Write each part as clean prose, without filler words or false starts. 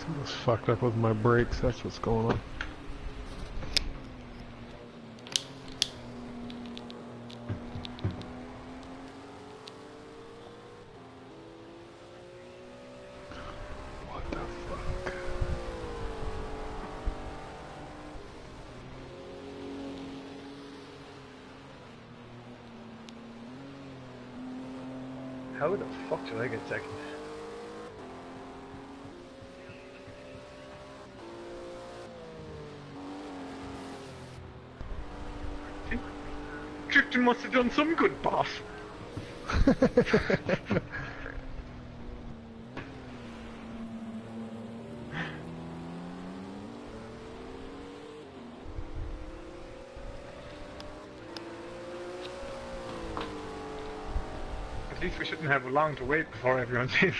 I was fucked up with my brakes, that's what's going on. What the fuck? How the fuck did I get second? Crichton must have done some good, boss. At least we shouldn't have long to wait before everyone's in.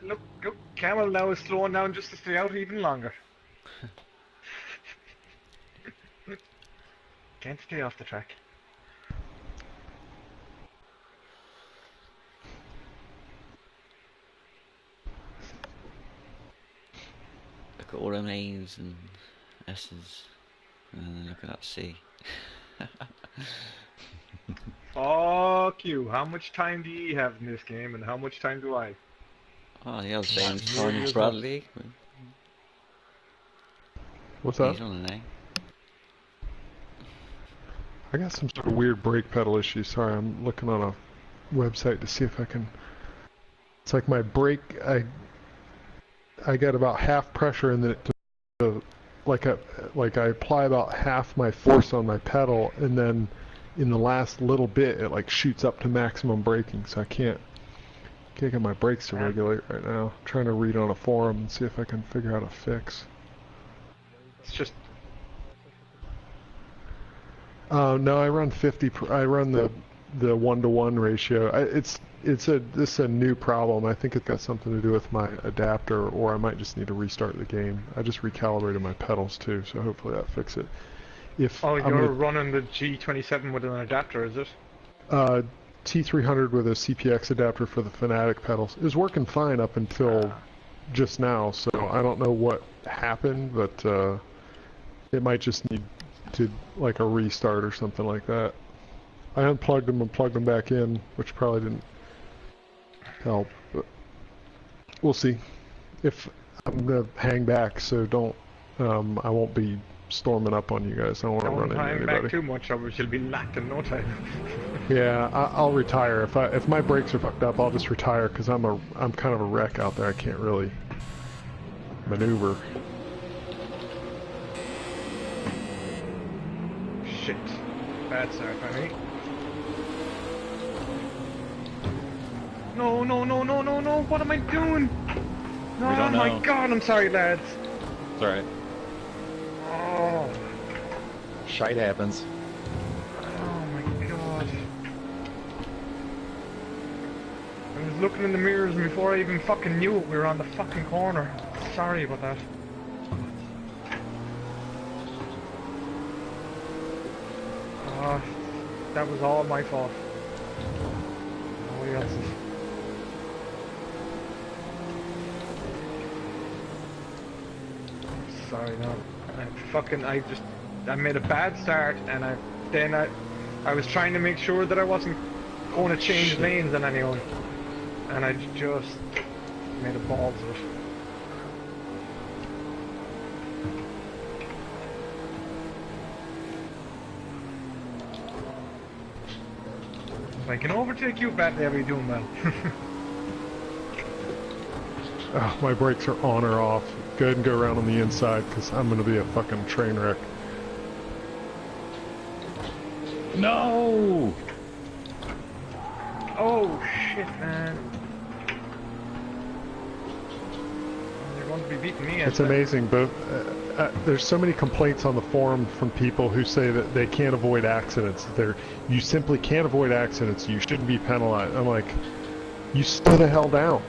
Look, Camel now is slowing down just to stay out even longer. Can't stay off the track. Look at all them A's and S's, and then look at that C. Fuck you. How much time do you have in this game, and how much time do I? Oh, yeah, I was saying Tom Bradley. What's up? He's on an A. I got some sort of weird brake pedal issue. Sorry, I'm looking on a website to see if I can... It's like my brake, I get about half pressure and then it like I apply about half my force on my pedal, and then in the last little bit it like shoots up to maximum braking, so I can't get my brakes to regulate right now. I'm trying to read on a forum and see if I can figure out a fix. It's just... No, I run 50. I run the 1-to-1 ratio. This is a new problem. I think it's got something to do with my adapter, or I might just need to restart the game. I just recalibrated my pedals too, so hopefully that fixes it. You're running the G27 with an adapter, is it? T300 with a CPX adapter for the Fanatic pedals. It was working fine up until just now, so I don't know what happened, but it might just need to like a restart or something like that. I unplugged them and plugged them back in, which probably didn't help, but we'll see. If I'm gonna hang back, so don't. I won't be storming up on you guys. I don't want to run into anybody. Don't hang back too much, or we shall be lacked in no time. Yeah, I'll retire. If my brakes are fucked up, I'll just retire because I'm kind of a wreck out there. I can't really maneuver. Shit. Bad start for me. No, what am I doing? No, We don't know. My god, I'm sorry, lads. It's alright. Oh. Shite happens. Oh my god. I was looking in the mirrors and before I even fucking knew it, we were on the fucking corner. Sorry about that. That was all my fault. Nobody else's. Sorry, no. I made a bad start, and I was trying to make sure that I wasn't going to change lanes on anyone, and I just made a balls of it. If I can overtake you, Batley, I'll be doing well. Oh, my brakes are on or off. Go ahead and go around on the inside, because I'm going to be a fucking train wreck. No! Oh, shit, man. You're going to be beating me. It's amazing, but there's so many complaints on the forum from people who say that they can't avoid accidents. You simply can't avoid accidents. You shouldn't be penalized. I'm like, you slow the hell down.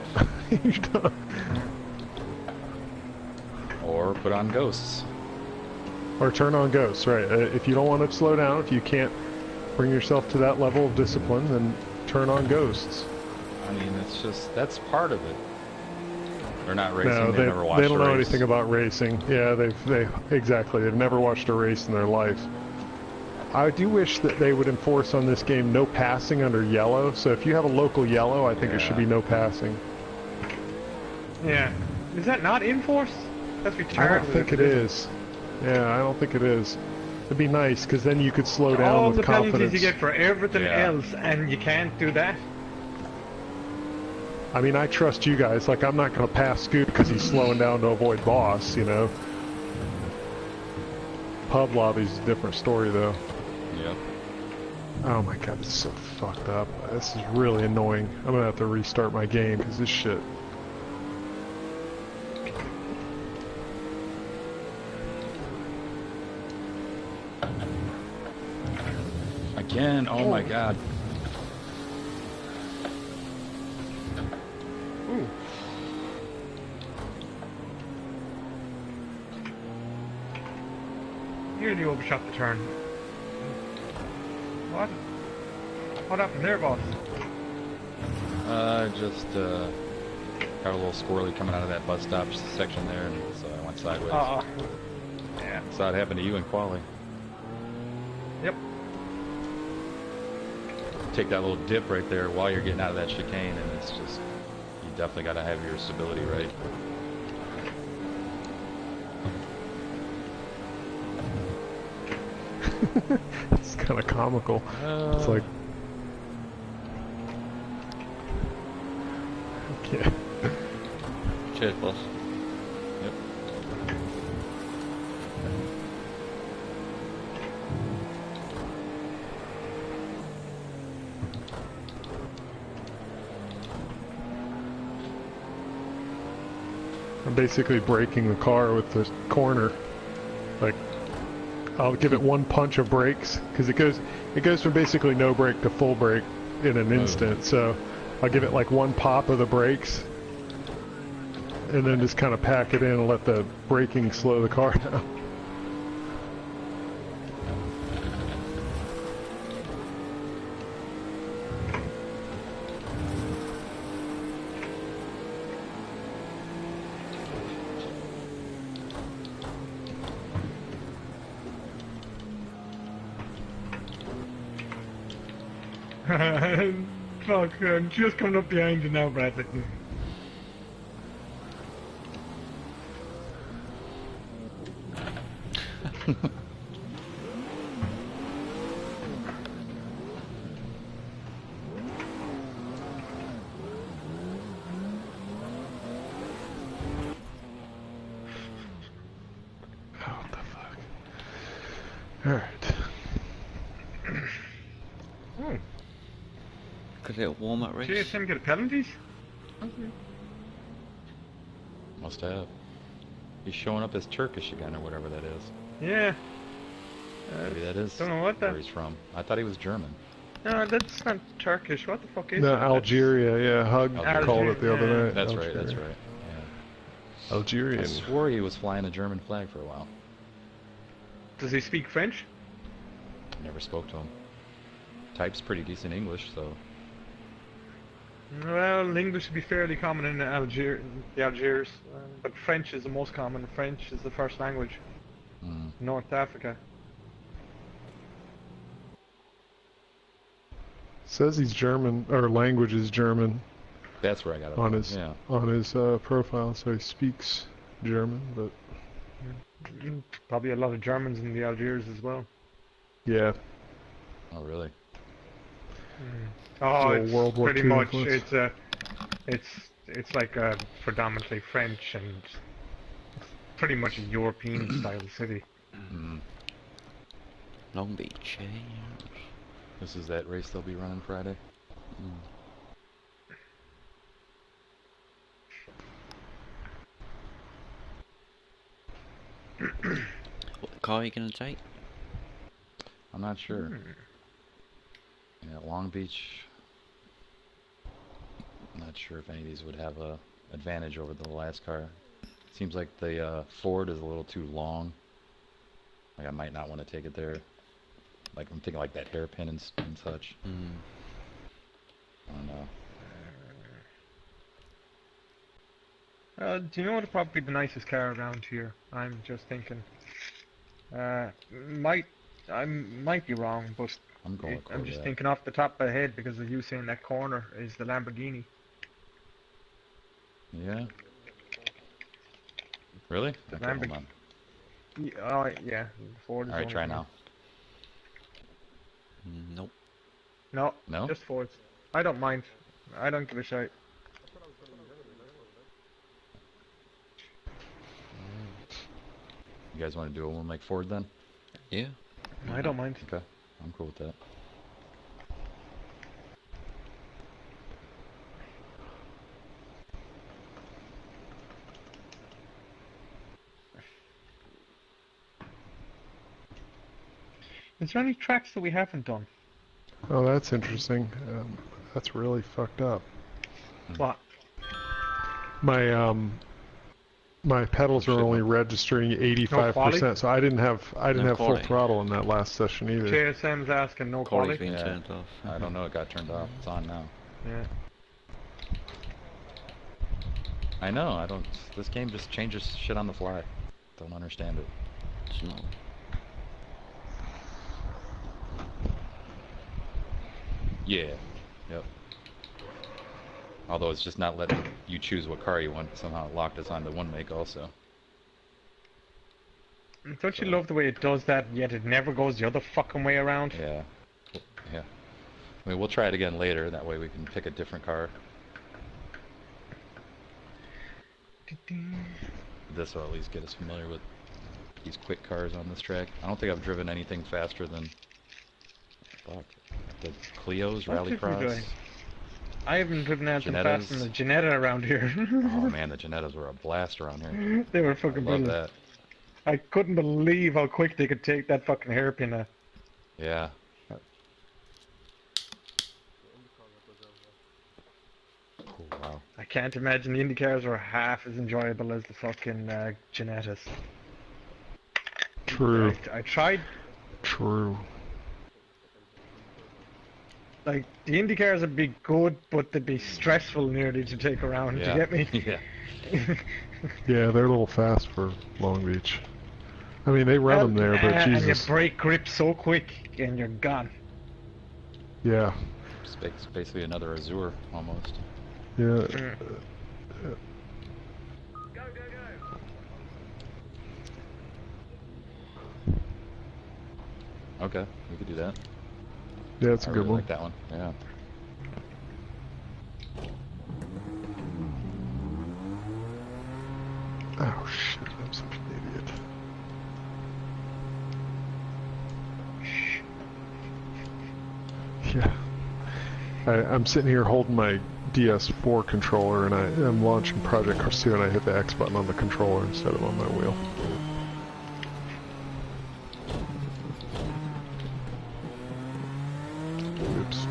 Or put on ghosts. Or turn on ghosts, right. If you don't want to slow down, if you can't bring yourself to that level of discipline, then turn on Ghosts. I mean, it's just, that's part of it. They're not racing, No, they've never watched they don't a know race. anything about racing. Yeah, exactly. They've never watched a race in their life. I do wish that they would enforce on this game no passing under yellow. So if you have a local yellow, I think it should be no passing. Yeah. Is that not enforced? That's retarded. I don't think it is. Yeah, I don't think it is. It'd be nice, because then you could slow down All with the confidence. penalties you get for everything Yeah. else, and you can't do that? I mean, I trust you guys. Like, I'm not going to pass Scoot because he's slowing down to avoid boss, you know? Pub lobby's a different story, though. Yep. Oh my god, this is so fucked up. This is really annoying. I'm going to have to restart my game because this shit... Again, oh my god. Ooh. Nearly overshot the turn. What? What happened there, boss? Just got a little squirrely coming out of that bus stop section there, and so I went sideways. Yeah. Saw it happen to you in quali. Yep. Take that little dip right there while you're getting out of that chicane, and it's just, you definitely got to have your stability right. It's kind of comical. It's like... Okay. Cheers, boss. Yep. I'm basically breaking the car with the corner. Like, I'll give it one punch of brakes, because it goes from basically no brake to full brake in an instant. So I'll give it like one pop of the brakes, and then just kind of pack it in and let the braking slow the car down. Fuck, I'm just coming up behind you now, Bradley. Oh, what the fuck? Alright. Could it warm up race? Did him get penalties? Must have. He's showing up as Turkish again, or whatever that is. Yeah. Maybe that is Don't know what where that. he's from. I thought he was German. No, that's not Turkish. What the fuck is No, that? Algeria, yeah. Hug Algeria. called it the other Yeah. night. That's Algeria. right, that's right. Yeah. I Algerian. swore he was flying a German flag for a while. Does he speak French? Never spoke to him. Types pretty decent English, so... Well, English should be fairly common in the Algiers, but French is the most common. French is the first language. North Africa. Says he's German, or language is German That's where I got it on from, his yeah. profile, so he speaks German, but Probably a lot of Germans in the Algiers as well. yeah. Oh, really? Oh, Little it's World War pretty II much influence. it's like predominantly French and pretty much a European style city. Long Beach, yeah. This is that race they'll be running Friday? What car are you going to take? I'm not sure. Yeah, Long Beach. I'm not sure if any of these would have a advantage over the last car. Seems like the Ford is a little too long. Like I might not want to take it there. Like I'm thinking like that hairpin and such. Mm. I don't know. Do you know what would probably be the nicest car around here? I'm just thinking. Might I might be wrong, but I'm going I'm just Corvette. thinking off the top of my head because of you saying that corner is the Lamborghini. Yeah. Really? The Okay, hold Lamborghini. on. Oh yeah, Ford is All right, the try only thing. now. Nope. No, No? just Fords. I don't mind. I don't give a shit. You guys want to do a one like Ford then? Yeah. I don't mind. Okay, I'm cool with that. Is there any tracks that we haven't done? Oh, that's interesting. That's really fucked up. What? My pedals are Shit, only no. registering No quality? 85%, so I didn't have No full quality. throttle in that last session either. JSM's asking no Quality's quality. been Yeah. turned off. I don't know, it got turned off. It's on now. Yeah. I know, I don't... This game just changes shit on the fly. Don't understand it. It's not. Yeah. Yep. Although it's just not letting you choose what car you want. Somehow it locked us onto one make also. Don't you love the way it does that, yet it never goes the other fucking way around? Yeah. Yeah. I mean, we'll try it again later. That way we can pick a different car. This will at least get us familiar with these quick cars on this track. I don't think I've driven anything faster than... Fuck. The Clios, What have you Rallycross. driven? I haven't driven anything faster than the Ginetta around here. Oh man, the Genettas were a blast around here. They were I fucking love brilliant. that. I couldn't believe how quick they could take that fucking hairpin out. Yeah. Oh, wow. I can't imagine the Indy cars were half as enjoyable as the fucking Ginettas. True. I tried, True. like, the Indy cars would be good, but they'd be stressful nearly to take around. Yeah. Do you get me? Yeah. Yeah, they're a little fast for Long Beach. I mean, they run them there, but and you Jesus. break grip so quick, and you're gone. Yeah. It's basically another Azure, almost. Yeah. Mm. Okay, we could do that. Yeah, it's a I good really one. like that one. Yeah. Oh shit, I'm such an idiot. Yeah. I'm sitting here holding my DS4 controller and I'm launching Project Cars 2 and I hit the X button on the controller instead of on my wheel. Oops.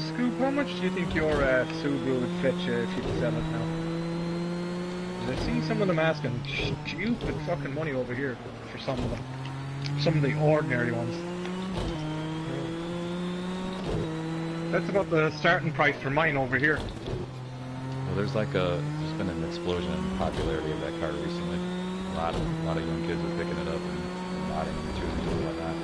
Scoop, how much do you think your Subaru would fetch you if you sell it now? 'Cause I've seen some of them asking stupid fucking money over here for some of them. Some of the ordinary ones. That's about the starting price for mine over here. Well, there's been an explosion in popularity of that car recently. A lot of young kids are picking it up and modding and tuning and whatnot.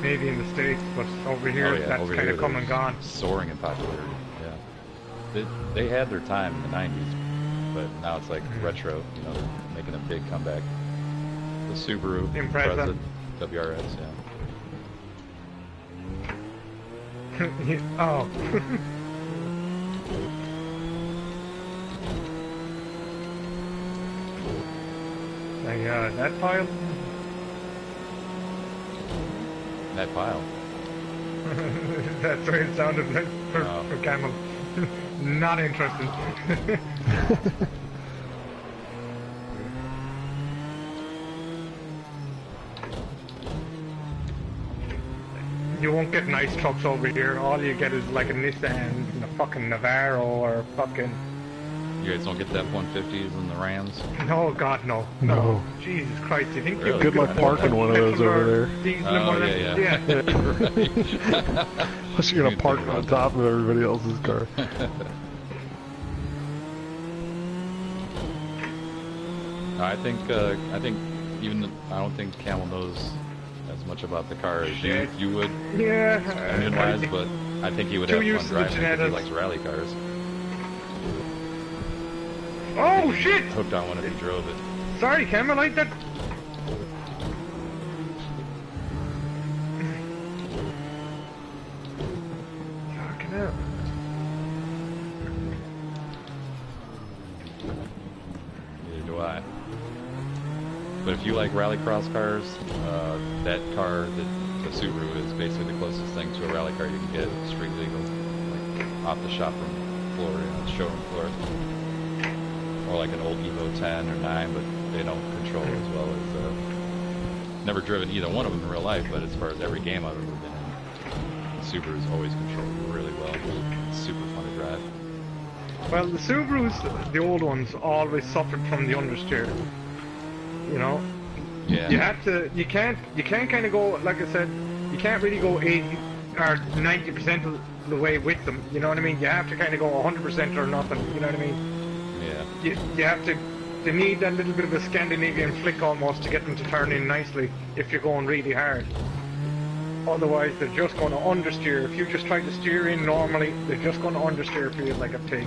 Maybe in the States, but over here, Oh, yeah, that's over kind here of come they're and gone. soaring in popularity. Yeah, they had their time in the '90s, but now it's like retro. You know, they're making a big comeback. The Subaru Impreza. WRX, yeah. Oh. That pile? That pile. That's what it sounded like for Camel. Not interested. You won't get nice trucks over here. All you get is like a Nissan, a fucking Navaro, or fucking... You guys don't get the F-150s and the Rams? No, God, no. No. Jesus Christ, you think Really? you Good could luck afford parking one of those petrol over or there. diesel Oh, and one of yeah, them? yeah. Unless you're gonna park on top of everybody else's car. I think even I don't think Camel knows as much about the car as you would, Yeah. engine-wise, but I think he would have Too used fun to the driving because he genetics. likes rally cars. Oh, shit! Hooked on one if he drove it. Sorry, Cam, I like that. Fucking hell. Neither do I. But if you like rallycross cars, that car, the Subaru, is basically the closest thing to a rally car you can get, street legal, like off the shop floor, showroom floor. Or like an old Evo 10 or 9, but they don't control as well as, never driven either one of them in real life, but as far as every game I've ever been in, Subaru's always controlled really well. It's super fun to drive. Well, the Subarus, the old ones, always suffered from the understeer. You know? Yeah. You can't kind of go, like I said, you can't really go 80 or 90% of the way with them, you know what I mean? You have to kind of go 100% or nothing, you know what I mean? Yeah. You have to, they need that little bit of a Scandinavian flick almost to get them to turn in nicely if you're going really hard. Otherwise, they're just going to understeer. If you just try to steer in normally, they're just going to understeer for you like a pig.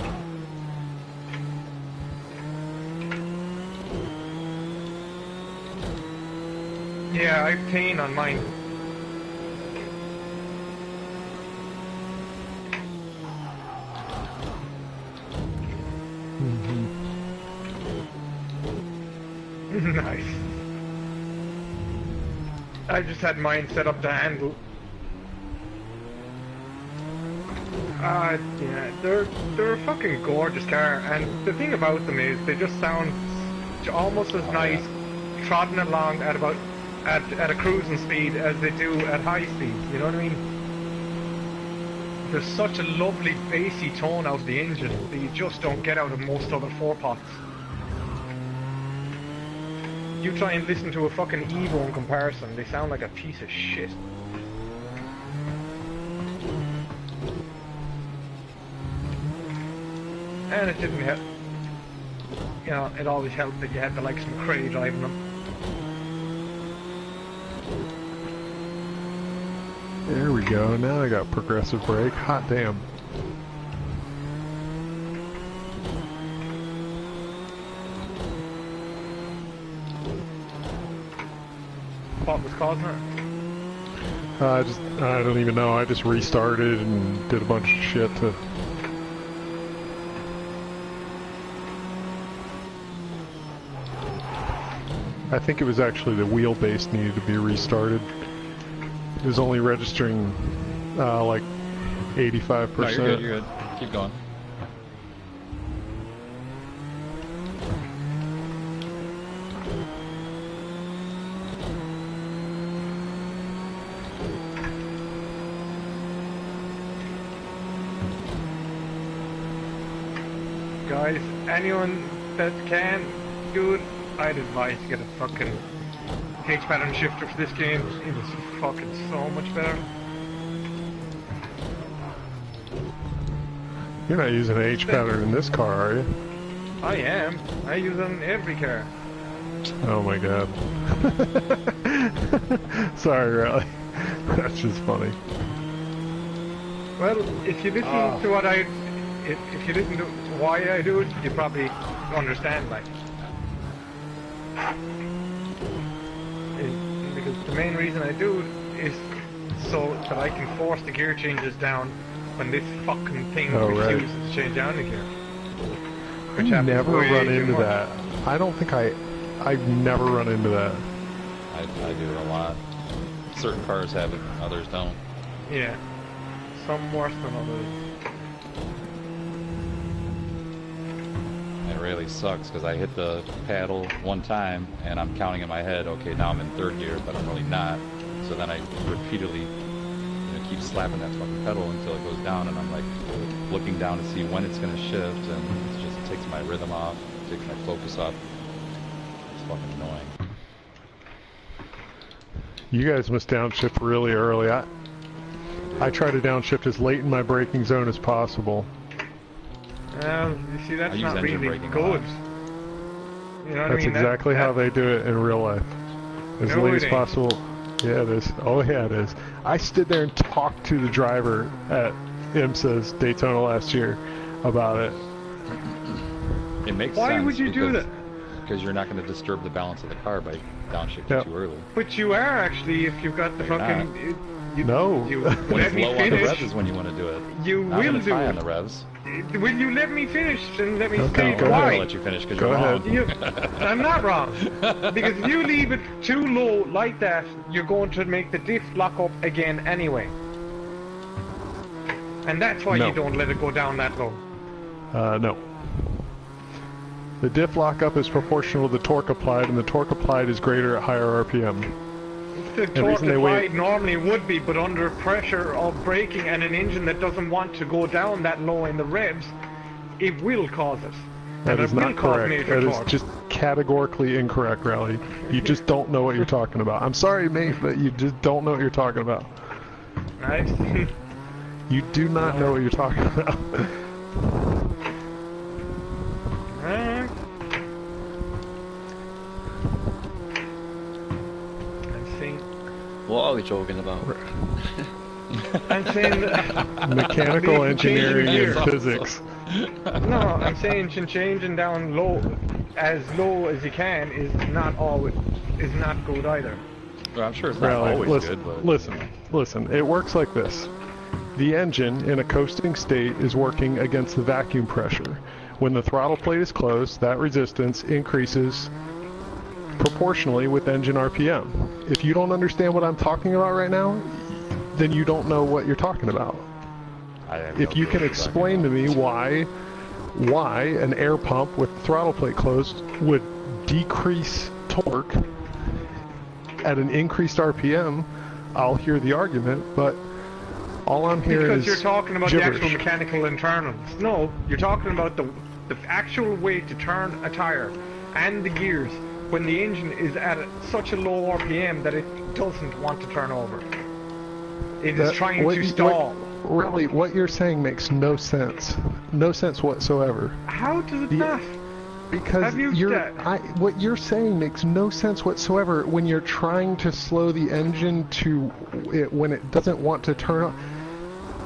Yeah, I've pain on mine. Nice. I just had mine set up to handle. Yeah, they're a fucking gorgeous car, and the thing about them is they just sound almost as nice trotting along at about at a cruising speed as they do at high speeds. You know what I mean? There's such a lovely bassy tone out of the engine that you just don't get out of most other 4-pots. You try and listen to a fucking Evo in comparison, they sound like a piece of shit. And it didn't help. You know, it always helped that you had the likes of McCrae driving them. There we go. Now I got progressive brake. Hot damn. What was causing it? I don't even know. I just restarted and did a bunch of shit to... I think it was actually the wheelbase needed to be restarted. It was only registering like 85%. No, you're good. Keep going. Guys, anyone that can do it, I'd advise to get a fucking H-pattern shifter for this game. It is fucking so much better. You're not using an H-pattern in this car, are you? I am. I use it in every car. Oh my god. Sorry, Riley. That's just funny. Well, if you listen to what if you listen to why I do it, you probably understand, like. Because the main reason I do it is so that I can force the gear changes down when this fucking thing refuses to change down the gear. Which I never run too into much. that. I don't think I've never run into that. I do it a lot. Certain cars have it, others don't. Yeah. Some worse than others. It really sucks because I hit the paddle one time and I'm counting in my head, okay, now I'm in third gear, but I'm really not. So then I repeatedly, keep slapping that fucking pedal until it goes down, and I'm like looking down to see when it's gonna shift, and it takes my rhythm off, takes my focus off. It's fucking annoying. You guys must downshift really early. I try to downshift as late in my braking zone as possible. You see, that's not really good. You know what I mean? That's exactly how they do it in real life. As late as possible. Yeah, it is. Oh, yeah, it is. I stood there and talked to the driver at IMSA's Daytona last year about it. It makes sense. Why would you do that? Because you're not going to disturb the balance of the car by downshifting too early. But you are actually, if you've got the fucking... No. When it's low on the revs is when you want to do it. You not will when it's do high it. on the revs. Will you let me finish and let me Okay, say go why? ahead. I'll let you finish because Go you're ahead. wrong. I'm not wrong. Because if you leave it too low like that, you're going to make the diff lock up again anyway. And that's why you don't let it go down that low. No. The diff lockup is proportional to the torque applied, and the torque applied is greater at higher RPM. The torque applied normally would be, but under pressure of braking and an engine that doesn't want to go down that low in the revs, it will cause it. That is not correct. That is torque. just categorically incorrect, Rally. You just don't know what you're talking about. I'm sorry, mate, but you just don't know what you're talking about. Nice. You do not know what you're talking about. What are we talking about? I'm saying mechanical engineering and physics. No, I'm saying changing down low as you can is not good either. Well, I'm sure it's not always good, but... Listen, it works like this. The engine, in a coasting state, is working against the vacuum pressure. When the throttle plate is closed, that resistance increases proportionally with engine RPM. If you don't understand what I'm talking about right now, then you don't know what you're talking about. If you can explain to me why an air pump with the throttle plate closed would decrease torque at an increased RPM, I'll hear the argument, but all I'm hearing is because you're talking about gibberish. the actual mechanical internals. No, you're talking about the actual way to turn a tire and the gears when the engine is at such a low RPM that it doesn't want to turn over. It is trying to stall. Really, what you're saying makes no sense. No sense whatsoever. How does it not? Because what you're saying makes no sense whatsoever when you're trying to slow the engine to it when it doesn't want to turn on.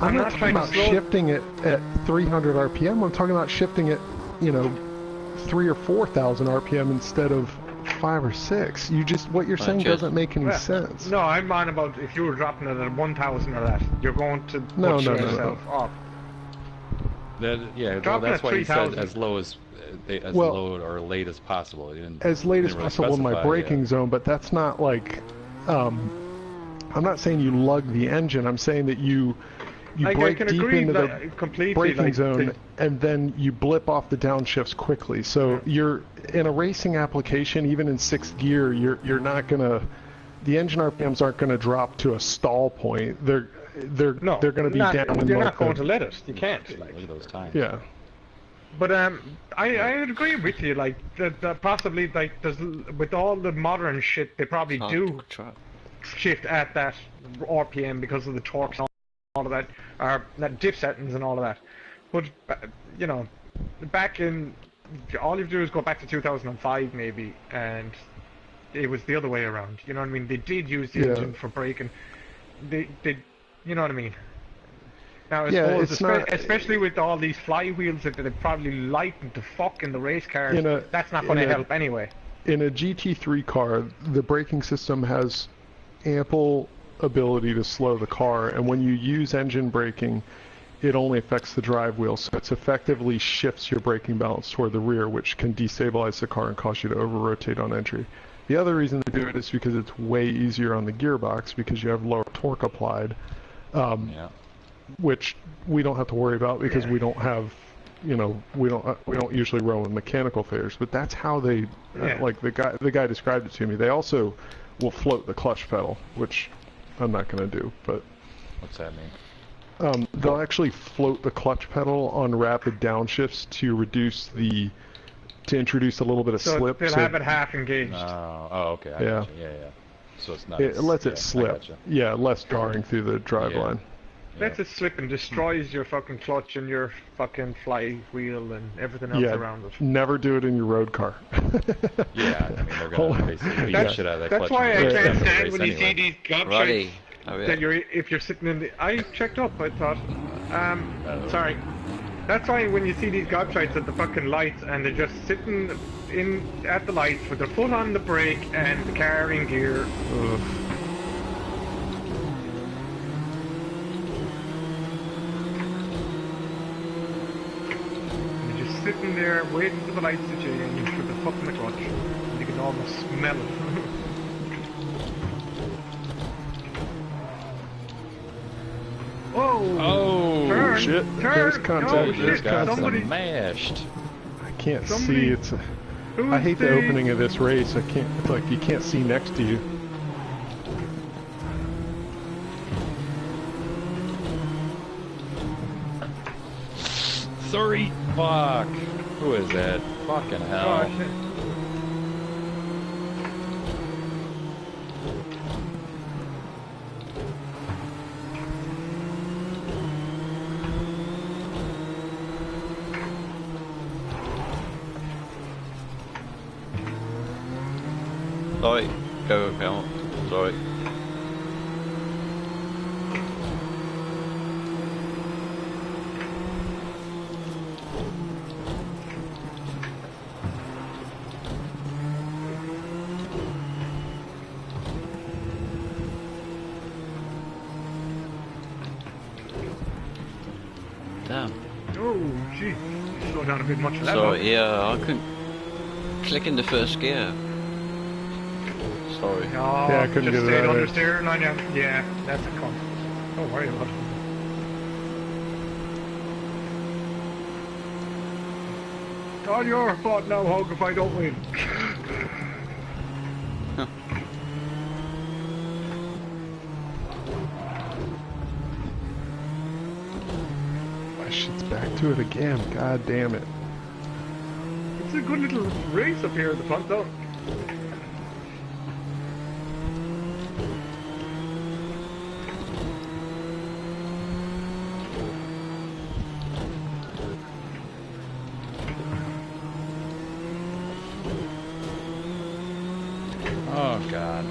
I'm not talking about shifting it at 300 RPM. I'm talking about shifting it, 3,000 or 4,000 RPM instead of 5 or 6. What you're saying doesn't make any sense. No, I'm on about if you were dropping it at 1,000 or that, you're going to push yourself up. That's why he said as low as low or late as possible. As late as possible in my braking zone, but that's not like. I'm not saying you lug the engine. I'm saying that you brake deep into the braking zone and then you blip off the downshifts quickly. So you're in a racing application, even in 6th gear, you're not gonna. The engine RPMs aren't gonna drop to a stall point. They're going to be down. You're not going to let it. You can't. Look at those times. Yeah. But I agree with you. Like possibly there's with all the modern shit, they probably do shift at that RPM because of the torques and all of that, or that diff settings and all of that. But back in all you have to do is go back to 2005 maybe, and it was the other way around. You know what I mean? They did use the engine for braking. They you know what I mean? Now, I suppose, especially with all these flywheels that they probably lightened to fuck in the race cars, that's not going to help anyway. In a GT3 car, the braking system has ample ability to slow the car, and when you use engine braking, it only affects the drive wheel, so it effectively shifts your braking balance toward the rear, which can destabilize the car and cause you to over-rotate on entry. The other reason to do it is because it's way easier on the gearbox because you have lower torque applied. Which we don't have to worry about because we don't have, we don't usually run with mechanical failures. But that's how they, like the guy described it to me. They also will float the clutch pedal, which I'm not going to do. But What's that mean? They'll actually float the clutch pedal on rapid downshifts to introduce a little bit of So slip. they'll have it half engaged. Okay. I Yeah. gotcha. Yeah. So it's not. It lets it I slip. gotcha. Yeah, less jarring through the driveline. Lets it slip and destroys your fucking clutch and your fucking flywheel and everything else Yeah, around it. never do it in your road car. Yeah, I mean they're gonna basically beat the shit out of that That's clutch. why I and can't race stand when you anyway. see these gobshites Roddy, that if you're sitting in the... I checked up, I thought. Sorry. That's why when you see these gobshites at the fucking lights and they're just sitting at the lights with their foot on the brake and the car in gear. Ugh. You're just sitting there waiting for the lights to change for the foot in the clutch. And you can almost smell it. Whoa! Oh Turn! shit. Turn! There's contact. Oh, There's shit! contact. Somebody... smashed. I can't Somebody- see. It's. Who I is hate the opening of this race. I can't. It's like you can't see next to you. Sorry. Fuck. Who is that? Fucking hell. Oh, shit. Sorry, go, Cal. Sorry. Damn. Oh, gee. You slowed down a bit much for that. So one. yeah, I couldn't click into first gear. Sorry. Oh, Yeah, I couldn't just get it stayed out under of it. steering on you. Yeah, that's a cunt. Don't worry about it. It's all your fault now, Hog, if I don't win. My shit's back to it again. God damn it. It's a good little race up here at the front, though. Oh god.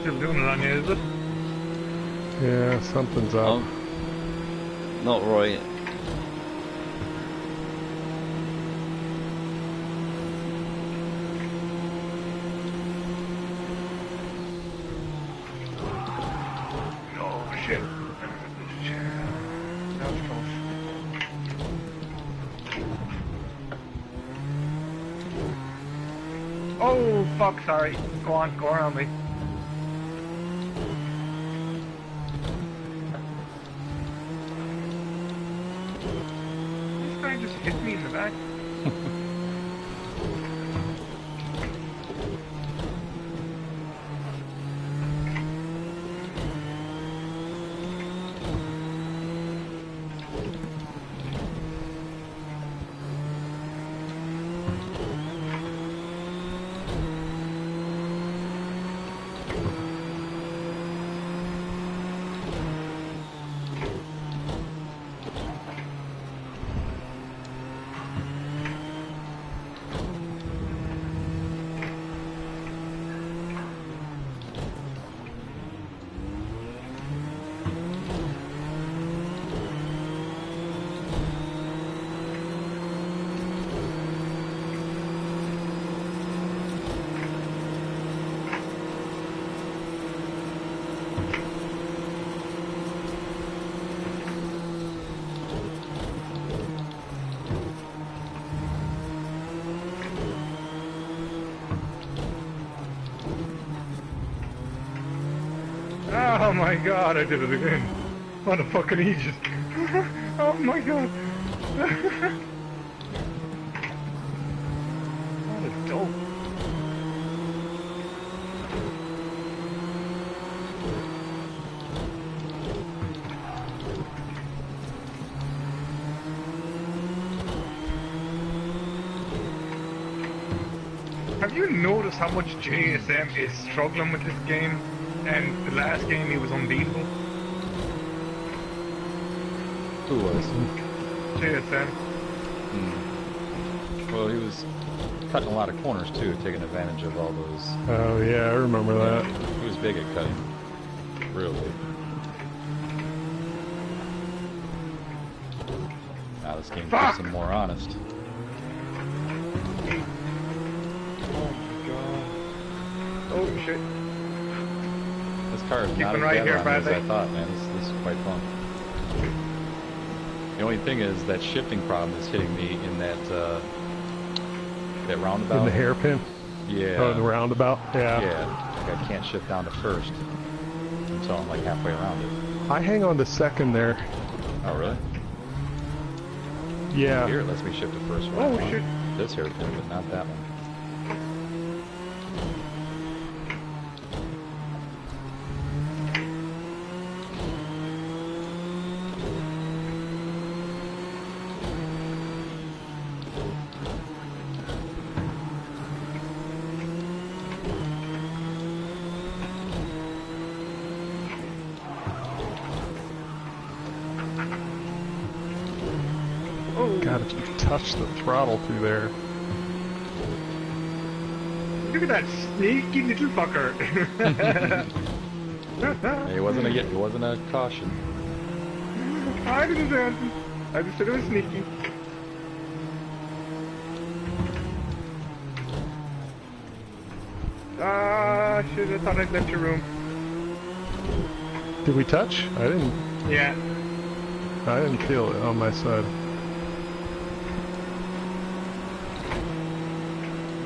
Still doing it on you, is it? Yeah, something's up. Oh, not right. Oh, shit. That was close. Oh, fuck, sorry. Go on, go around me. This guy just hit me in the back. Oh my god, I did it again. What a fucking idiot. Oh my god. What a dope. Have you noticed how much JSM is struggling with this game? And the last game he was unbeatable. Who was? JSM. Well, he was cutting a lot of corners too, taking advantage of all those. Oh yeah, I remember that. He was big at cutting. Real big. Now this game keeps him more honest. Oh shit. This car is not as right bad here, on me as I Bradley. thought, man. This is quite fun. The only thing is that shifting problem is hitting me in that that roundabout. In the hairpin? Yeah. Oh, in the roundabout? Yeah. Yeah. Like I can't shift down to first until I'm like halfway around it. I hang on to second there. Oh really? Yeah. Here it lets me shift to first. Oh right shit. This hairpin, but not that one. God, if you touch the throttle through there. Look at that sneaky little fucker. It wasn't a caution. I didn't do anything. I just said it was sneaky. Ah, shit, I thought I'd left your room. Did we touch? I didn't Yeah. feel it on my side.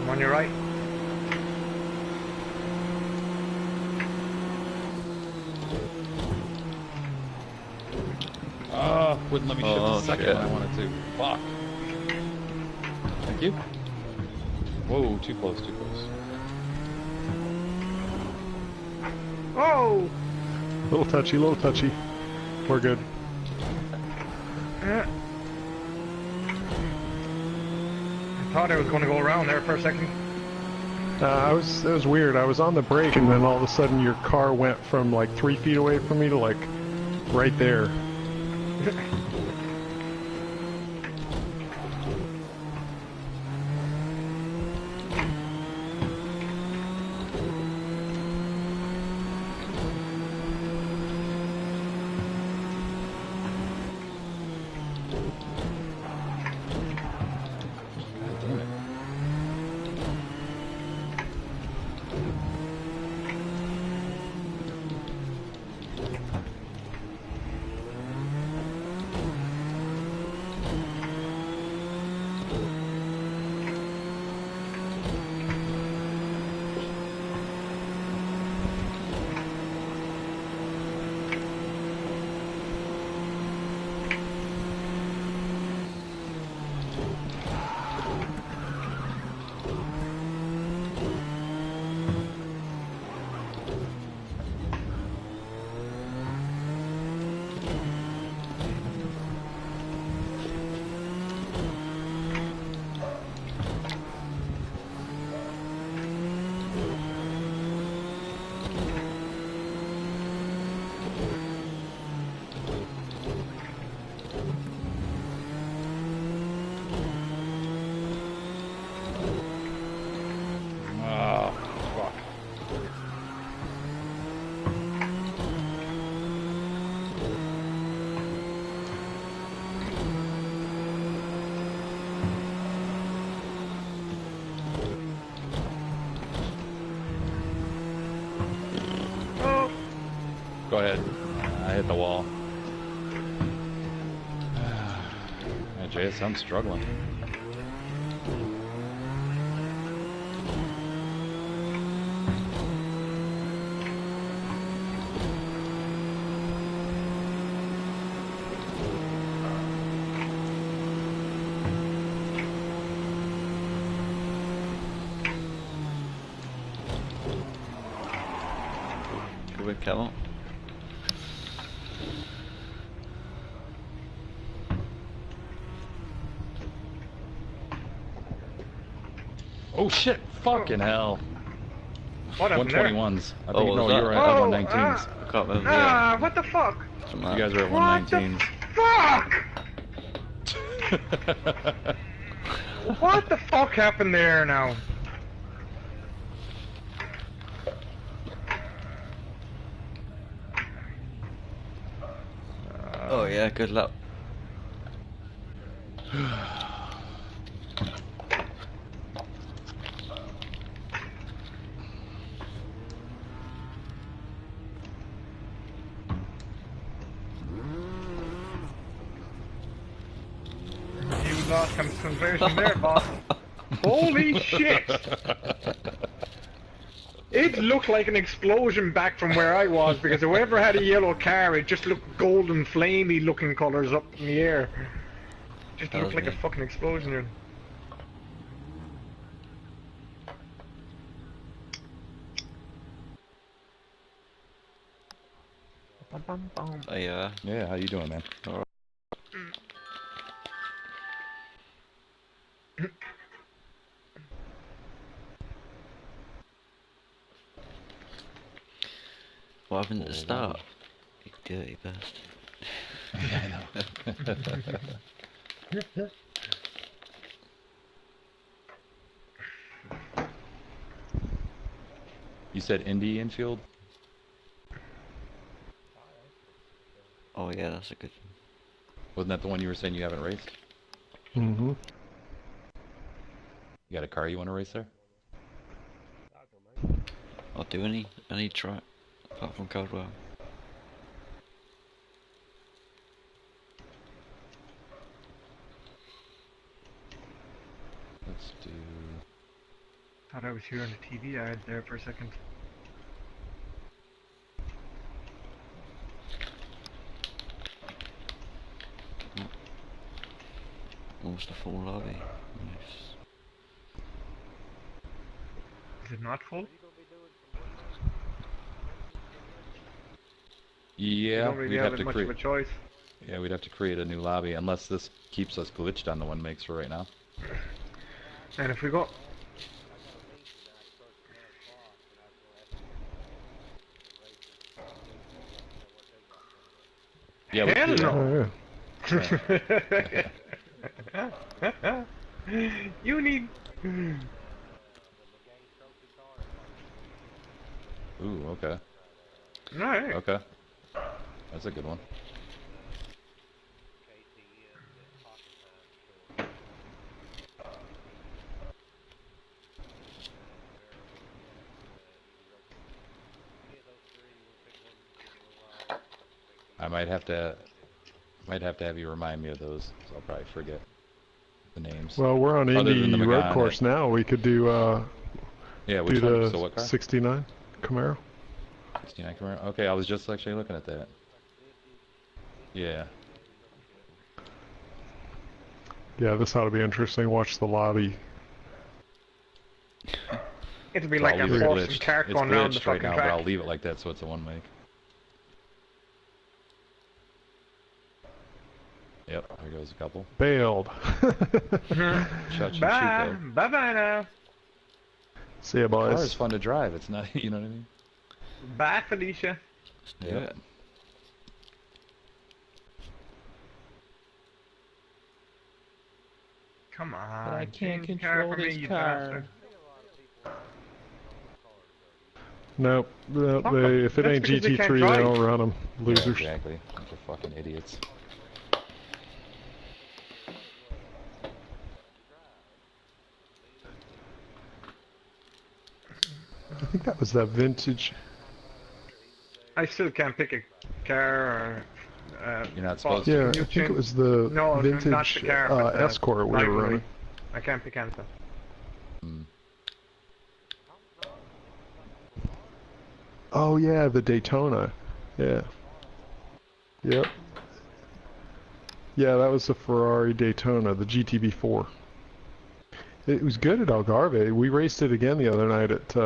I'm on your right. Oh, wouldn't let me shift Oh, a second shit. when I wanted to. Fuck. Thank you. Whoa, too close, too close. Oh! Little touchy. We're good. I thought I was going to go around there for a second. It was weird. I was on the brake and then all of a sudden your car went from like 3 feet away from me to like right there. God damn it. Oh, fuck. Oh! Go ahead. I hit the wall. JSM's struggling. with Camel. Oh shit! Fucking hell! What happened there? 121s. I Oh, think no, was you were that? at Oh, 119s. I can't remember. Ah, what the fuck? Something You like guys are at What the 119s. fuck? What the fuck happened there now? Oh yeah, good luck. You lost concentration there, boss. Holy shit! It looked like an explosion back from where I was because whoever had a yellow car, it just looked golden, flamey looking colours up in the air. Just That looked was like a me. fucking explosion there. Bum, bum, bum. Oh yeah. Yeah, how you doing, man? Alright. What happened at the start? You dirty bastard. Yeah, I know. You said Indy infield? Oh yeah, that's a good one. Wasn't that the one you were saying you haven't raced? Mm-hmm. You got a car you want to race there? I'll do any track apart from Caldwell. Let's do... Thought I was hearing a TV ad there for a second. Almost a full lobby. Nice. Is it not full? You Yeah, don't really we'd have have to much create... of a choice. Yeah, we'd have to create a new lobby, unless this keeps us glitched on the one makes for right now. And if we go... Yeah, let's Hell do that. no! Oh, yeah. You need... Ooh, okay. Alright. Okay. That's a good one. I might have to have you remind me of those, so I'll probably forget the names. Well, we're on Other than Indy the road Megane, course now. We could do Yeah, which do one? the So what car? 69 Camaro. 69 Camaro. Okay, I was just actually looking at that. Yeah. Yeah, this ought to be interesting. Watch the lobby. It'll be So like I'll a leave it horse and glitched. cart It's going round the glitched right fucking now, but track. I'll leave it like that so it's a one make. Yep, there goes a couple. Bailed. Shut Bye! your Bye-bye now! See ya, car is boys. fun to drive. It's not, you know what I mean? Bye, Felicia! Let's do Yep. it. Come on, But I can't change the car control for me, this you car. bastard. Nope. Fuck 'em. If it That's ain't because they can't GT3, they drive. don't run them. Yeah, Losers. exactly. Bunch of fucking idiots. I think that was that vintage. I still can't pick a car or... You're not boss. supposed to. Yeah, I You think change- it was the No, not vintage the car, but the Escort we were rivalry. running. I can't pick anything. Hmm. Oh yeah, the Daytona. Yeah. Yep. Yeah, that was the Ferrari Daytona, the GTB4. It was good at Algarve. We raced it again the other night at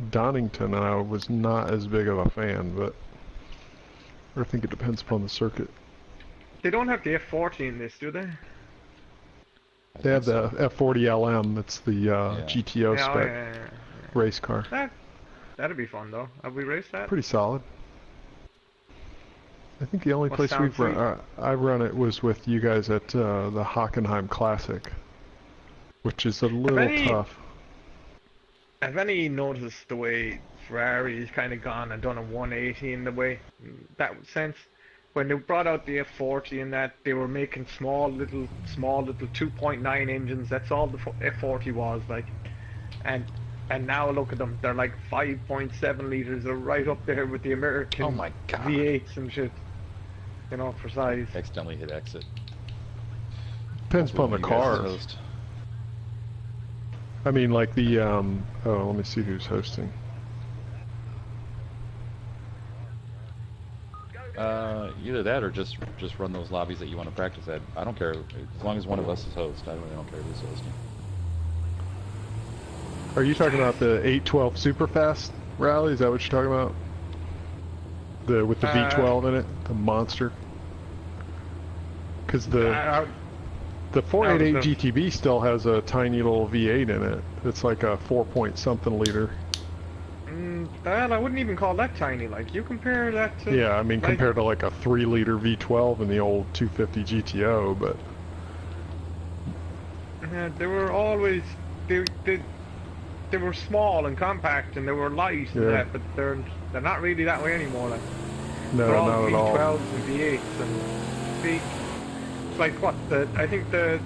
Donington, I was not as big of a fan, but I think it depends upon the circuit. They don't have the F40 in this, do they? They have the F40 LM. It's the GTO Yeah, spec yeah. race car. That'd be fun though. Have we raced that? Pretty solid. I think the only What place sounds I've run it was with you guys at the Hockenheim Classic, which is a little tough. Have any noticed the way Ferrari's kind of gone and done a 180 in the way that sense? When they brought out the F40 and that, they were making small little 2.9 engines. That's all the F40 was like, and now look at them. They're like 5.7 liters. They're right up there with the American Oh my God. V8s and shit. You know, for size. Accidentally hit exit. Depends upon the You guys car. host. I mean, like the oh, let me see who's hosting. Either that or just run those lobbies that you want to practice at. I don't care as long as one of us is host. I really don't care who's hosting. Are you talking about the 812 Superfast rally? Is that what you're talking about? With the V12 in it, the monster. Because the 488 GTB still has a tiny little V8 in it. It's like a 4-point-something liter. Well, I wouldn't even call that tiny. Like, you compare that to... Yeah, I mean, like, compared to like a 3-liter V12 in the old 250 GTO, but... they were always... They were small and compact, and they were light and that, but they're not really that way anymore. Like, No, they're all not at all. V12s and V8s and big... It's like, what, I think the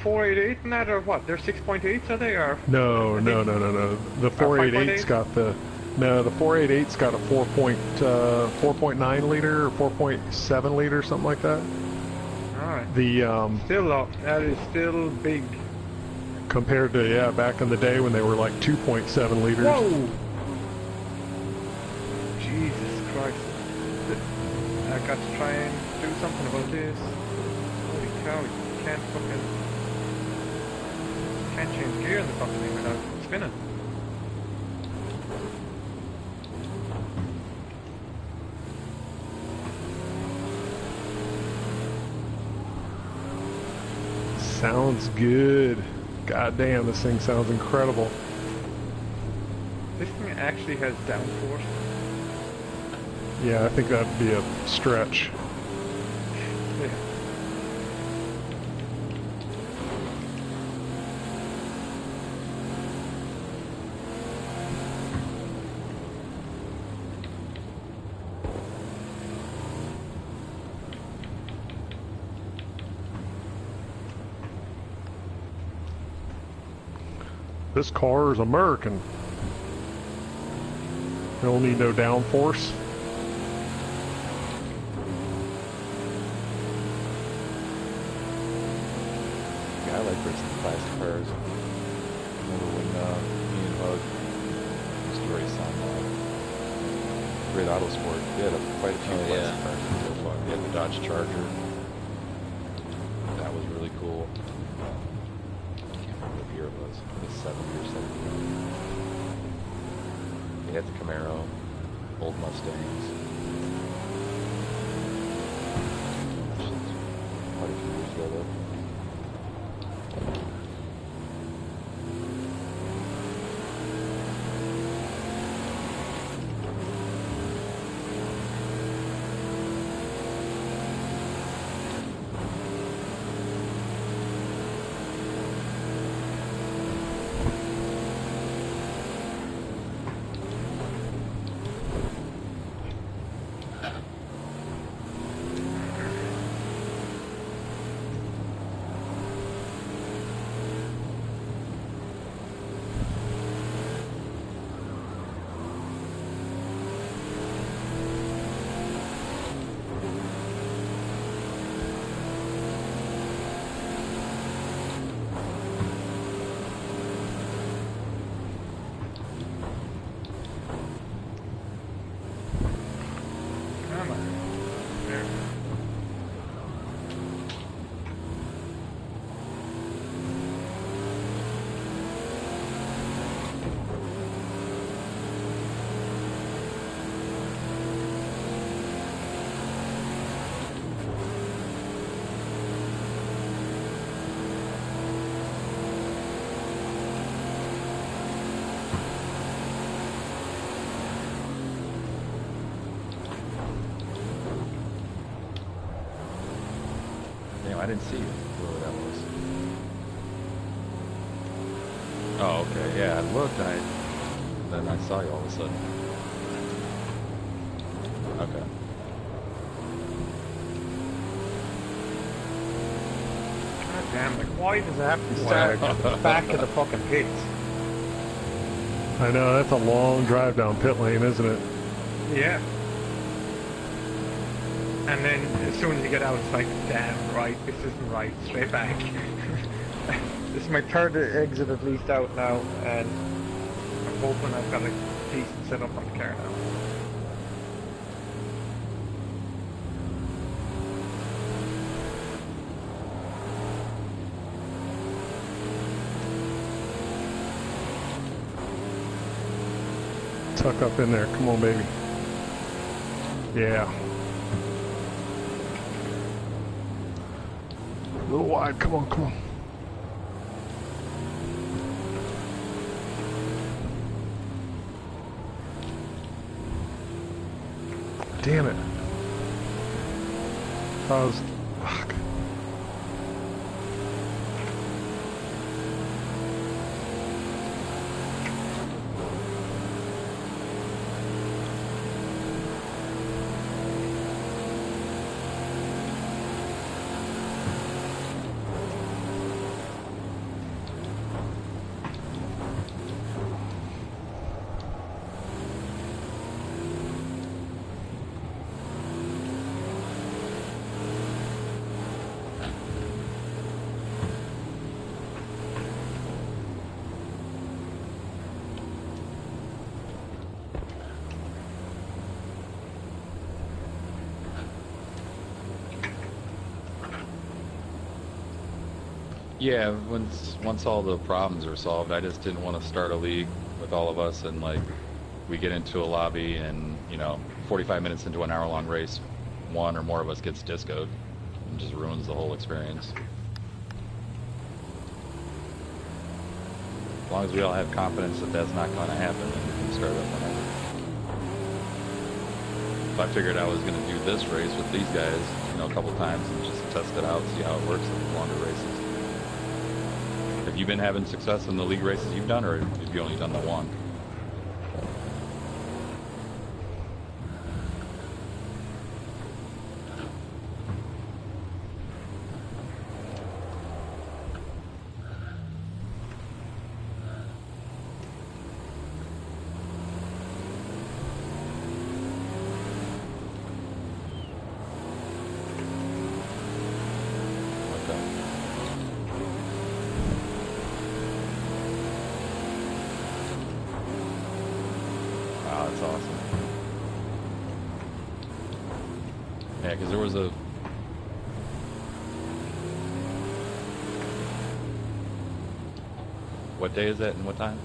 488 and that, or what? They're 6.8s, are they? Or No. The 488's got the... No, the 488's got a 4.9 liter or 4.7 liter, something like that. Alright. The Still though, that is still big. compared to back in the day when they were like 2.7 liters. Whoa! Jesus Christ! I got to try and do something about this. Holy cow! You can't change gear in the fucking thing without spinning. Sounds good. God damn, this thing sounds incredible. This thing actually has downforce. Yeah, I think that'd be a stretch. Yeah. This car is American. They don't need no downforce. Yeah, I like racing classic cars. Remember when me and Hug used to race on Great Autosport? They had quite a few classic cars. It was so fun. They had the Dodge Charger. That was really cool. I can't remember what year it was. It was 70 or 70. They had the Camaro, old Mustangs. Quite a few years ago though. I didn't see where that was. Oh, okay. Yeah, I looked and then I saw you all of a sudden. Okay. God damn, like, why does it have to start at the back of the fucking pits? I know, that's a long drive down pit lane, isn't it? Yeah. And then as soon as you get out, it's like, damn, right, this isn't right, straight back. This is my third exit at least out now, and I'm hoping I've got a decent setup on the car now. Tuck up in there, come on baby. Yeah. A little wide, come on, come on. Damn it. I was... Fuck. Yeah, once all the problems are solved, I just didn't want to start a league with all of us and like we get into a lobby and, you know, 45 minutes into an hour-long race, one or more of us gets discoed and just ruins the whole experience. As long as we all have confidence that that's not going to happen, then we can start up whenever. So I figured I was going to do this race with these guys, you know, a couple times and just test it out, see how it works in longer races. Have you been having success in the league races you've done, or have you only done the one? That's awesome. Yeah, because there was a... What day is that and what time?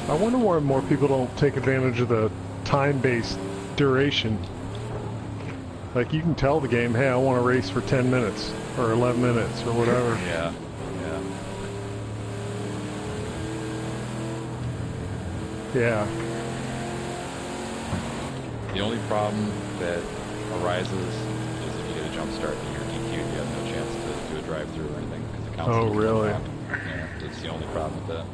I wonder why more people don't take advantage of the time-based duration. Like, you can tell the game, hey, I want to race for 10 minutes, or 11 minutes, or whatever. Yeah, yeah. Yeah. The only problem that arises is if you get a jump start and you're DQ'd, you have no chance to do a drive-through or anything, because it counts. Oh, really? Yeah, that's the only problem with that.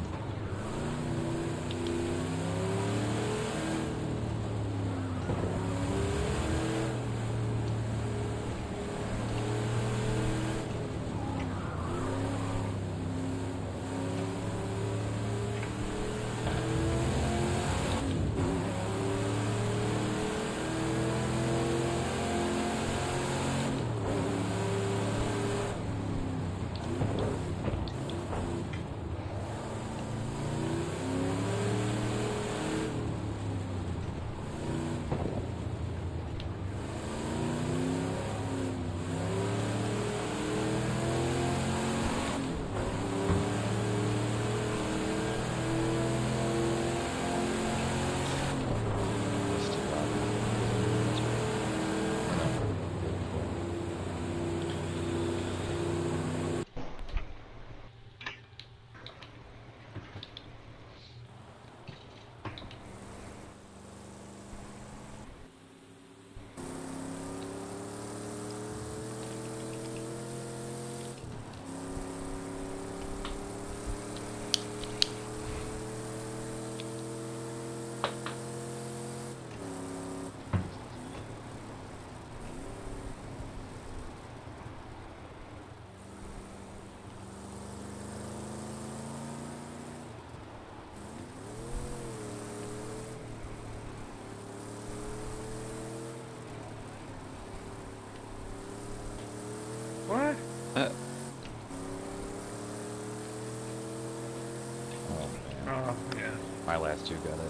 Oh, yeah. My last two got it.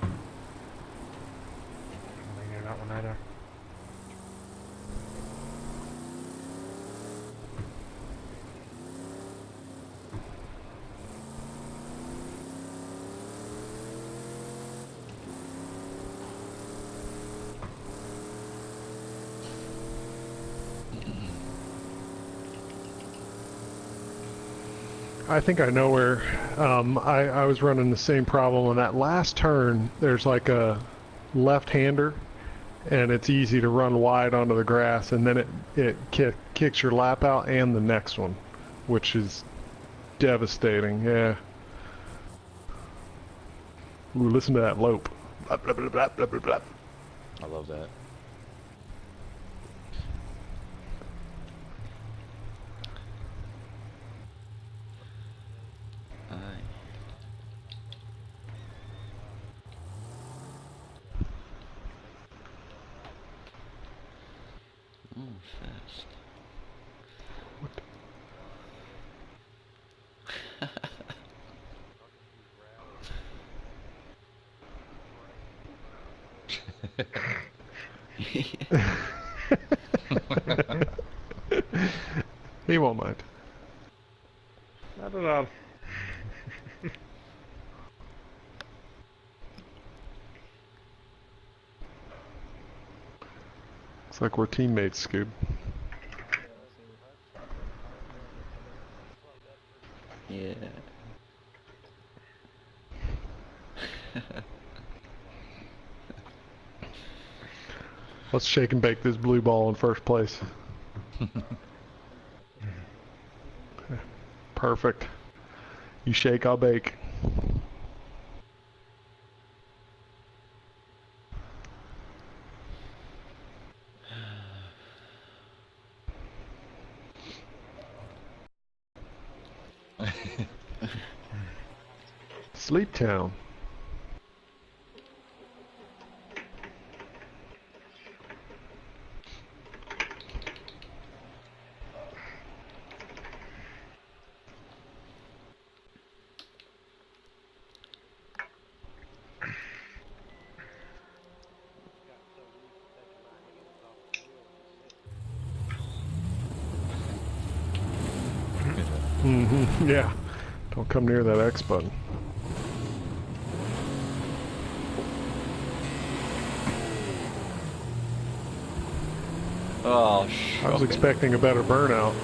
I knew that one either. I think I know where. I was running the same problem on that last turn. There's like a left-hander, and it's easy to run wide onto the grass, and then it kicks your lap out and the next one, which is devastating. Yeah. Ooh, listen to that lope. Blah, blah, blah, blah, blah, blah, blah. I love that. Aye. Oh, fast. He won't mind. Not at all. Looks like we're teammates, Scoob. Yeah. Let's shake and bake this blue ball in first place. Perfect. You shake, I'll bake. Sleep Town. Mm-hmm. Yeah. Don't come near that X button. Oh, I was expecting a better burnout.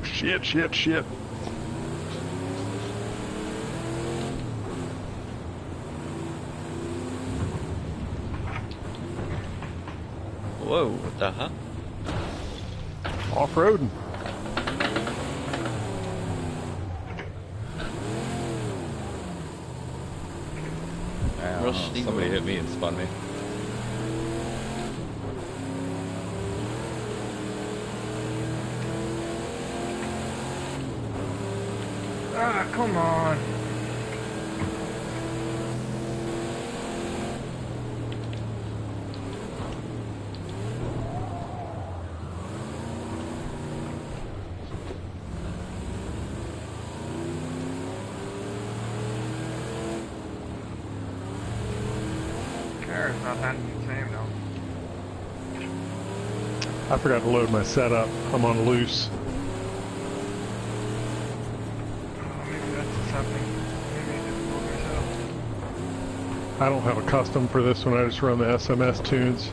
Shit, shit, shit. Whoa, what the hell? Off-roading. Rusty Somebody road. hit me and spun me. Ah, come on. Car's not handling the same though. I forgot to load my setup. I'm on loose. Oh, maybe that's what's happening. Maybe I didn't load myself. I don't have a custom for this one. I just run the SMS tunes.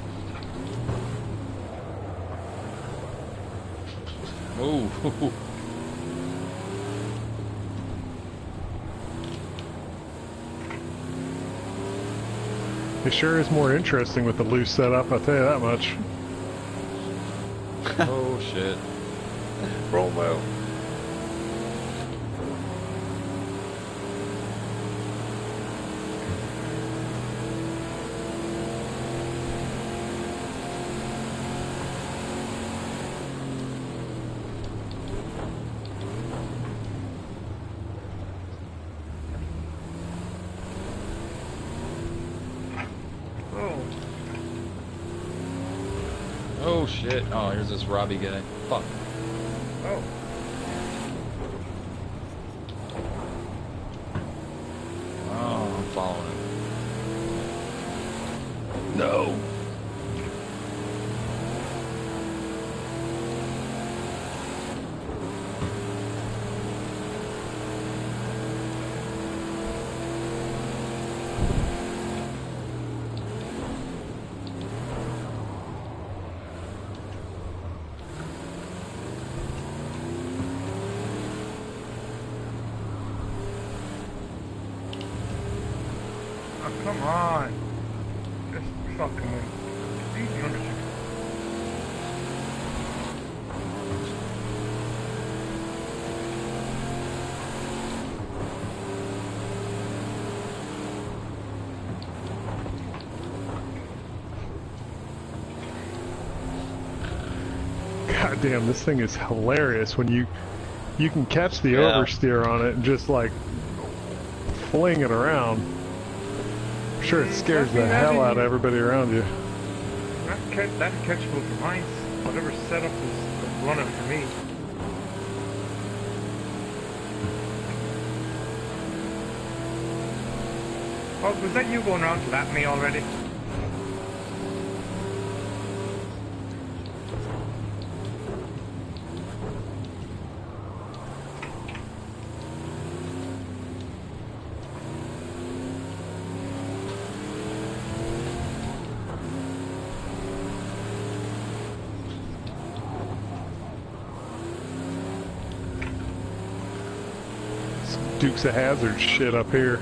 Oh. It sure is more interesting with the loose setup, I'll tell you that much. Oh shit. Promo. Oh shit! Oh, here's this Robbie guy. Fuck. Oh. Oh, I'm following him. No. Oh, come on. Just fucking win. Easy under. God damn, this thing is hilarious when you can catch the Yeah. oversteer on it and just like fling it around. I'm sure it scares the hell out of everybody around you. That catchable for mine. Whatever setup is running for me. Oh, was that you going around to lap me already? Dukes of Hazzard shit up here.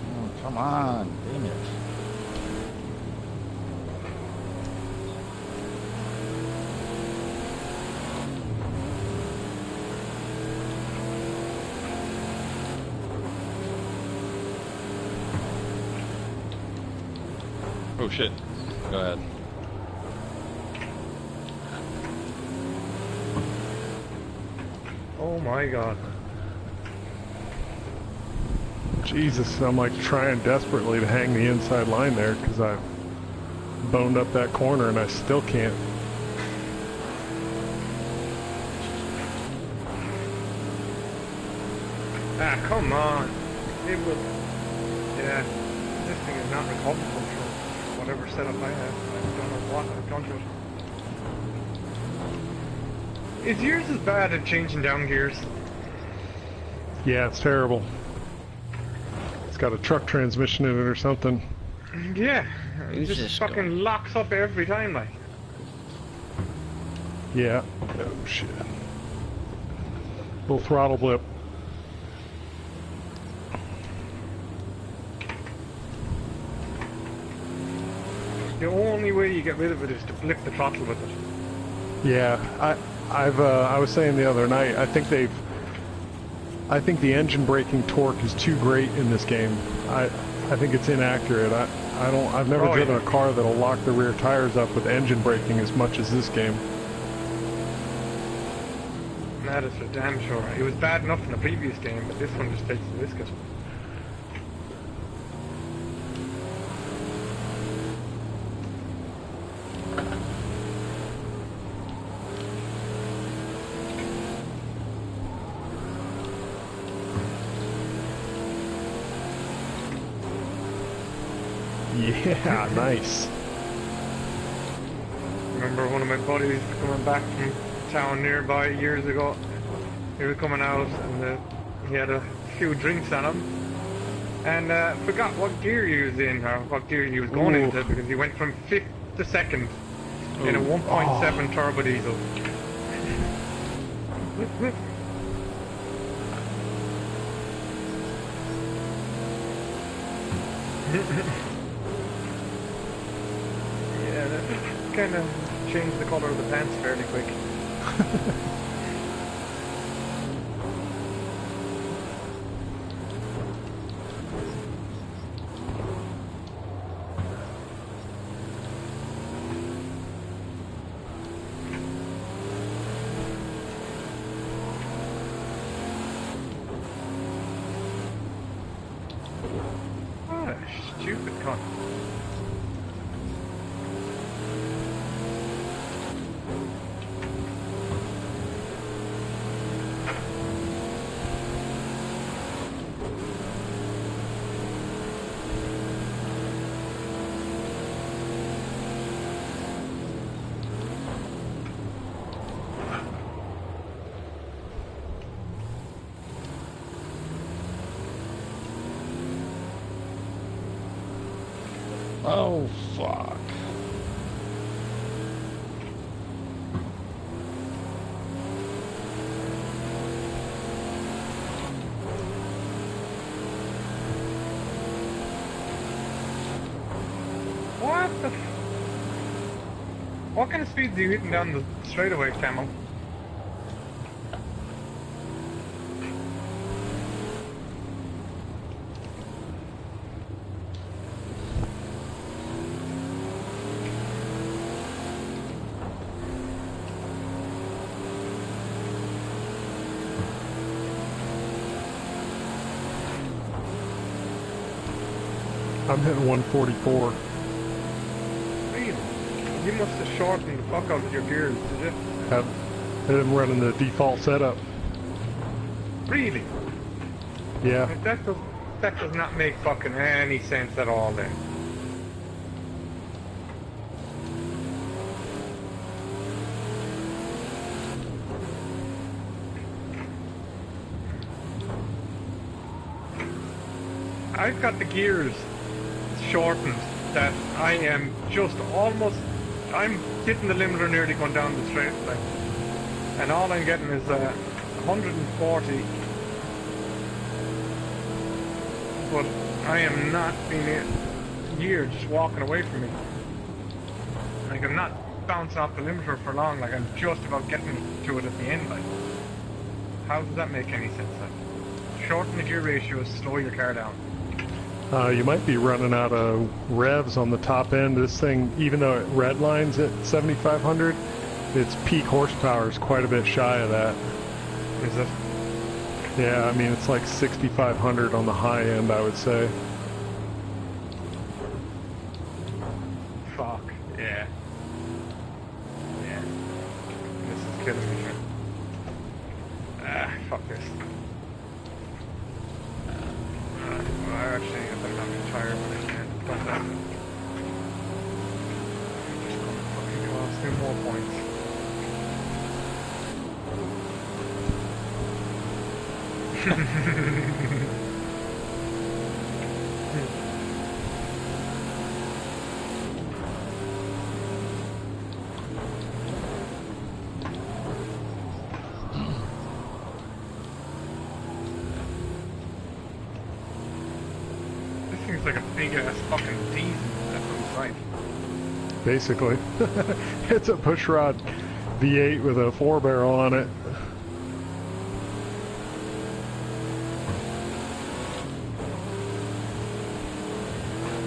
Oh, come on, damn it. Oh shit. Go ahead. Oh my god. Jesus, I'm like trying desperately to hang the inside line there because I boned up that corner and I still can't. Ah, come on. It will. Yeah, this thing is not recoverable from whatever setup I have. I don't know what I've done to it. Is yours as bad at changing down gears? Yeah, it's terrible. It's got a truck transmission in it or something. Yeah, it Who's just this fucking going? locks up every time, like. Yeah. Oh shit. Little throttle blip. The only way you get rid of it is to flip the throttle with it. Yeah, I was saying the other night, I think the engine braking torque is too great in this game. I think it's inaccurate. I've never driven a car that'll lock the rear tires up with engine braking as much as this game. That is for damn sure. It was bad enough in the previous game, but this one just takes the biscuit. Yeah, nice. Remember one of my buddies coming back from town nearby years ago. He was coming out and he had a few drinks on him and forgot what gear he was in or what gear he was going into because he went from 5th to 2nd in a 1.7 turbo diesel. Yeah, that kind of changed the color of the pants fairly quick. stupid cunt. Oh, fuck. What the What kind of speed are you hitting down the straightaway, Camel? I'm hitting 144. Really? You must have shortened the fuck out of your gears, did you? I'm running the default setup. Really? Yeah. Like, that does not make fucking any sense at all then. I've got the gears shortened that I am just almost, I'm hitting the limiter nearly going down the straight line. And all I'm getting is 140. But I am not being a gear just walking away from me. Like I'm not bouncing off the limiter for long, like I'm just about getting to it at the end. Like, how does that make any sense? Like, shorten the gear ratio is slow your car down. You might be running out of revs on the top end. This thing, even though it redlines at 7,500, its peak horsepower is quite a bit shy of that. Is it? Yeah, I mean, it's like 6,500 on the high end, I would say. Fuck, yeah. Yeah. This is killing me. Ah, fuck this. Actually, I better not retire when I can. But that. Just gonna fucking cost me more points. It's like a big ass fucking diesel. That's what it's like. Basically. It's a pushrod V8 with a 4-barrel on it.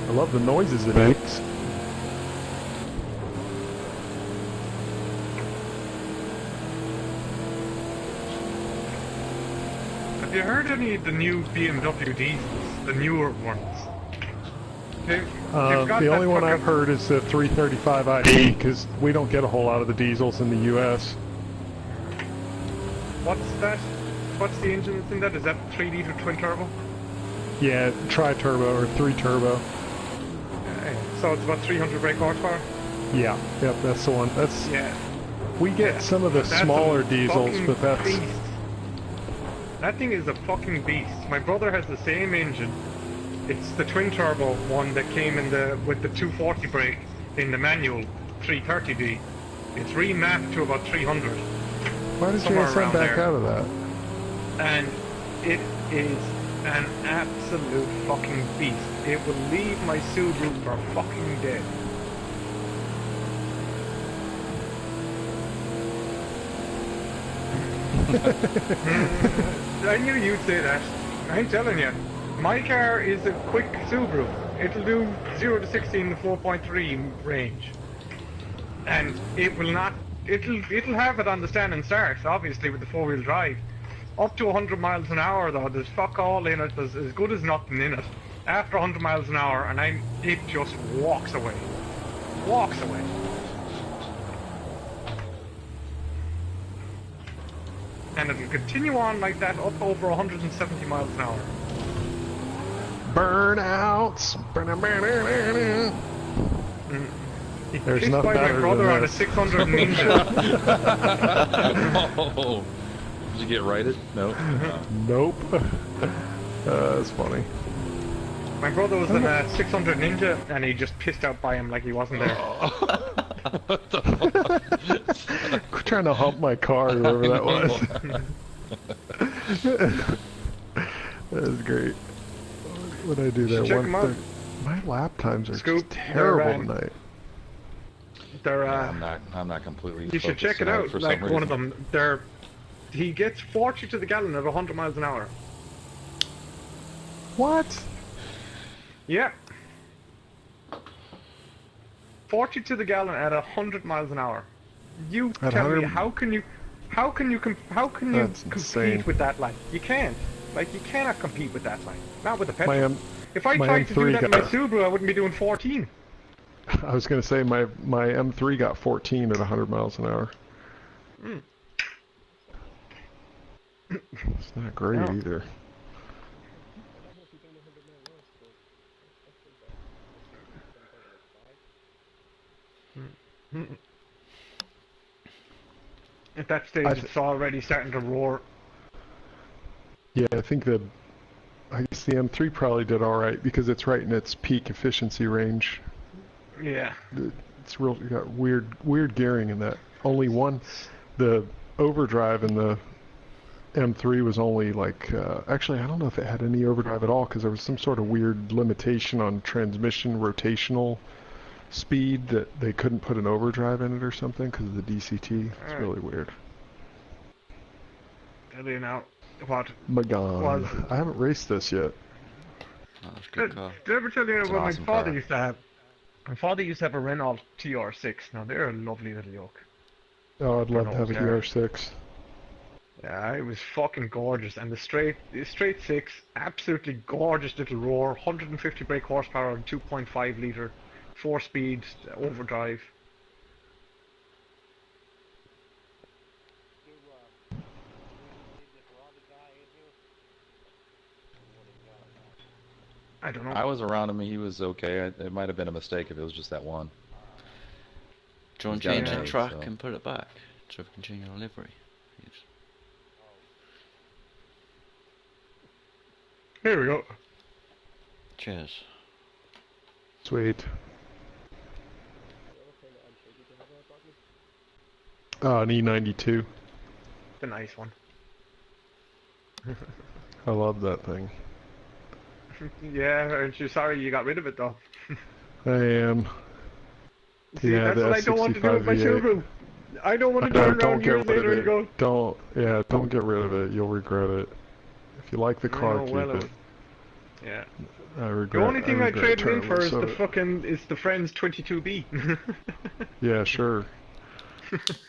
I love the noises it makes. Have you heard any of the new BMW diesels? The newer ones? They've got The that only one fucking- I've heard is the 335 ID, because we don't get a whole lot of the diesels in the U.S. What's that? What's the engine that's in that? Is that 3-liter twin turbo? Yeah, tri-turbo or 3-turbo. So it's about 300 brake horsepower? Yeah, yep, that's the one. That's Yeah. We get some of the That's smaller a diesels, fucking but that's... beast. That thing is a fucking beast. My brother has the same engine. It's the twin turbo one that came in with the 240 brake in the manual 330D. It's remapped to about 300. Why did somewhere JSM around back there. out of that? And it is an absolute fucking beast. It will leave my Subaru for fucking dead. I knew you'd say that. I'm telling you. My car is a quick Subaru. It'll do 0 to 60 in the 4.3 range. And it will not... It'll have it on the stand and start, obviously, with the four-wheel drive. Up to 100 miles an hour, though, there's fuck all in it. There's as good as nothing in it. after 100 miles an hour, and it just walks away. Walks away. And it'll continue on like that up over 170 miles an hour. Burnouts. He There's kissed nothing by my better brother than on a this. 600 Ninja. Oh, did you get righted? No. Nope. That's funny. My brother was in a 600 Ninja, and he just pissed out by him like he wasn't there. What the fuck? Trying to hump my car, whoever that was. That was great. What did I do there? Check 'em out. My lap times are Scoop, just terrible they're, tonight. They're I'm not completely. you should check it focused on out. for Like some one of reason. them, he gets 40 to the gallon at 100 miles an hour. What? Yeah. 40 to the gallon at 100 miles an hour. You At tell me, 100 how can you That's compete insane. with that line? You can't. Like, you cannot compete with that line. Not with the My petrol. If I my tried to do M3 that in my got- Subaru, I wouldn't be doing 14. I was gonna say my M3 got 14 at 100 miles an hour. It's not great No. either. At that stage, it's already starting to roar. Yeah, I think I guess the M3 probably did all right because it's right in its peak efficiency range. Yeah. It's real. You got weird gearing in that. Only one, the overdrive in the M3 was only like. Actually, I don't know if it had any overdrive at all because there was some sort of weird limitation on transmission rotational speed that they couldn't put an overdrive in it or something because of the DCT. It's really weird. Tell you now, what? Magan. I haven't raced this yet. Oh, that's a good car. Did I ever tell you It's an what my awesome father car. used to have? My father used to have a Renault TR6. Now, they're a lovely little yoke. Oh, I'd love to have a Renault TR6. Yeah, it was fucking gorgeous. And the straight 6, absolutely gorgeous little roar. 150 brake horsepower and 2.5 litre. 4-speed overdrive. I don't know. I was around him. He was okay. It might have been a mistake if it was just that one. Do you want to He's change got the it, track so. and put it back so we can change our livery? Yes. Here we go. Cheers. Sweet. An E92. The nice one. I love that thing. Yeah, aren't you sorry you got rid of it though? I am. See, Yeah, that's the what I don't want to do with my S65 V8. Subaru. I don't want to No, turn don't around get years rid later of and go, it. Don't get rid of it. You'll regret it. If you like the car, "Oh, keep well, it. yeah. I regret. The only thing I regret traded in for is terribly, the Friends 22B. Yeah, sure.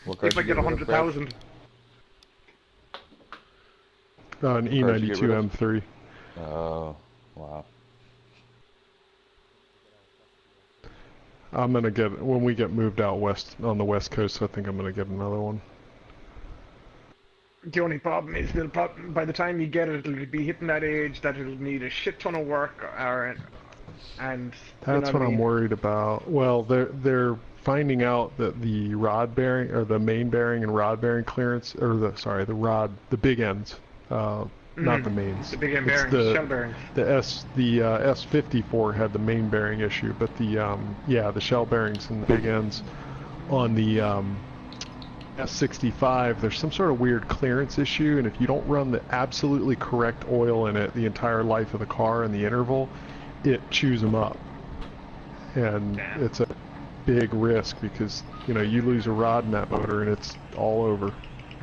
What car If I did you get rid of, Brad? 100,000. An What car did you get E92 rid of? M3. Oh, wow. I'm gonna get when we get moved out west on the west coast. I think I'm gonna get another one. The only problem is by the time you get it, it'll be hitting that age that it'll need a shit ton of work, and you know That's what what I I'm mean? worried about. Well, they're finding out that the rod bearing or the main bearing and rod bearing clearance, or the big ends, not the mains. The big end It's bearings, shell bearings. The S54 had the main bearing issue, but the shell bearings and the big ends on the S65, there's some sort of weird clearance issue, and if you don't run the absolutely correct oil in it the entire life of the car in the interval, it chews them up. And Damn. it's a big risk because, you know, you lose a rod in that motor and it's all over.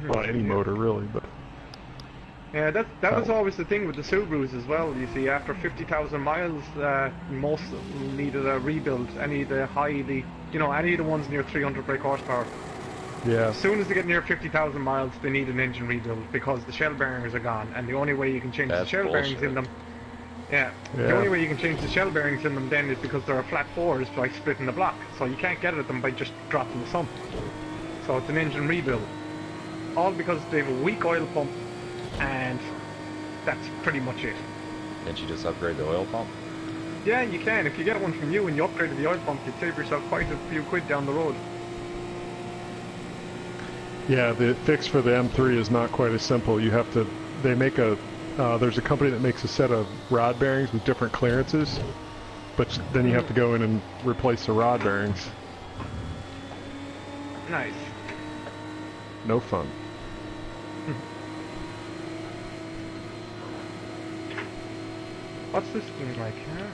Well, any motor really, but Yeah, that was always the thing with the Subarus as well. You see, after 50,000 miles, most needed a rebuild. Any of the ones near 300 brake horsepower. yeah. As soon as they get near 50,000 miles, they need an engine rebuild because the shell bearings are gone, and the only way you can change the That's shell bearings in bullshit. them Yeah. The only way you can change the shell bearings in them then is because they're a flat 4 is by splitting the block. So you can't get at them by just dropping the sump. So it's an engine rebuild. All because they have a weak oil pump, and that's pretty much it. Can't you just upgrade the oil pump? Yeah, you can. If you get one from you and you upgrade the oil pump, you'd save yourself quite a few quid down the road. Yeah, the fix for the M3 is not quite as simple. You have to, they make a, there's a company that makes a set of rod bearings with different clearances, but then you have to go in and replace the rod bearings. Nice. No fun. What's this thing like, huh?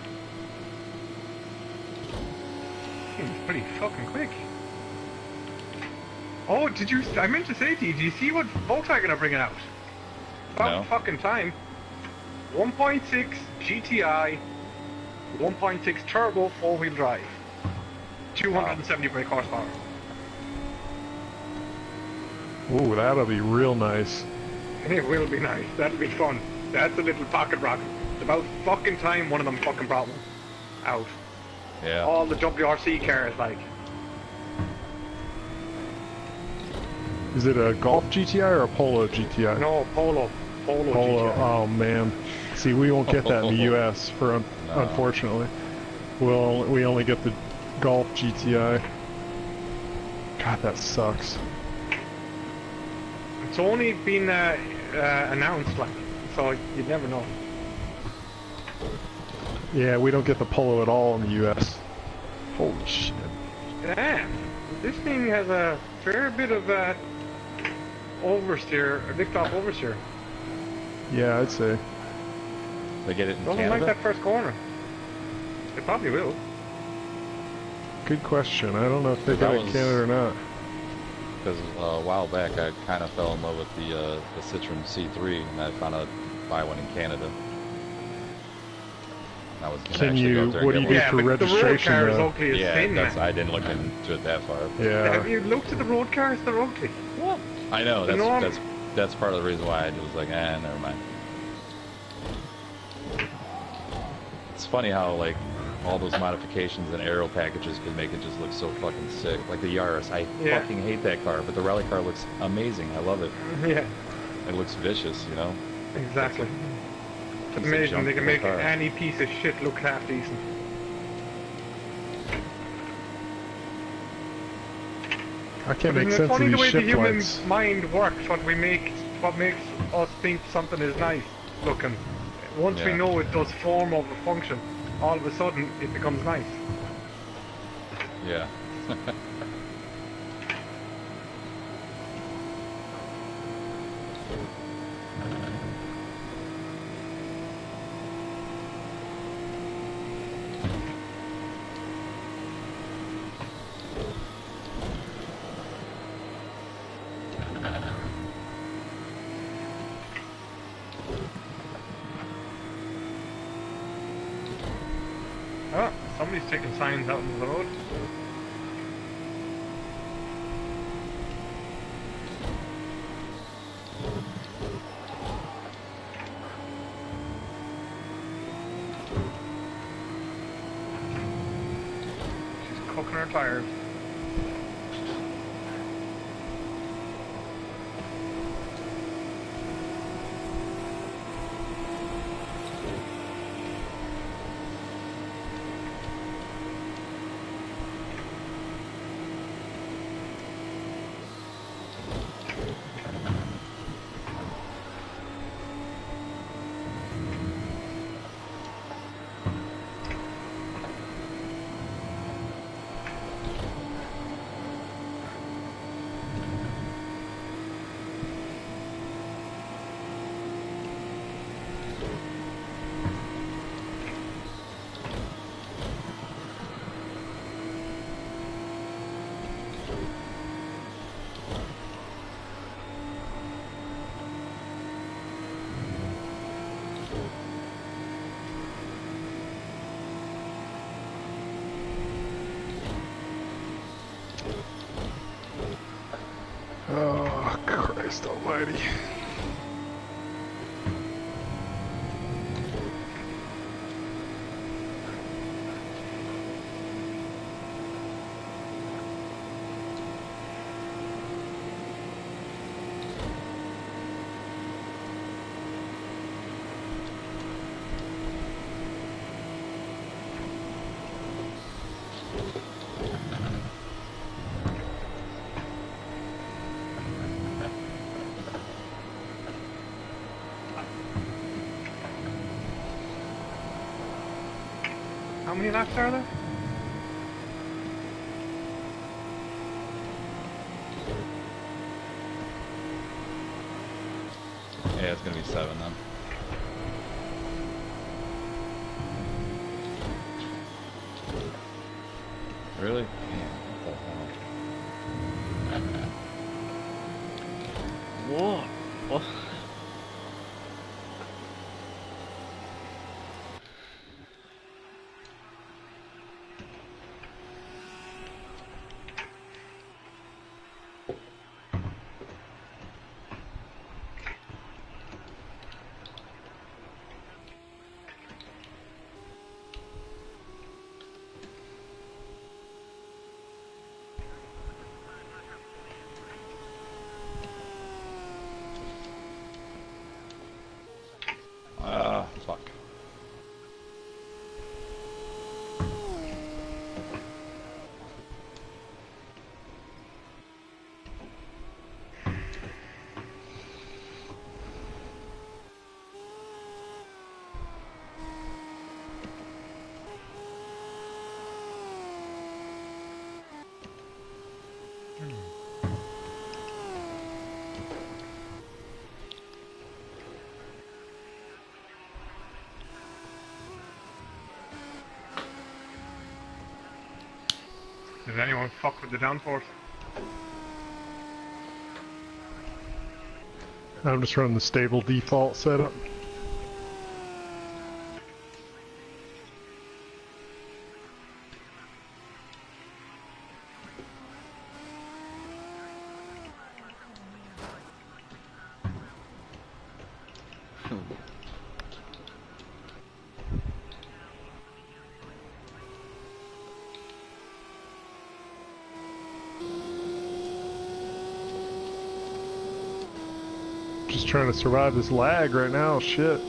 Seems pretty fucking quick. Oh, did you... I meant to say to you, do you see what Volkswagen are bringing out? About No. fucking time. 1.6 GTI, 1.6 turbo 4-wheel drive. 270 brake horsepower. Ooh, that'll be real nice. It will be nice. That'll be fun. That's a little pocket rocket. It's about fucking time one of them fucking brought one out. Yeah. All the WRC cars, like. Is it a Golf GTI or a Polo GTI? No, Polo. Polo GTI. Oh man. See, we won't get that in the US for No. unfortunately. We only get the Golf GTI. God, that sucks. It's only been announced, like, so you'd never know. Yeah, we don't get the Polo at all in the US. Holy shit. Damn, this thing has a fair bit of oversteer, lift-off oversteer. Yeah, I'd say. They get it in Doesn't Canada? like that first corner. It probably will. Good question. I don't know if they That got it in was- Canada or not. Because a while back I kind of fell in love with the Citroen C3, and I found out to buy one in Canada. And I was gonna Can actually go you- up there and what do get you one. do Yeah, for but the road registration, cars though? ugly as Yeah, sin, that's, man. I didn't look into it that far. Yeah. Have you looked at the road cars? They're ugly. What? I know, The norm- that's part of the reason why I was like, never mind. It's funny how, like, all those modifications and aero packages can make it just look so fucking sick. Like the Yaris, I Yeah. fucking hate that car, but the rally car looks amazing. I love it. Yeah, It looks vicious, you know? exactly. It's Piece of amazing junk they can in the make car. any piece of shit look half decent. I can't make Isn't it sense of funny the these way the shift human lights. mind works? What makes us think something is nice looking. Once we Yeah. know it does form of a function, all of a sudden it becomes nice. Yeah. Oh, somebody's taking signs out into the road. She's cooking her tires. Oh, Christ almighty. How many laps are there? Yeah, it's gonna be 7 then. Really? Man, what the hell? What? What? Ah, fuck. Did anyone fuck with the downforce? I'm just running the stable default setup. Just trying to survive this lag right now, shit.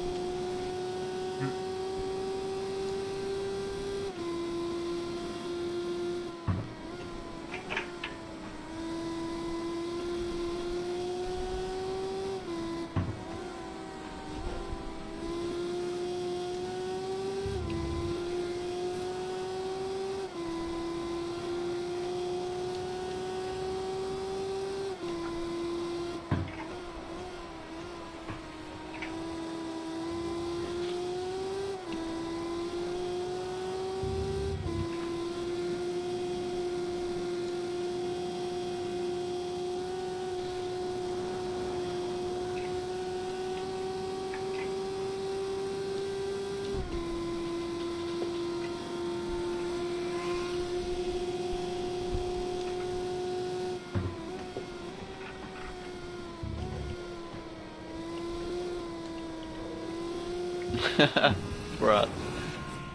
Right.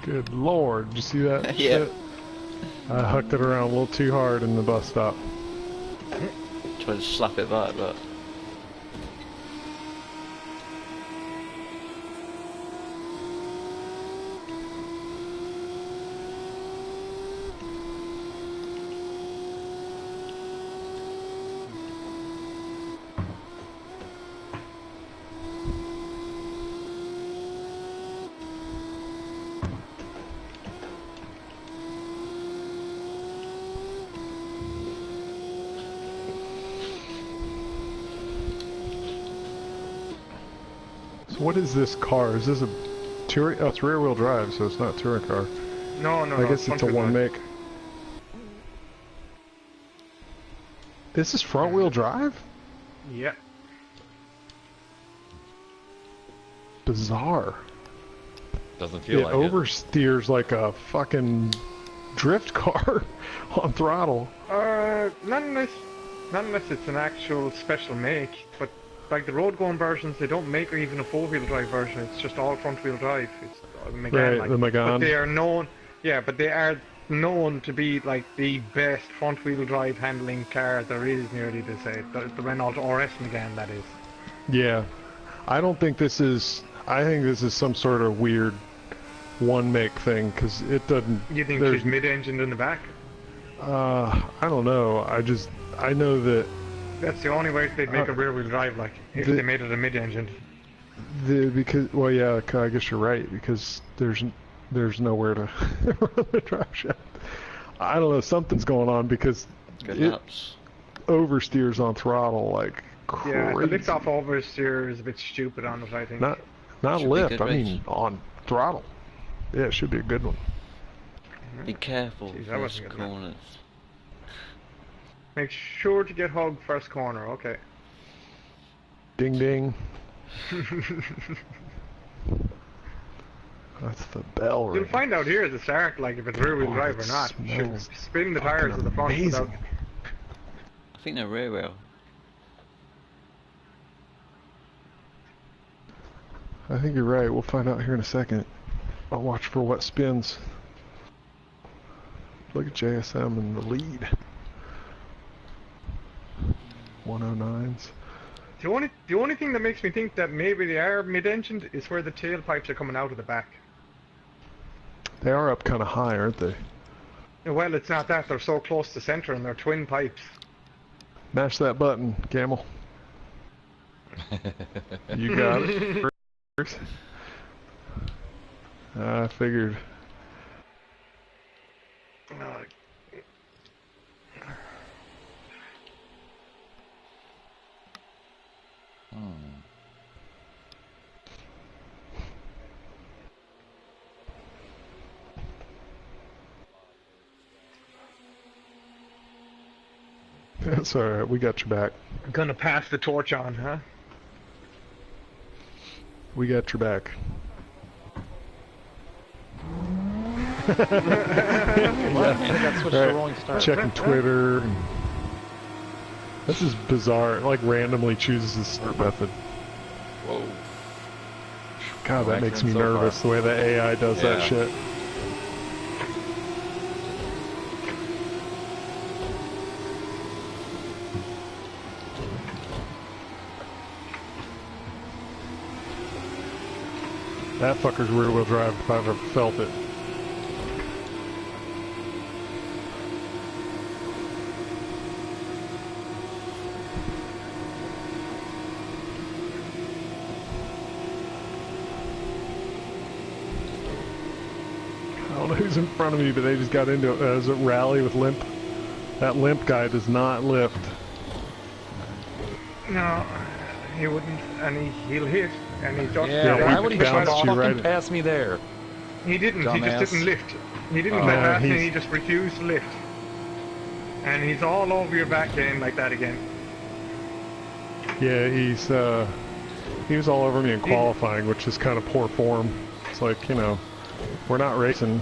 Good lord, did you see that Yeah. shit? I hucked it around a little too hard in the bus stop. Tried to slap it back, but So what is this car? Is this a touring? Oh, it's rear wheel drive, so it's not a touring car. No, no, I guess it's a front-wheel one drive. make. This is front wheel drive? Yeah. Bizarre. Doesn't feel It like oversteers like a fucking drift car on throttle. Not unless it's an actual special make, but like the road going versions, they don't make even a 4-wheel drive version. It's just all front wheel drive. It's Megane, Right, like. the Megane. But they are known, yeah, but they are known to be like the best front wheel drive handling car there is. Nearly, they say the Renault RS Megane, that is. Yeah. I don't think this is... I think this is some sort of weird one make thing, because it doesn't... You think there's- she's mid-engined in the back? I don't know. I know that That's the only way they'd make a rear-wheel drive, like if the- they made it a mid-engine. because, well, yeah, I guess you're right, because there's there's nowhere to run the drive shaft. I don't know, something's going on because Good it laps. oversteers on throttle like crazy. Yeah, the lift off oversteer is a bit stupid on it, I think. Not Should be lift, good I race. mean on throttle. Yeah, it should be a good one. Be careful, Jeez, that first wasn't good enough. corners. Make sure to get Hug first corner, okay. Ding ding. That's the bell ring. You'll find out here at the start, like, if it's rear-wheel drive or not. You should smells spin the tires to the front without... amazing. I think they're rear wheel. I think you're right. We'll find out here in a second. I'll watch for what spins. Look at JSM in the lead. 109s. The only thing that makes me think that maybe they are mid-engined is where the tailpipes are coming out of the back. They are up kind of high, aren't they? Well, it's not that. They're so close to center and they're twin pipes. Mash that button, Camel. You got it. I figured. That's alright, we got your back. Gonna pass the torch on, huh? We got your back. I got switched to rolling start. Checking Twitter. And this is bizarre. It, like randomly chooses the start method. Whoa. God, that No makes me accident so nervous far. the way the AI does that Yeah. shit. That fucker's rear-wheel drive if I've ever felt it. I don't know who's in front of me, but they just got into it. There's a rally with Limp. That Limp guy does not lift. No, he wouldn't, and he'll hit, and he just... Yeah, Yeah, why he would he bounced try to you fucking right in. pass me there? He didn't, he Dumbass. just didn't lift. He didn't Oh. let that, and he's- he just refused to lift. And he's all over your back game like that again. Yeah, he was all over me in qualifying, which is kind of poor form. It's like, you know, we're not racing.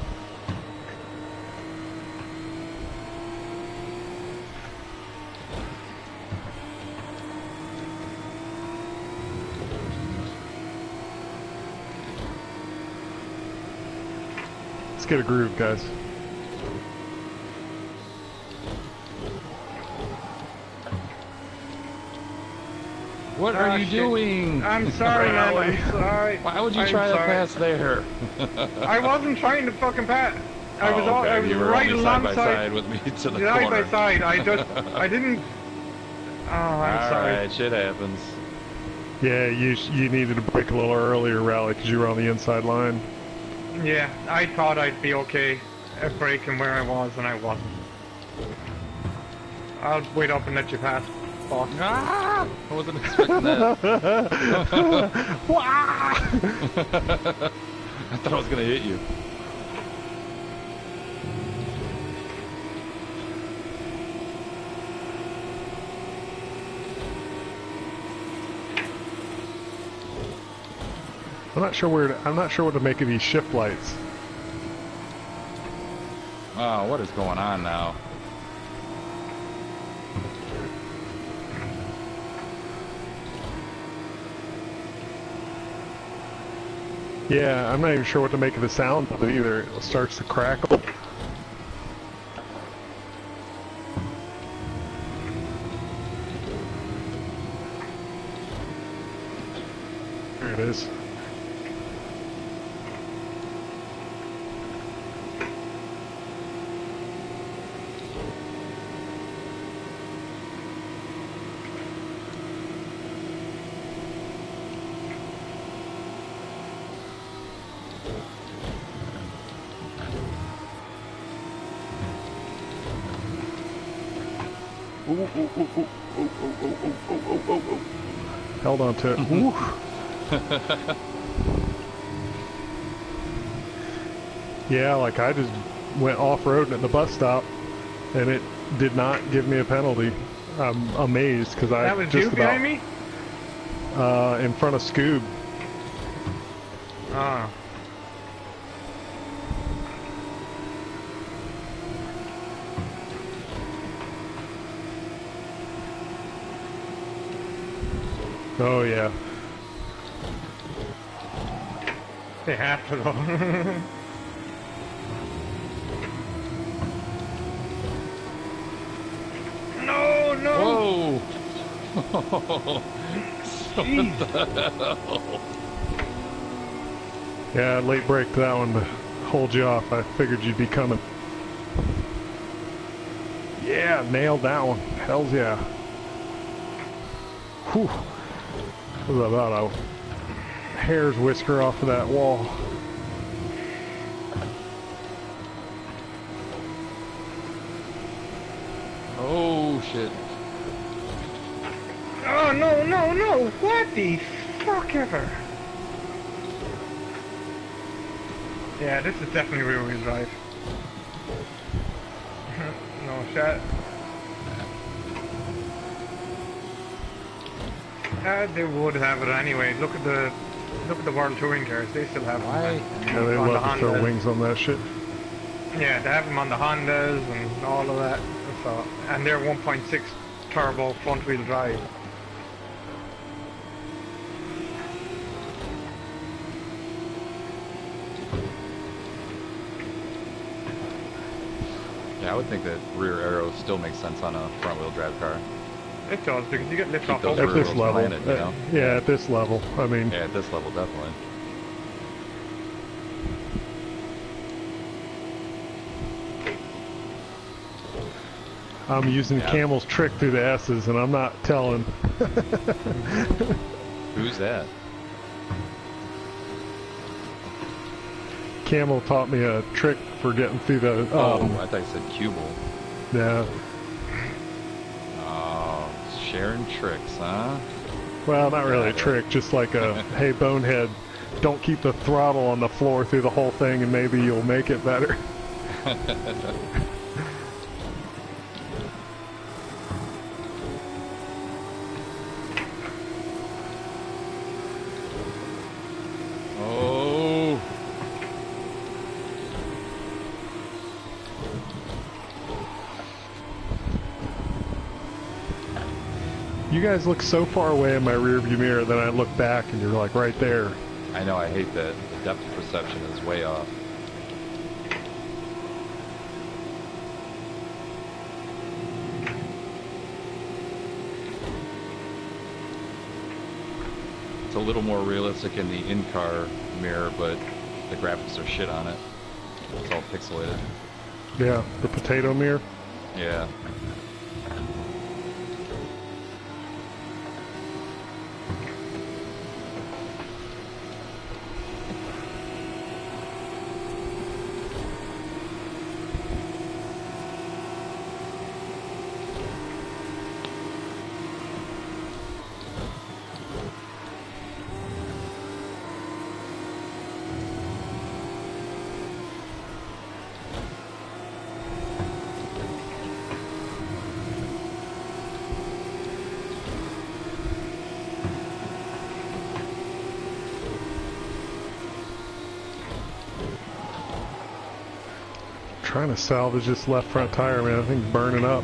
Let's get a groove, guys. What are you shit. doing? I'm sorry, man, I'm sorry. Why would you I'm try to sorry. pass there? I wasn't trying to fucking pass. I was, okay. I was You were right only side by alongside, side with me to the side corner. by side. I didn't... Oh, I'm sorry. Alright, shit happens. Yeah, you needed to break a little earlier, Rally, because you were on the inside line. Yeah, I thought I'd be okay at breaking where I was, and I wasn't. I'll wait up and let you pass, boss. Ah! I wasn't expecting that. I thought I was gonna hit you. I'm not sure what to make of these shift lights. Oh, what is going on now? Yeah, I'm not even sure what to make of the sound of it either. It starts to crackle. There it is. Ooh, ooh, ooh, ooh, ooh, ooh, ooh, ooh, ooh, ooh, ooh. Held on to it. Ooh. Yeah, like I just went off-roading at the bus stop, and it did not give me a penalty. I'm amazed because I That was just you behind me? in front of Scoob. Ah. Oh yeah. They have to though. No, no! Whoa! Jeez. What the hell? Yeah, late break to that one to hold you off. I figured you'd be coming. Yeah, nailed that one. Hells yeah. Whew. That was about a hair's whisker off of that wall. Oh shit. Oh, no, no, no! What the fuck ever? Yeah, this is definitely rear-wheel drive. No shot. They would have it anyway. Look at the World Touring cars. They still have them. Why? Yeah, they on love the to throw Hondas. wings on that shit. Yeah, they have them on the Hondas and all of that. So, and they're 1.6 turbo front-wheel drive. Yeah, I would think that rear arrow still makes sense on a front-wheel drive car. It does because you get lift Keep off those over. At this Railroads level. planted, you know? Yeah, at this level. I mean, Yeah, at this level, definitely. I'm using Yeah. Camel's trick through the S's, and I'm not telling. Who's that? Camel taught me a trick for getting through the. Oh, I thought you said Cubal. Yeah. Oh, sharing tricks, huh? Well, not really a Got it. trick, just like a, hey, bonehead, don't keep the throttle on the floor through the whole thing, and maybe you'll make it better. Oh. You guys look so far away in my rearview mirror, then I look back, and you're like right there. I know, I hate that. The depth of perception is way off. It's a little more realistic in the in-car mirror, but the graphics are shit on it. It's all pixelated. Yeah, the potato mirror. Yeah. Trying to salvage this left front tire, man. I think it's burning up.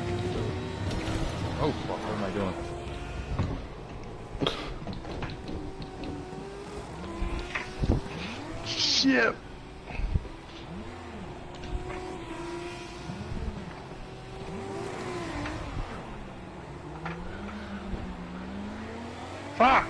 Oh, fuck, what am I doing? Shit. Fuck!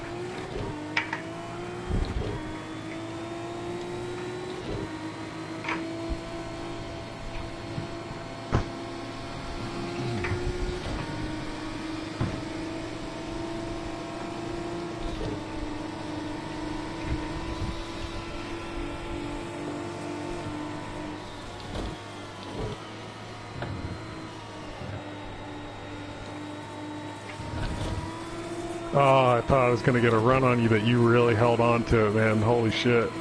Oh, I thought I was gonna get a run on you, but you really held on to it, man. Holy shit.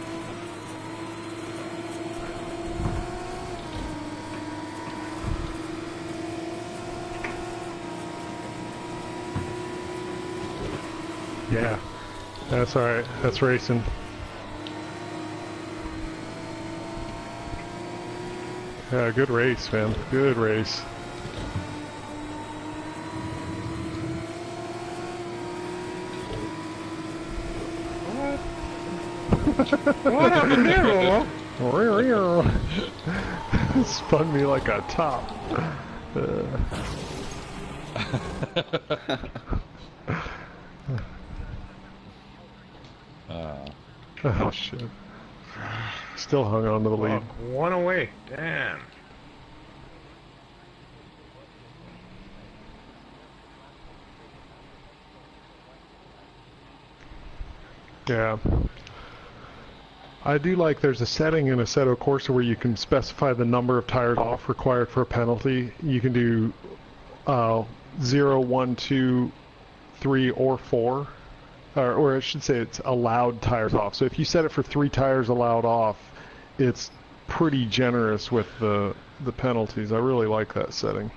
Yeah, that's alright. That's racing. Yeah, good race, man. Good race. What happened there, Rolo? Spun me like a top. Oh shit. Still hung on to the lead. Fuck, 1 away. Damn. Yeah. I do like there's a setting in Assetto Corsa where you can specify the number of tires off required for a penalty. You can do 0, 1, 2, 3, or 4. Or I should say it's allowed tires off. So if you set it for 3 tires allowed off, it's pretty generous with the penalties. I really like that setting.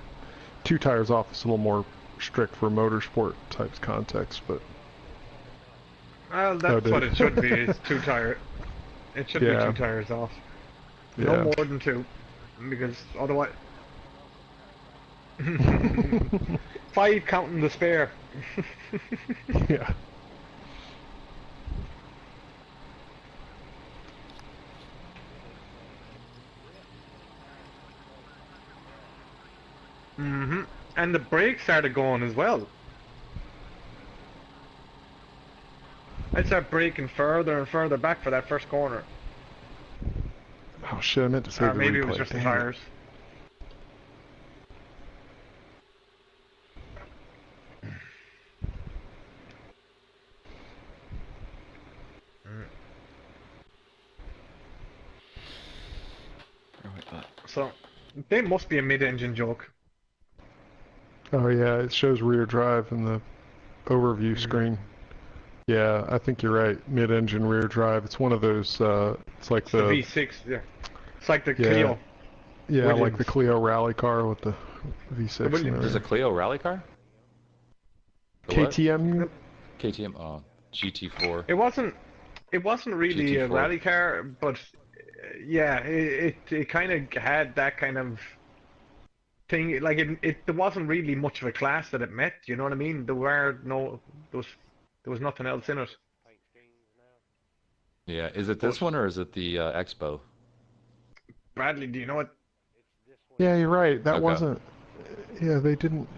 2 tires off is a little more strict for motorsport types context, but... Well, that's what it should be, is 2 tires. It should be 2 tires off. No more than 2, because otherwise... 5 counting the spare. Yeah. Mm-hmm. And the brakes started going as well. I start braking further and further back for that first corner. Oh shit, I meant to say the maybe replay. it was just the Damn tires. So, they must be a mid-engine joke. Oh yeah, it shows rear drive in the overview screen. Yeah, I think you're right. Mid-engine rear drive. It's one of those. It's like the V6. Yeah, it's like the Clio. Yeah, Williams. like the Clio rally car with the V6. There's a Clio rally car? KTM. KTM. Oh, GT4. It wasn't really GT4. a rally car, but yeah, it kind of had that kind of thing. Like there wasn't really much of a class that it met. You know what I mean? There was nothing else in it. Yeah, is it this one or is it the Expo? Bradley, do you know what? Yeah, you're right. That wasn't. Yeah, they didn't.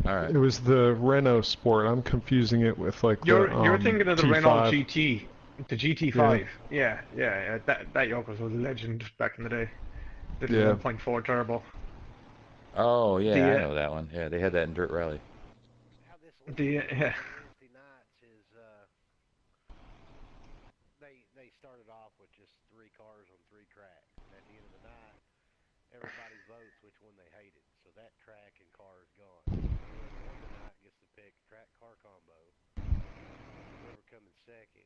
All right. It was the Renault Sport. I'm confusing it with like You're thinking of the T5. Renault GT, the GT5. Yeah. That Yokos was a legend back in the day. The 1.4 turbo. Oh yeah, I know that one. Yeah, they had that in Dirt Rally. Yeah. They started off with just 3 cars on 3 tracks, and at the end of the night, everybody votes which one they hated. So that track and car is gone. Whoever won the night gets to pick track car combo. Whoever comes in second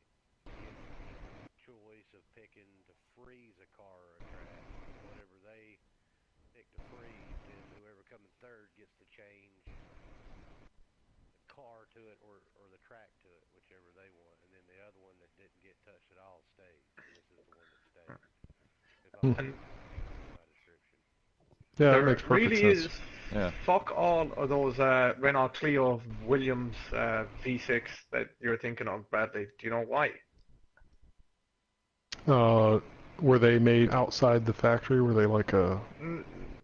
gets the choice of picking to freeze a car or a track. Whatever they pick to freeze, then whoever comes in third gets to change the car to it or the track to it, whichever they want. And then the other one that didn't get touched at all stays. And this is the one that stays. If I'm my description. Yeah, There that makes perfect really sense. is fuck all of those Renault Clio Williams V6 that you're thinking of, Bradley. Do you know why? Were they made outside the factory? Were they like a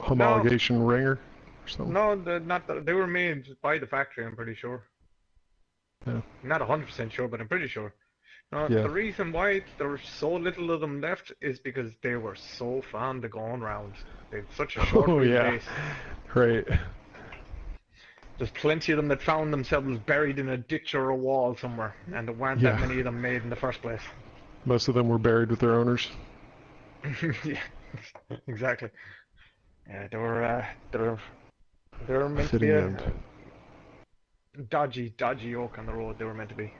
homologation ringer or something? No, they were made by the factory, I'm pretty sure. Yeah. Not 100% sure, but I'm pretty sure. No, Yeah. The reason why there were so little of them left is because they were so fond of going round. They've such a short wheelbase. Right. There's plenty of them that found themselves buried in a ditch or a wall somewhere, and there weren't that many of them made in the first place. Most of them were buried with their owners. Yeah, exactly. Yeah, they were meant to be dodgy yoke on the road they were meant to be.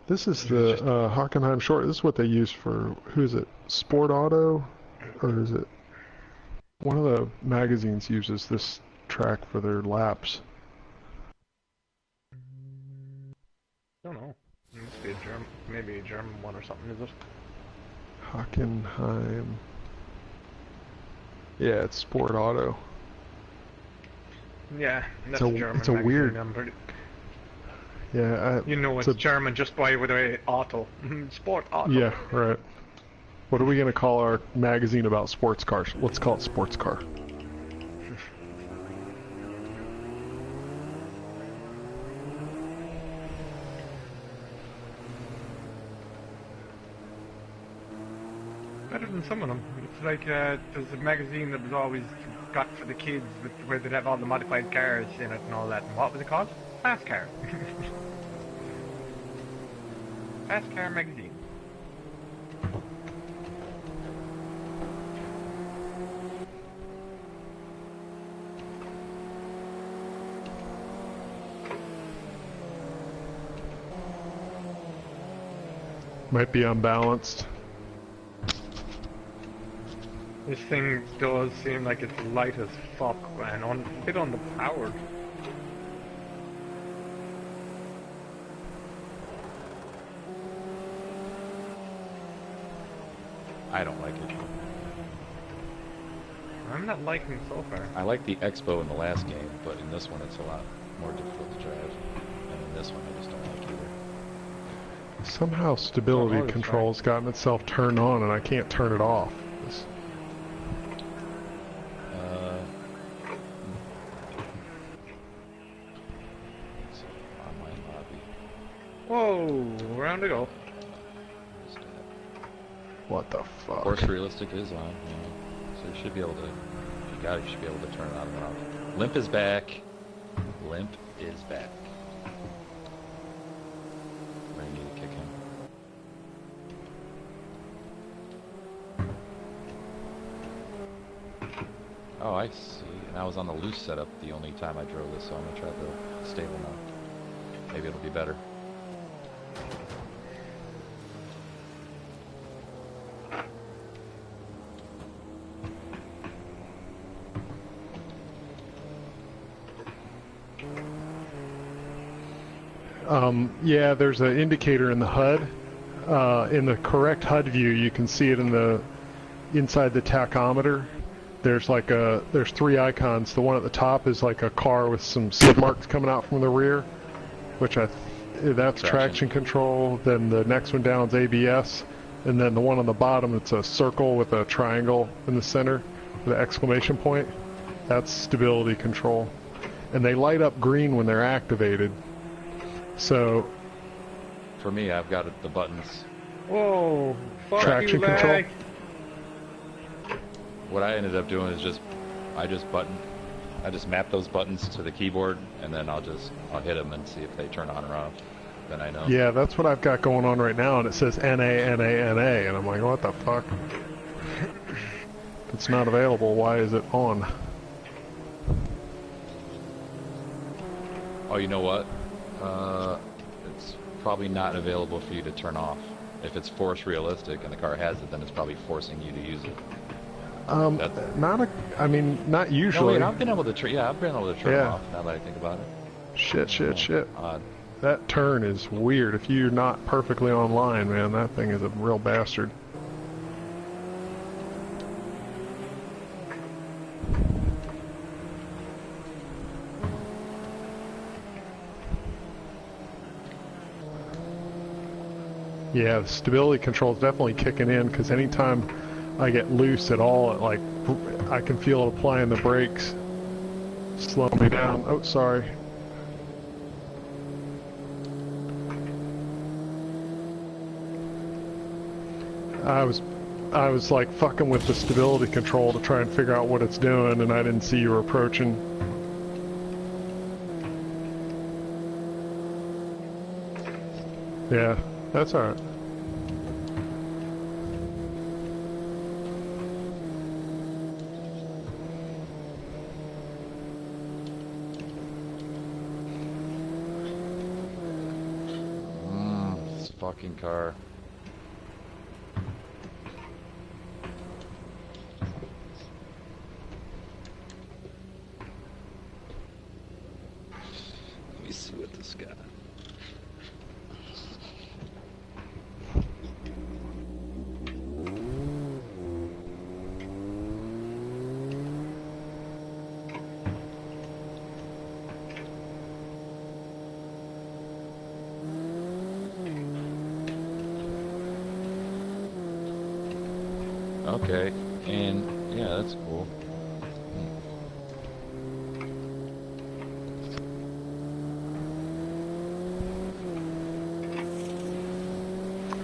This is the Hockenheim short. This is what they use for, who is it? Sport Auto? Or is it? One of the magazines uses this track for their laps. Don't know. It must be a German, maybe a German one or something, is it? Hockenheim. Yeah, it's Sport Auto. Yeah, that's It's a- a German it's a magazine, weird- I'm pretty- Yeah, You know it's German just by the way auto. Sport auto. yeah, right. What are we gonna call our magazine about sports cars? Let's call it Sports Car. Better than some of them. It's like there's a magazine that was always got for the kids where they'd have all the modified cars in it and all that. And what was it called? Fast Car. Fast Car magazine. Might be unbalanced. This thing does seem like it's light as fuck and a bit underpowered. I don't like it. I'm not liking it so far. I like the Expo in the last game, but in this one it's a lot more difficult to drive. And in this one I just don't like either. Somehow stability it's control's gotten itself turned on and I can't turn it off. Let's see, online lobby. Whoa, round to go. Where's that? What the fuck? Course realistic is on, yeah. So you should be able to, you should be able to turn it on and off. Limp is back. Limp is back. We're gonna need to kick him. Oh, I see. And I was on the loose setup the only time I drove this, so I'm gonna try the stable now. Maybe it'll be better. Yeah, there's an indicator in the HUD. In the correct HUD view, you can see it in the inside the tachometer. There's like there's three icons. The one at the top is like a car with some skid marks coming out from the rear, which that's traction control. Then the next one down is ABS, and then the one on the bottom, it's a circle with a triangle in the center with an exclamation point. That's stability control, and they light up green when they're activated. So For me, I've got the buttons. Whoa, fuck Traction you, control? lag. What I ended up doing is I just map those buttons to the keyboard, and then I'll hit them and see if they turn on or off. Then I know. yeah, that's what I've got going on right now, and it says NA, NA, NA, and I'm like, what the fuck? If it's not available, why is it on? Oh, you know what? It's probably not available for you to turn off. If it's force realistic and the car has it, then it's probably forcing you to use it. Not No, usually. wait, I've been able to turn it Yeah. off now that I think about it. Shit. Odd. That turn is weird. If you're not perfectly online, man, that thing is a real bastard. Yeah, the stability control is definitely kicking in, because anytime I get loose at all, I can feel it applying the brakes, slow me down. Oh, sorry. I was like fucking with the stability control to try and figure out what it's doing, and I didn't see you were approaching. Yeah, that's alright. fucking car. Let me see what this got. Okay, and yeah, that's cool.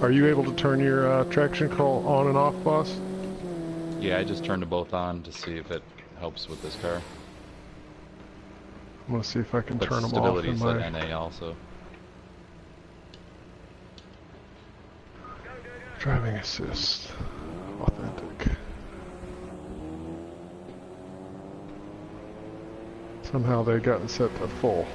Are you able to turn your traction control on and off, boss? Yeah, I just turned them both on to see if it helps with this car. I'm gonna see if I can But turn them off stability's in my at NA also. driving assist. Authentic. Somehow they've gotten set to full.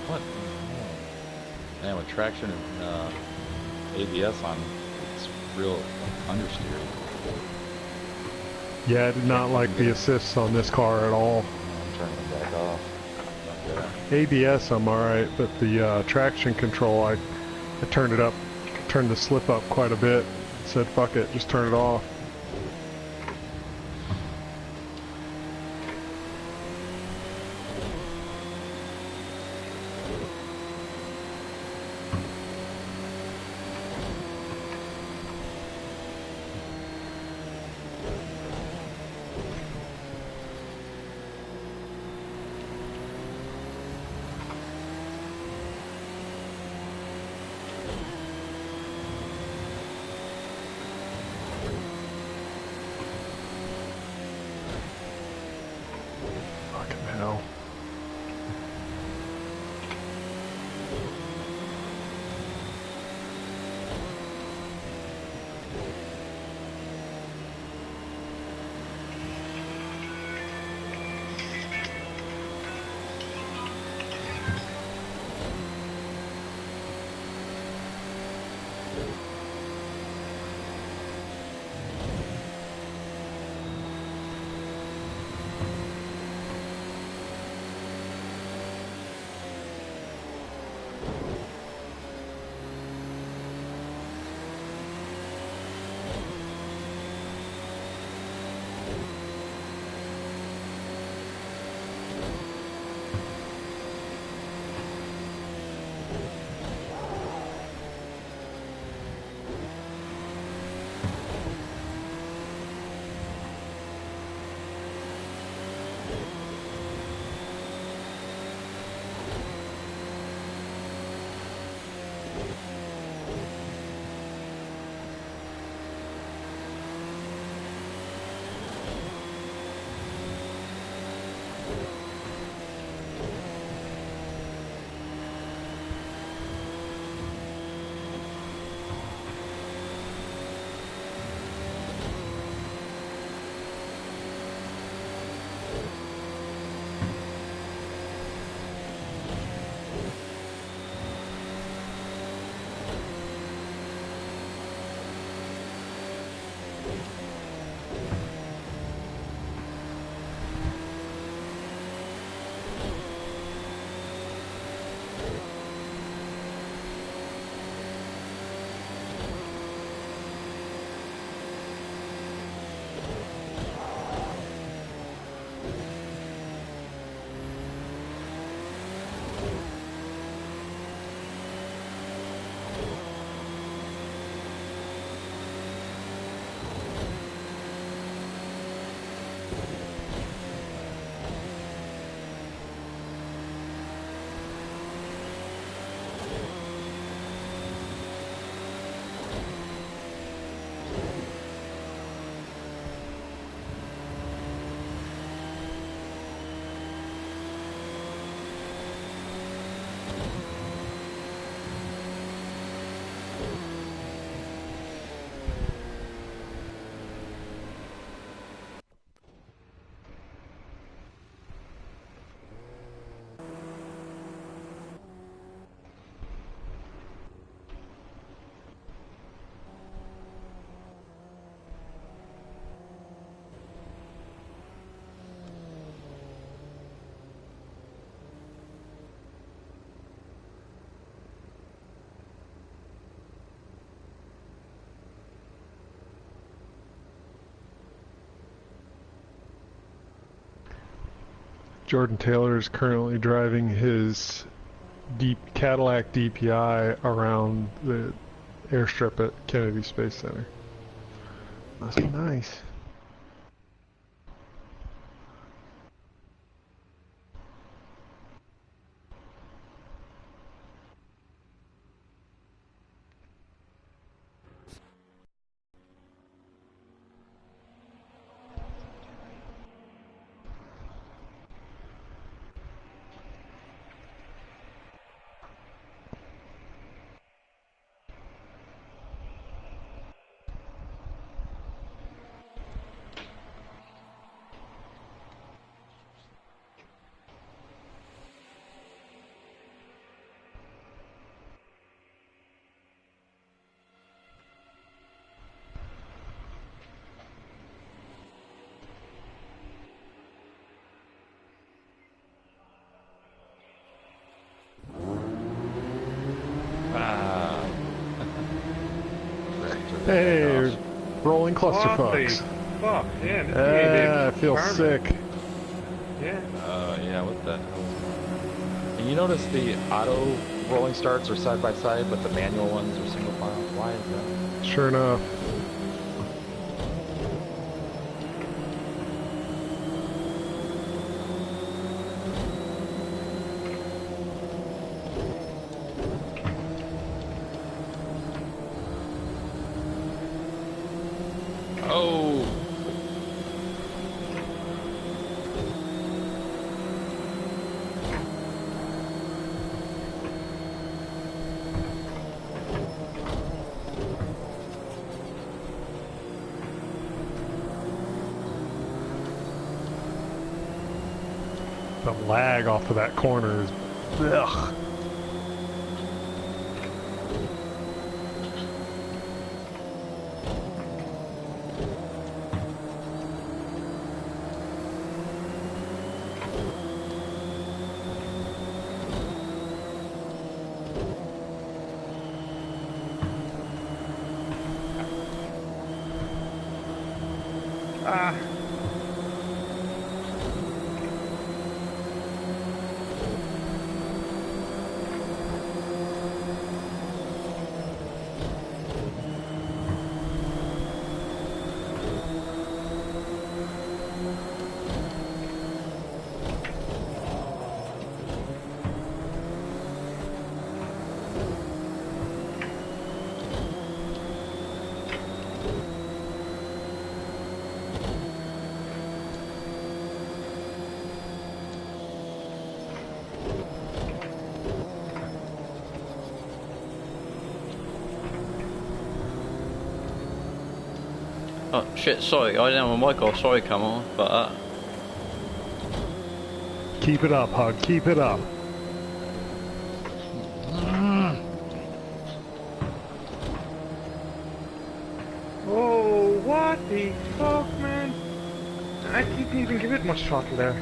What? Man, with traction and ABS on, it's real understeering. Yeah, I did not like the assists on this car at all. I'm turning them back off. Okay. ABS I'm alright, but the traction control I turned it up, turned the slip up quite a bit. Said fuck it, just turn it off. Fucking hell. Jordan Taylor is currently driving his Cadillac DPI around the airstrip at Kennedy Space Center. Must be nice. Hey, rolling clusterfucks. Fuck, yeah. I feel sick. Yeah. Yeah, what the hell? And you notice the auto rolling starts are side by side, but the manual ones are single file. Why is that? Sure enough. Oh! The lag off of that corner is... Ugh. Oh shit, sorry, I didn't have my mic off, sorry come on, but Keep it up, Hug, keep it up. Oh, what the fuck, man? I didn't even give it much throttle there.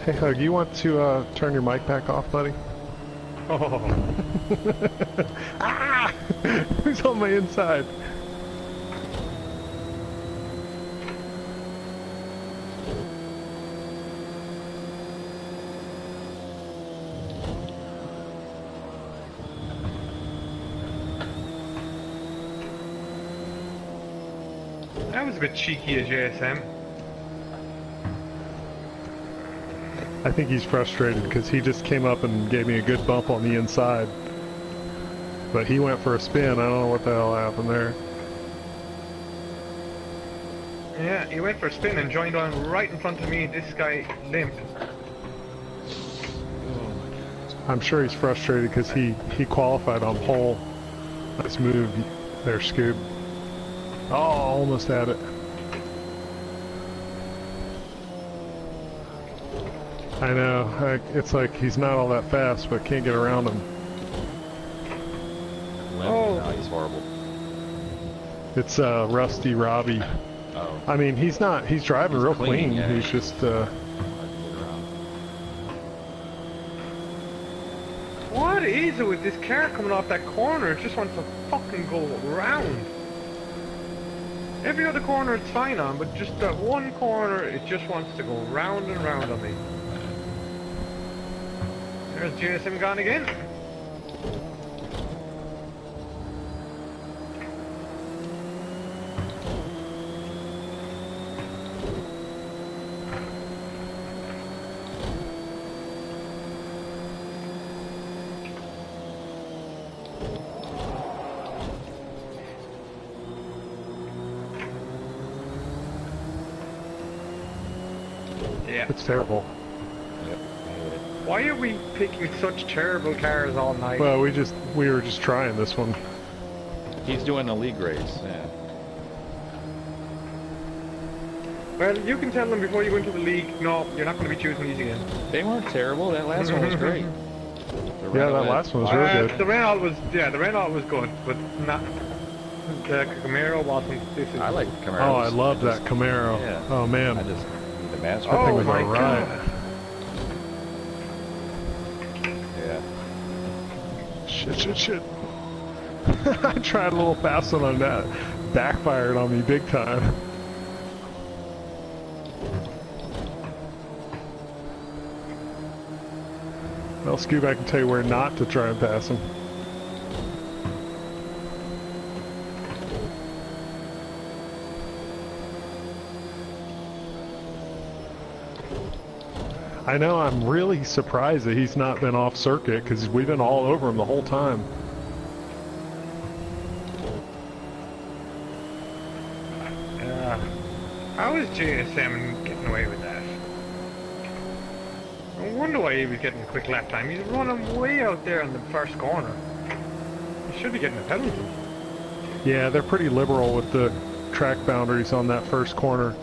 Hey Hug, you want to turn your mic back off, buddy? Oh. Ah! Who's on my inside? That was a bit cheeky of JSM. I think he's frustrated because he just came up and gave me a good bump on the inside. But he went for a spin. I don't know what the hell happened there. Yeah, he went for a spin and joined on right in front of me. This guy limped. Oh my god. I'm sure he's frustrated because he qualified on pole. Nice move there, Scoob. Oh, almost had it. I know. It's like he's not all that fast, but can't get around him. Oh. No, he's horrible. It's Rusty Robbie. Oh. I mean, he's not. He's driving real clean. Yeah. He's just. What is it with this car coming off that corner? It just wants to fucking go round. Every other corner it's fine on, but just that one corner, it just wants to go round and round on me. There's GSM gone again. Yeah. It's terrible. Yep. Why are we picking such terrible cars all night? Well, we were just trying this one. He's doing a league race. Yeah. Well, you can tell them before you go into the league, no, you're not going to be choosing these again. They weren't terrible. That last one was great. Yeah, that last one was real good. The Renault was, the Renault was good, but not. The Camaro wasn't. I like Camaro. Oh, I love that Camaro. Yeah. Oh man. I just need the master. That thing Oh was my alright. god. Yeah. Shit. I tried a little fast one on that. Backfired on me big time. Well, Scoob, I can tell you where not to try and pass him. I know, I'm really surprised that he's not been off circuit, because we've been all over him the whole time. How is JSM getting away with that? No wonder why he was getting quick lap time. He's running way out there in the first corner. He should be getting a penalty. Yeah, they're pretty liberal with the track boundaries on that first corner.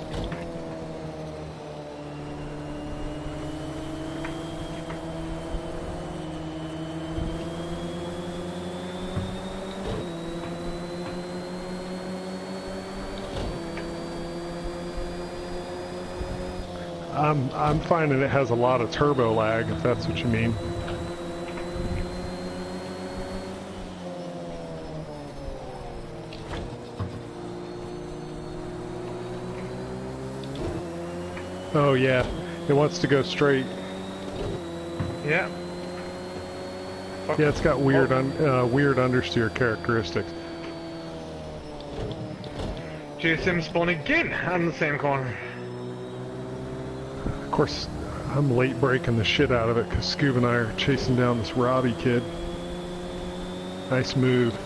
I'm finding it has a lot of turbo lag, if that's what you mean. Oh yeah, it wants to go straight. Yeah. Yeah, it's got weird weird understeer characteristics. JSM spun again on the same corner. Of course, I'm late breaking the shit out of it because Scoob and I are chasing down this Robbie kid. Nice move.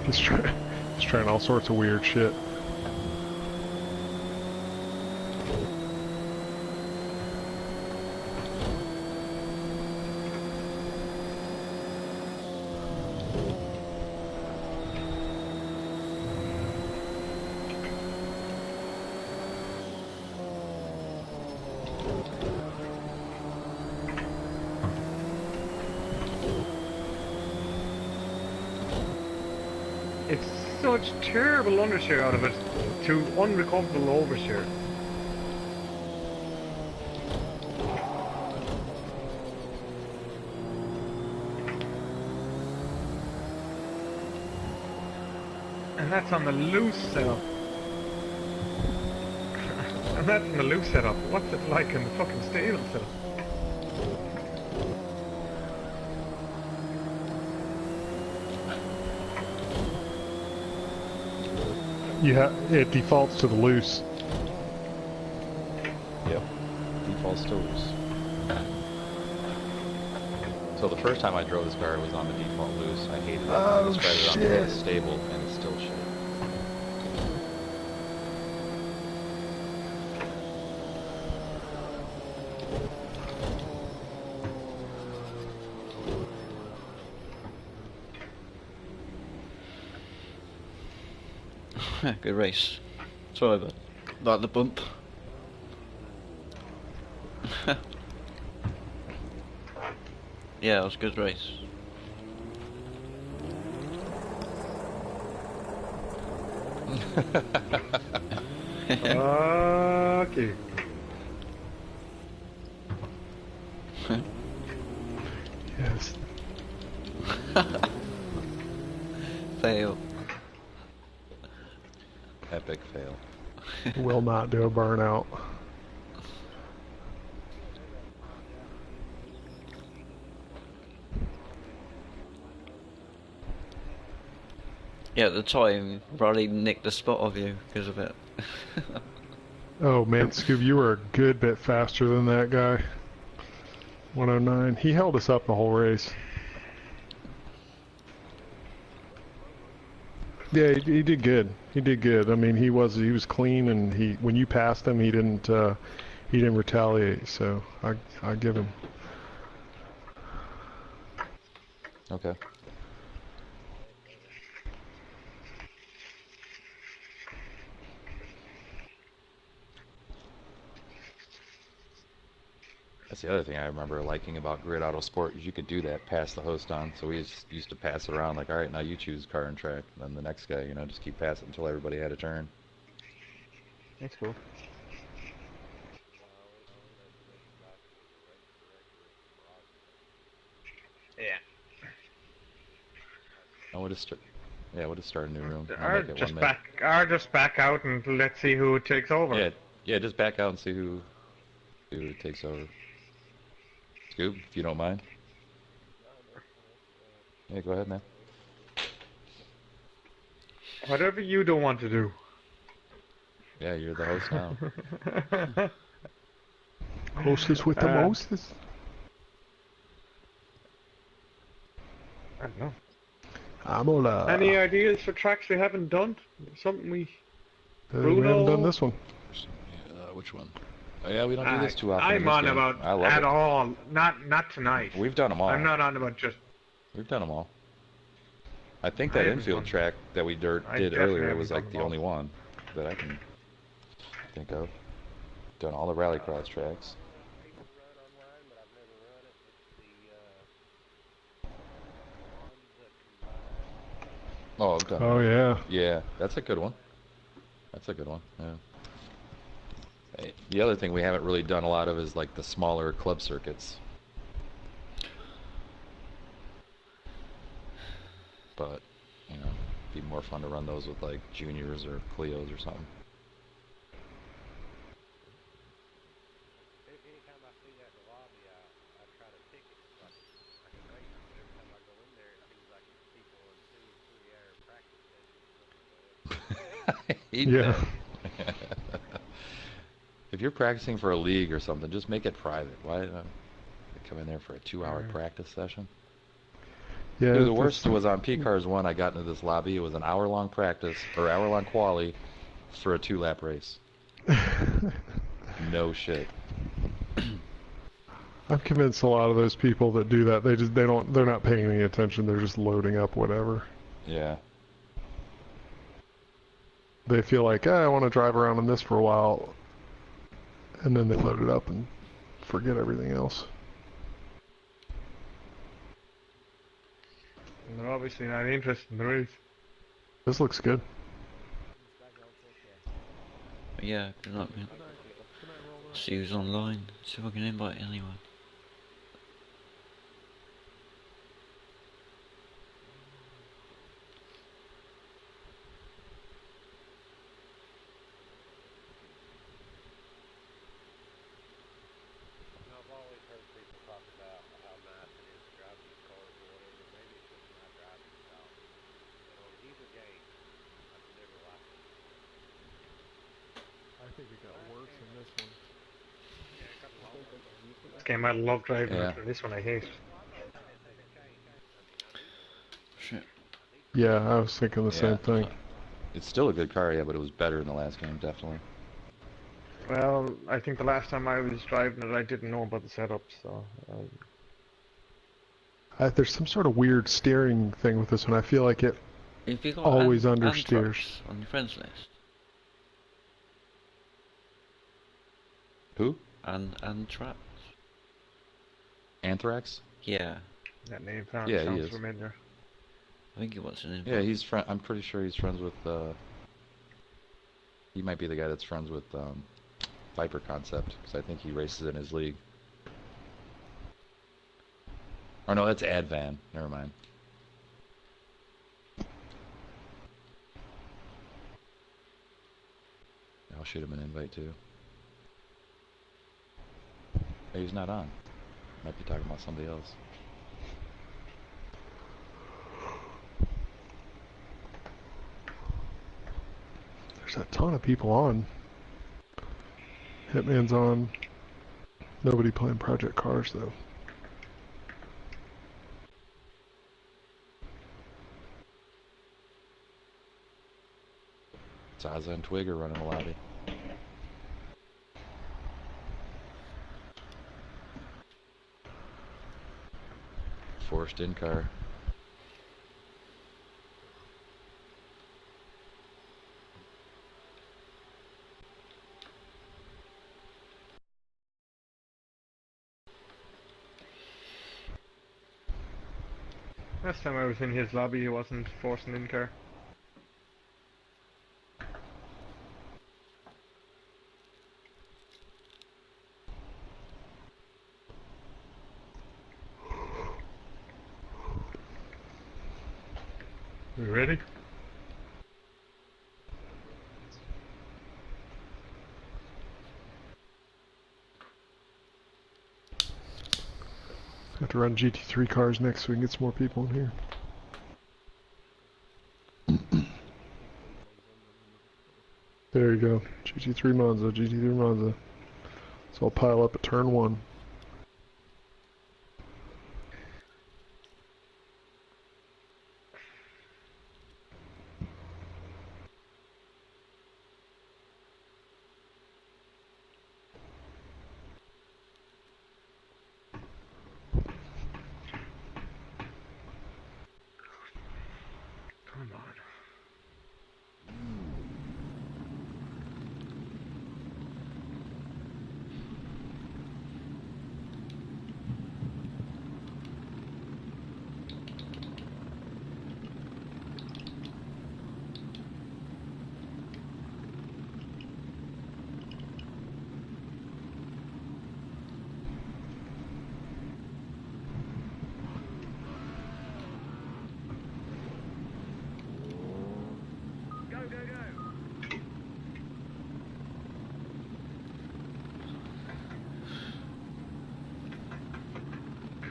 He's trying all sorts of weird shit. It's such terrible understeer out of it to unrecoverable oversteer. And that's on the loose setup. And that's in the loose setup. What's it like in the fucking stable setup? Yeah, it defaults to the loose. Yep. Defaults to loose. So the first time I drove this car, it was on the default loose. I hated it. I Oh just tried it on the shit! stable, and it's still shit. Good race. Sorry about the bump. Yeah, it was a good race. Okay. Yes. Fail. Epic fail. Will not do a burnout. Yeah, at the time, Riley nicked the spot of you because of it. Oh man, Scoob, you were a good bit faster than that guy. 109. He held us up the whole race. Yeah, he did good. He did good. I mean, he was clean, and when you passed him, he didn't retaliate. So I give him. Okay. That's the other thing I remember liking about Grid Auto Sport is you could do that, pass the host on. So we just used to pass it around like, all right, now you choose car and track. And then the next guy, you know, just keep passing until everybody had a turn. That's cool. Yeah. Oh, we'll just start a new room. I'll Or make it just 1 minute. just back out and let's see who takes over. Yeah, just back out and see who takes over. Scoob, if you don't mind. Yeah, go ahead, man. Whatever you don't want to do. Yeah, you're the host now. Hostess with the mostest. I don't know. I'm on Any ideas for tracks we haven't done? Something we... we haven't done this one. Which one? Oh, yeah, we don't do this too often. I'm on game. about I love at it. all. Not tonight. We've done them all. I'm not on about just... We've done them all. I think that infield track that we did earlier was like the only one that I can think of. Done all the rallycross tracks. Oh, I've done. Oh yeah. Yeah, that's a good one. That's a good one. Yeah. The other thing we haven't really done a lot of is like the smaller club circuits. But, you know, it'd be more fun to run those with like juniors or Clios or something. Anytime I see that in the lobby, I try to pick it so I can race it. But every time I go in there, it seems like it's people in 2 or 3 hour practice sessions. Yeah. If you're practicing for a league or something, just make it private. Why come in there for a 2-hour practice session? Yeah. Dude, the worst was on P-Cars 1, I got into this lobby. It was an hour-long practice, or hour-long quali for a 2-lap race. No shit. I'm convinced a lot of those people that do that, they're not paying any attention. They're just loading up whatever. Yeah. They feel like, I want to drive around on this for a while, and then they load it up and forget everything else. They're obviously not interested in the race. This looks good. Yeah, good luck, man. See who's online. See if I can invite anyone. I've always heard people talk about how nice it is to drive these cars or whatever. Maybe it's just my driving style. But on either game, I've never liked it. I think it got worse in this one. game I love driving Yeah. it, and this one I hate. Shit. Yeah, I was thinking the same thing. It's still a good car, yeah, but it was better in the last game, definitely. Well, I think the last time I was driving it, I didn't know about the setup, so... There's some sort of weird steering thing with this one. I feel like it If you got always and understeers. trucks on your friends list, Who? and trucks. Anthrax? Yeah, that name Yeah, he sounds is. familiar. I think he wants an Yeah, invite. he's friend. I'm pretty sure he's friends with. He might be the guy that's friends with Viper Concept, because I think he races in his league. Or no, that's Advan. Never mind. I'll shoot him an invite too. Hey, he's not on. Might be talking about somebody else. There's a ton of people on. Hitman's on. Nobody playing Project Cars though. Zaza and Twig are running the lobby. Forced in car. Last time I was in his lobby, he wasn't forcing in car. You ready? Have to run GT3 cars next so we can get some more people in here. There you go. GT3 Monza, GT3 Monza. So I'll pile up at turn 1. Come on.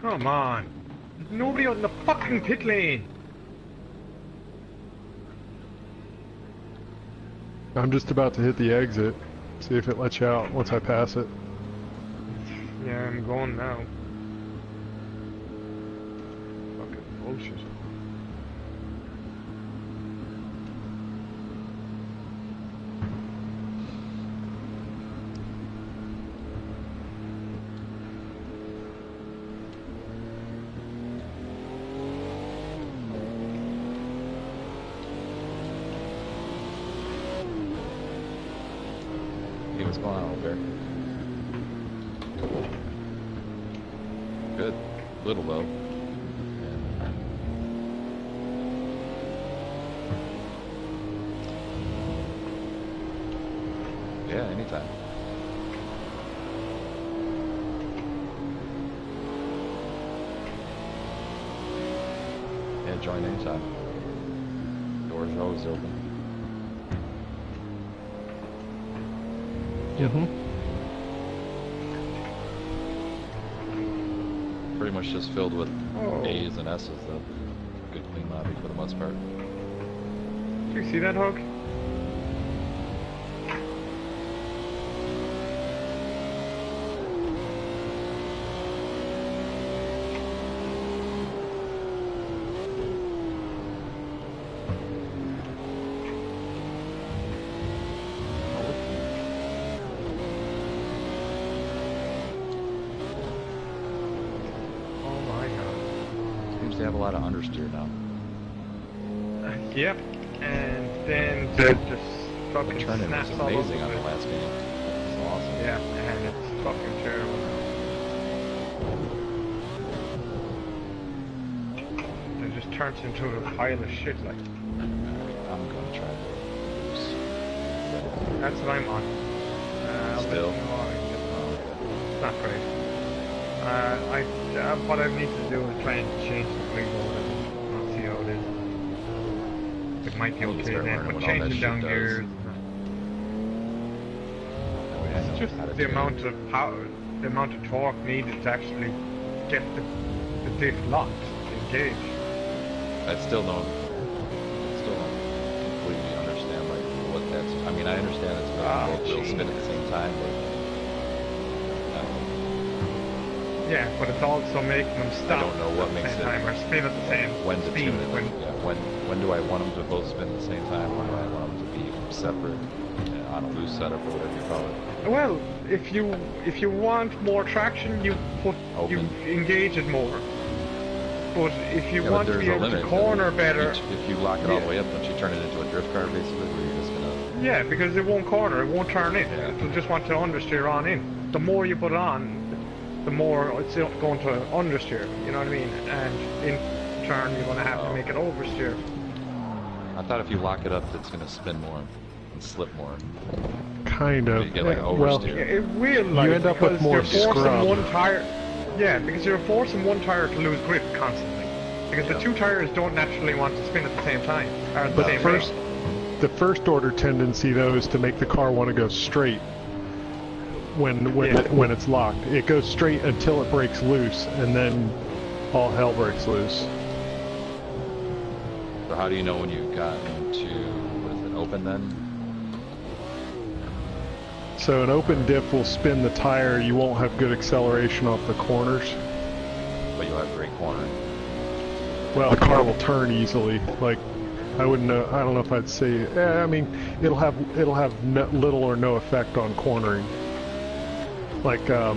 Come on. Nobody on the fucking pit lane. I'm just about to hit the exit. See if it lets you out once I pass it. Yeah, I'm going now. Fucking bullshit. Hey, what's going on over there? Good. Little low. Yeah, anytime. Yeah, join anytime. Doors are always open. Mm-hmm. Pretty much just filled with Oh. A's and S's though. Good clean lobby for the most part. Do you see that, Hug? to have a lot of understeer now. Yep. And then it just The fucking turn-in snaps was all over amazing on the the place. last game. It's awesome. Yeah, and it's fucking terrible now. It just turns into a pile of shit, like. I'm gonna try to lose. That's what I'm on. I'll let Still? you know how I get on. It's not great. What I need to do is try and change the reload and I'll see how it is. It might be I need to okay start then, learning but what all that changing shit down does. gears. That way I know It's just how to the tune amount it. of power, the amount of torque needed to actually get the diff locked, engaged. I still don't completely understand like what that's. I mean, I understand it's making both wheels spin at the same time, but I don't know. Yeah, but it's also making them stop I don't know what at the makes same it. time or spin at the same When to speed. tune it. When, Yeah, when do I want them to both spin at the same time? When do I want them to be separate on a loose setup or whatever you call it? well, if you want more traction, you Open. engage it more. But if you Yeah, want but to there's be a able limit. to corner better, If you lock it all the way up, don't you turn it into a drift car basically, where you're just gonna? yeah, because it won't corner, it won't turn in. Yeah. It'll just want to understeer on in. The more you put on, the more it's going to understeer. You know what I mean? And in turn, you're going to have to make it oversteer. I thought if you lock it up, it's gonna spin more and slip more. Kind of. You get like an Well, oversteer. Yeah, it will, like, end up with because more you're forcing scrub. one tire. Yeah, because you're forcing one tire to lose grip constantly. Because the two tires don't naturally want to spin at the same time, or at the but same first, rate. the first order tendency though is to make the car want to go straight when it's locked. It goes straight until it breaks loose, and then all hell breaks loose. So how do you know when you've gotten to what is it, open then? So an open diff will spin the tire. You won't have good acceleration off the corners. But you'll have great cornering. Well, the car will turn easily. Like, I wouldn't know. I don't know if I'd say. I mean, it'll have little or no effect on cornering. Like, I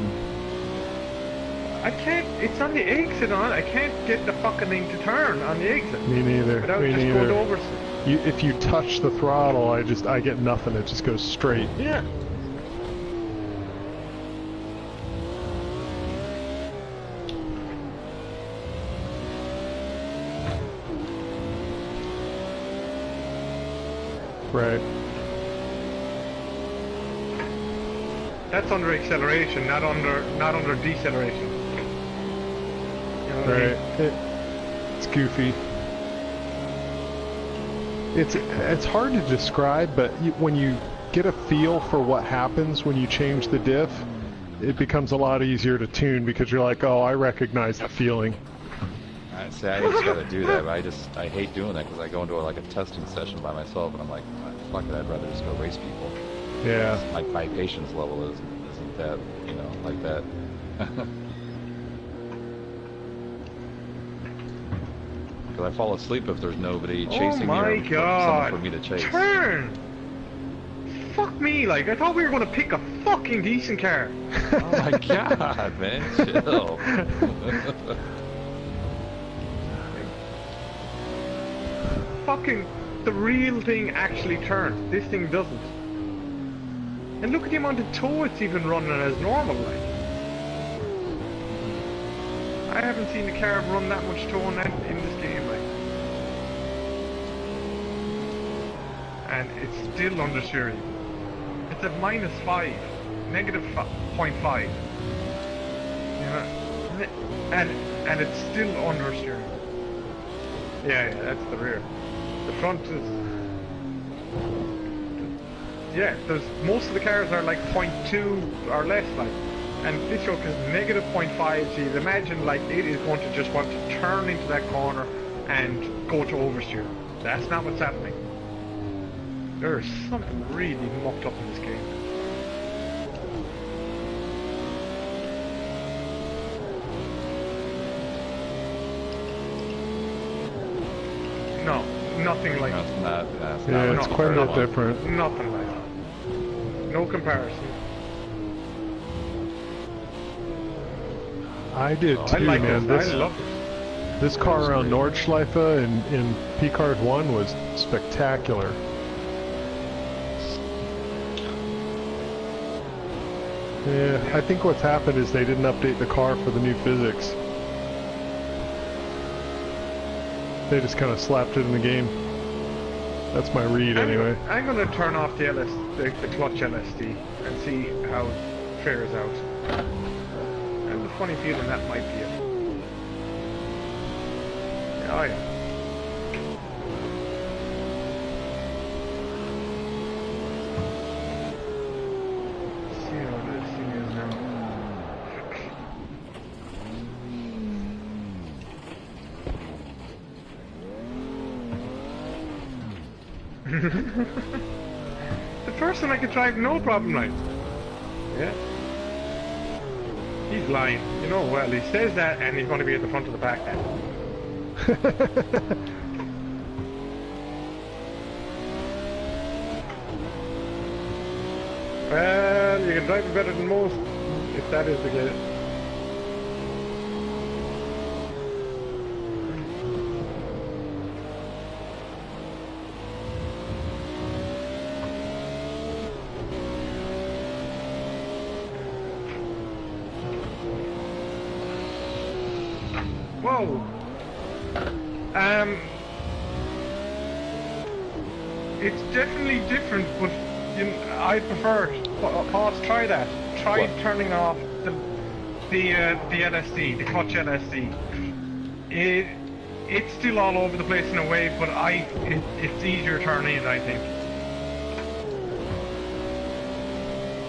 can't. It's on the exit on. I can't get the fucking thing to turn on the exit. me neither. Without Me just neither. going over. If you touch the throttle, I get nothing. It just goes straight. Yeah. Right. That's under acceleration, not under deceleration. You know what I Right. mean? It's goofy. It's hard to describe, but when you get a feel for what happens when you change the diff, it becomes a lot easier to tune because you're like, oh, I recognize the feeling. I say I just gotta do that, but I hate doing that because I go into a testing session by myself and I'm like, fuck it, I'd rather just go race people. Yeah. My patience level isn't that, like that. Because I fall asleep if there's nobody chasing Oh my me or god! someone for me to chase. Turn! Fuck me, like, I thought we were gonna pick a fucking decent car. Oh my god, man, chill. Fucking, the real thing actually turns. This thing doesn't. And look at the amount of toe it's even running as normal, like. I haven't seen the car run that much toe in this game, like. And it's still understeering. It's at -5, negative 0.5. You know, and it's still understeering. Yeah, that's the rear. The front is. Yeah, most of the cars are like 0.2 or less, like. And this truck is negative 0.5, so you'd imagine like it is going to just want to turn into that corner and go to oversteer. That's not what's happening. There's something really mucked up in this game. No, nothing like That's not, Yeah, it's what quite a I bit want. different. nothing like that. No comparison. I did I too, like man. this. I love it. This car around Nordschleife in P-Card 1 was spectacular. Yeah, I think what's happened is they didn't update the car for the new physics. They just kind of slapped it in the game. That's my read, anyway. I'm gonna turn off the clutch LSD and see how it fares out. I have a funny feeling that might be it. Yeah, oh yeah. Let's see how this thing is now. The person I could drive no problem, like. Yeah. He's lying. You know, well, he says that and he's going to be at the front of the pack then. Well, you can drive it better than most, if that is the case. Whoa! It's definitely different, but I prefer it. Pause, try that. Try turning off the LSD, the clutch LSD. It's still all over the place in a way, but it's easier turning it, I think.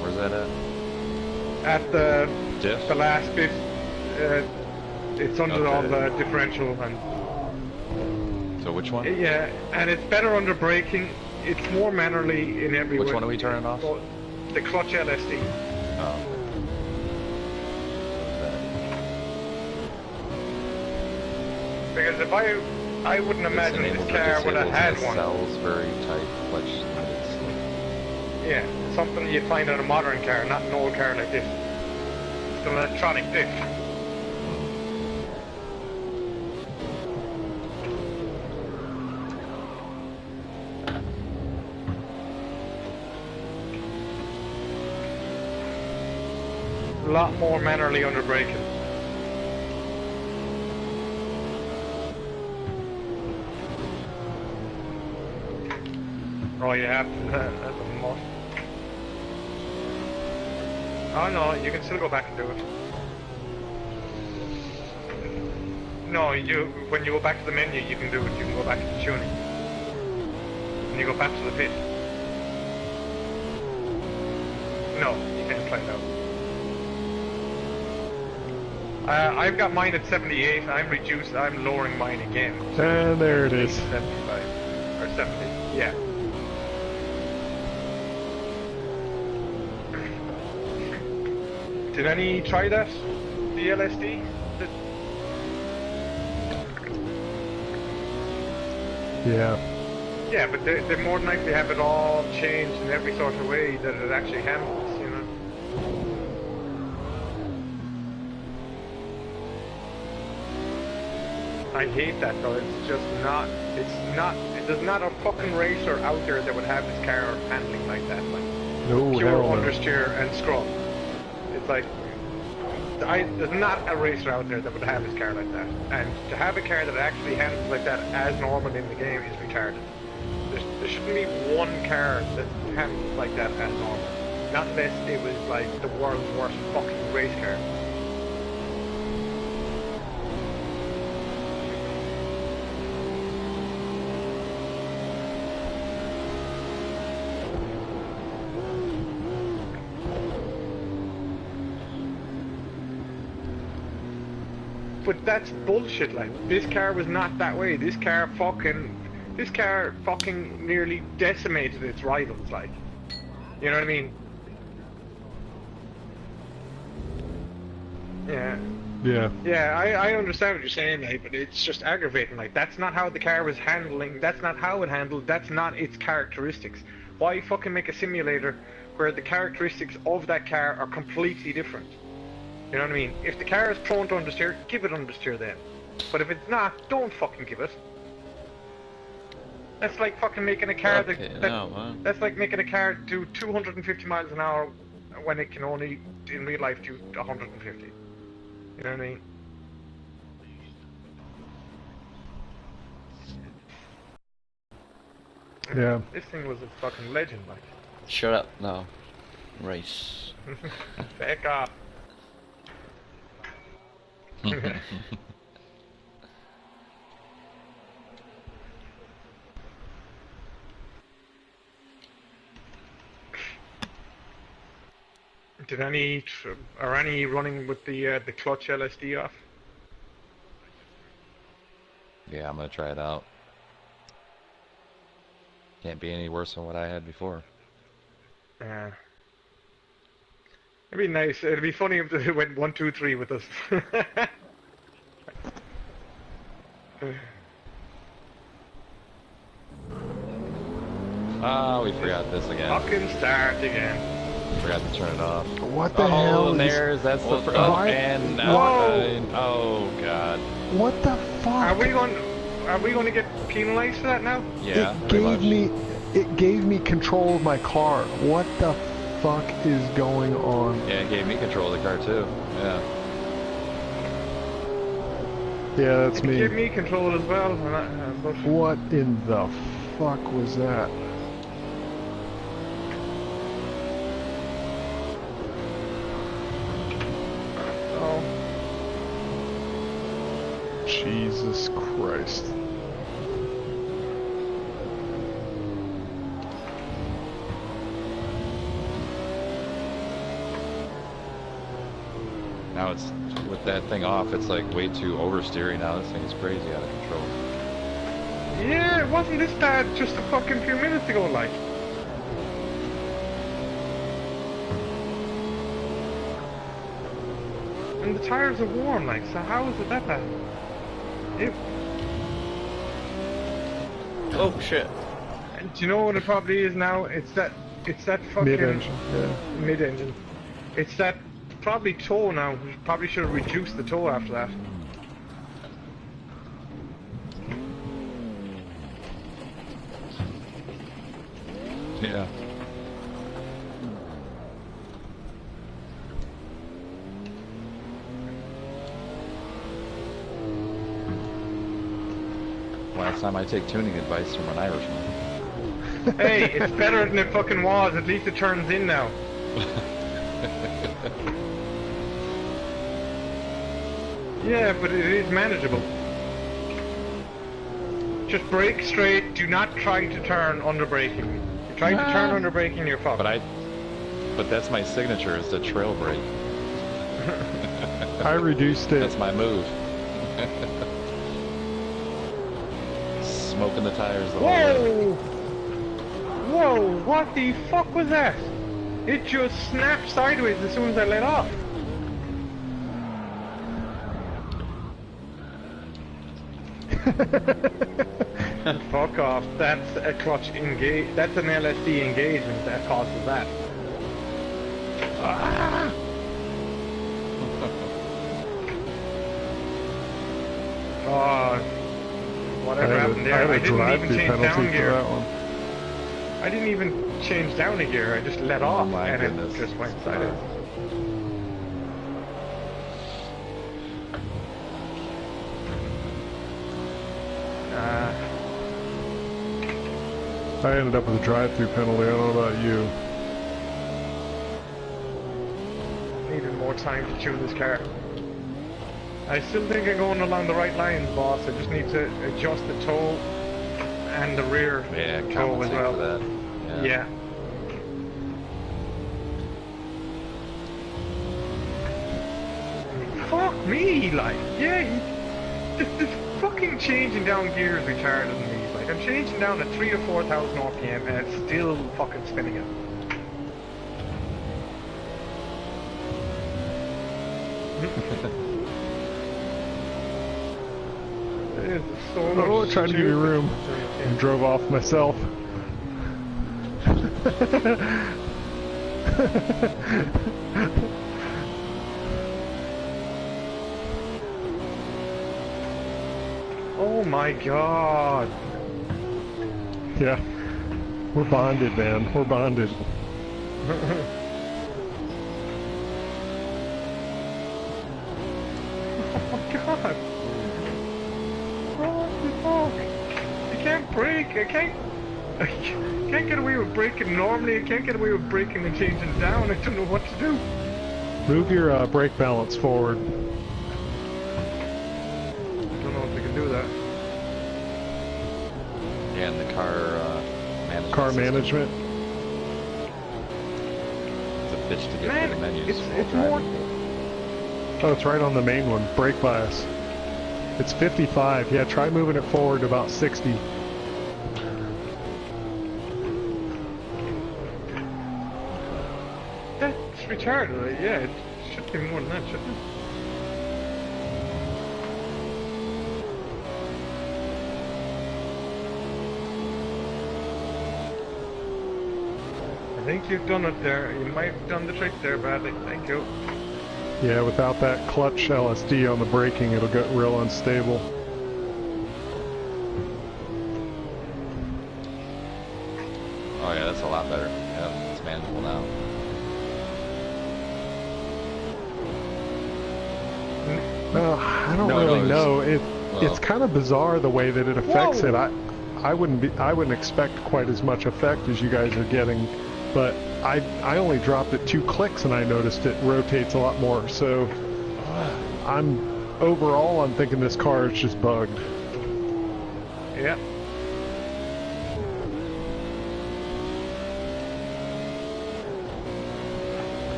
Where's that at? At the Diff? the last bit. It's under all the differential and. So which one? Yeah, and it's better under braking. It's more mannerly in every way. Which one are we turning off? The clutch LSD. Oh. Because if I wouldn't imagine this car would have had one. Cells very tight clutch limits. Yeah, something you'd find on a modern car, not an old car like this. It's an electronic diff. A lot more mannerly under braking. Oh, you have to. That's a must. Oh no, you can still go back and do it. No, when you go back to the menu, you can do it. You can go back to the tuning. And you go back to the pit. No, you can't play it out. I've got mine at 78. I'm lowering mine again. And there it is. 75 or 70. Yeah. Did any try that? The LSD? Yeah. Yeah, but they more than likely have it all changed in every sort of way that it actually handles, you know. I hate that though. There's not a fucking racer out there that would have this car handling like that, like No, pure hell no. understeer and scrub. It's like there's not a racer out there that would have this car like that. And to have a car that actually handles like that as normal in the game is retarded. There shouldn't be one car that handles like that as normal. Not unless it was like the world's worst fucking race car. But that's bullshit, like, this car was not that way. This car fucking nearly decimated its rivals, like. You know what I mean? Yeah. Yeah. Yeah, I understand what you're saying, like, but it's just aggravating, like, that's not how the car was handling, that's not how it handled, that's not its characteristics. Why fucking make a simulator where the characteristics of that car are completely different? You know what I mean? If the car is prone to understeer, give it understeer then. But if it's not, don't fucking give it. That's like fucking making a car Okay, no, man. that's like making a car do 250 miles an hour when it can only, in real life, do 150. You know what I mean? Yeah. This thing was a fucking legend, like. Shut up now. Race. Back off. Did are any running with the clutch LSD off? Yeah, I'm gonna try it out. Can't be any worse than what I had before. Yeah. It'd be nice. It'd be funny if they went 1, 2, 3 with us. Ah, we forgot this again. Fucking start again. Forgot to turn it off. What the hell and is... there's that's the first. the- Oh, Why- and now. Whoa. Oh god. What the fuck? Are we going to get penalized for that now? Yeah. It pretty gave much. it gave me control of my car. What the fuck is going on? Yeah, it gave me control of the car too. Yeah. Yeah, that's It me. gave me control as well. But What in the fuck was that? oh, Jesus Christ. Now it's with that thing off. It's like way too oversteering now. This thing is crazy out of control. yeah, it wasn't this bad just a fucking few minutes ago, like. And the tires are warm, like, so how is it that bad? It, Oh shit. and do you know what it probably is now? It's that fucking Mid-engine, yeah. mid-engine. It's that probably tow now. We probably should have reduced the tow after that. Yeah. Last time I take tuning advice from an Irishman. Hey, it's better than it fucking was. At least it turns in now. Yeah, but it is manageable. Just brake straight. Do not try to turn under braking. If you try to turn under braking, you're fucked. But that's my signature, is the trail brake. I reduced it. That's my move. Smoking the tires the whole way. Whoa! Whoa! What the fuck was that? It just snapped sideways as soon as I let off. Fuck off. That's a clutch engage. That's an LSD engagement that causes that. Ah! Oh, whatever happened there? I didn't even change down gear. I didn't even change down a gear. I just let off, my and goodness. it just went sideways. I ended up with a drive-through penalty. I don't know about you. Needed more time to tune this car. I still think I'm going along the right lines, boss. I just need to adjust the toe and the rear Yeah, toe as compensate well. for that. Yeah. Fuck me, like, yeah, the fucking changing down gears retarded me. Like, I'm changing down to 3,000 to 4,000 RPM and it's still fucking spinning it. There's so much Oh, trying to give you stupid- room. And drove off myself. Oh my god. Yeah. We're bonded, man. We're bonded. Oh my god. What the fuck? I can't brake. I can't get away with braking normally. I can't get away with braking and changing down. I don't know what to do. Move your brake balance forward. I don't know if I can do that. Yeah, and the car management. Car system. management. It's a bitch to get Man, through the menus. it's while more. driving. Oh, it's right on the main one. Brake bias. It's 55. Yeah, try moving it forward to about 60. That's retarded. Yeah, it should be more than that, shouldn't it? I think you've done it there. You might have done the trick there badly. Thank you. Yeah, without that clutch LSD on the braking, it'll get real unstable. Oh yeah, that's a lot better. Yeah, it's manageable now. I don't No, really it's- know. well- It's kind of bizarre the way that it affects it. I wouldn't expect quite as much effect as you guys are getting, but I only dropped it 2 clicks and I noticed it rotates a lot more. So overall I'm thinking this car is just bugged. Yeah.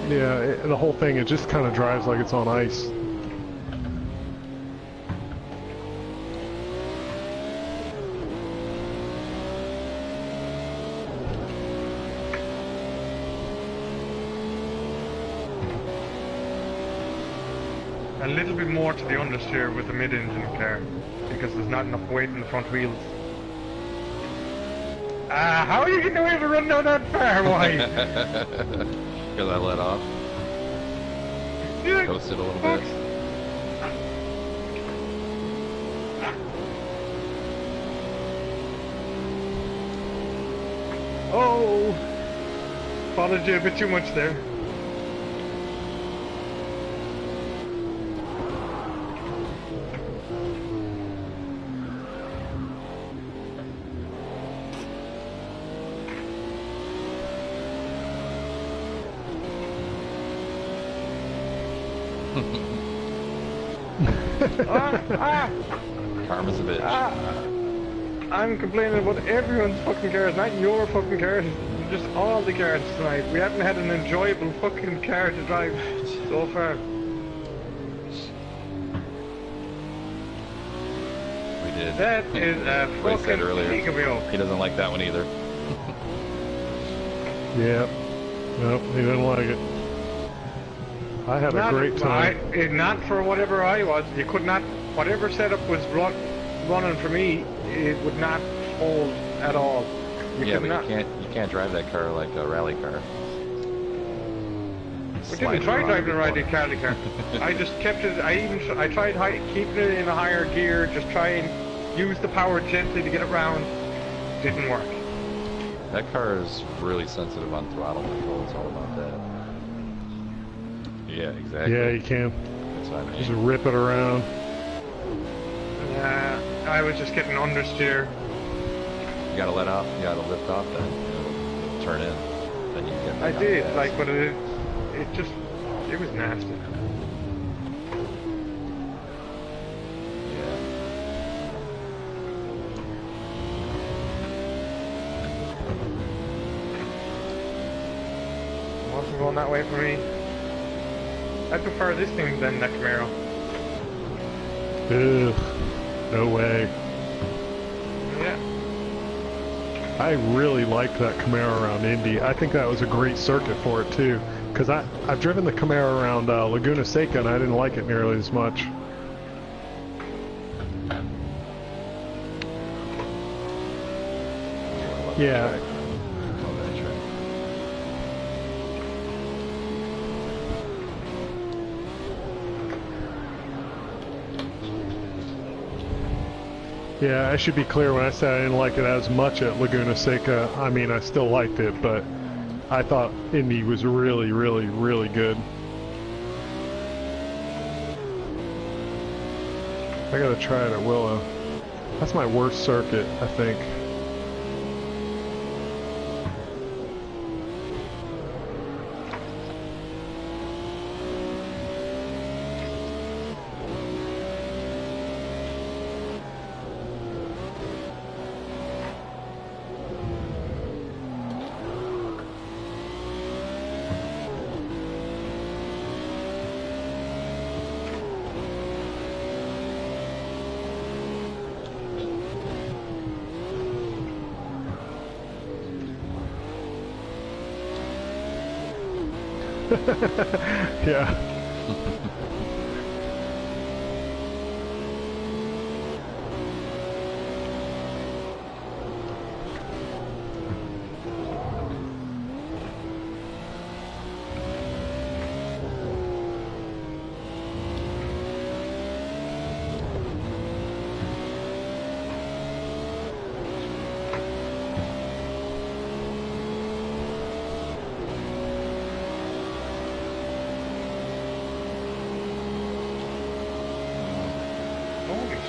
Yeah, the whole thing, it just kind of drives like it's on ice. A little bit more to the understeer with the mid-engine car, because there's not enough weight in the front wheels. How are you getting away with running down that far? Why? Because I let off. Yeah, Coasted a little fuck. bit. Oh! Followed you a bit too much there. Karma's a bitch. I'm complaining about everyone's fucking cars, not your fucking cars. Just all the cars tonight. We haven't had an enjoyable fucking car to drive so far. We did. That is a Like I said fucking earlier, peekaboo. he doesn't like that one either. Yeah. Nope, he didn't like it. I had a great time. Not for whatever I was. You could not. Whatever setup was running for me, it would not hold at all. Yeah, but you can't drive that car like a rally car. I didn't try driving a rally car. I just kept it. I tried keeping it in a higher gear. Just try and use the power gently to get it round. Didn't work. That car is really sensitive on throttle control. It's all about that. Yeah, exactly. Yeah, you can. That's what I Just mean. rip it around. I was just getting understeer. You gotta let off. You gotta lift off. Then it'll turn in. Then you can get. I back on did, gas. like, but it was nasty. Yeah. It wasn't going that way for me. I prefer this thing than that Camaro. Ugh. No way. Yeah. I really liked that Camaro around Indy. I think that was a great circuit for it too. Because I've driven the Camaro around Laguna Seca and I didn't like it nearly as much. Yeah. Love that track. Yeah, I should be clear when I said I didn't like it as much at Laguna Seca. I mean, I still liked it, but I thought Indy was really, really, really good. I gotta try it at Willow. That's my worst circuit, I think. Yeah.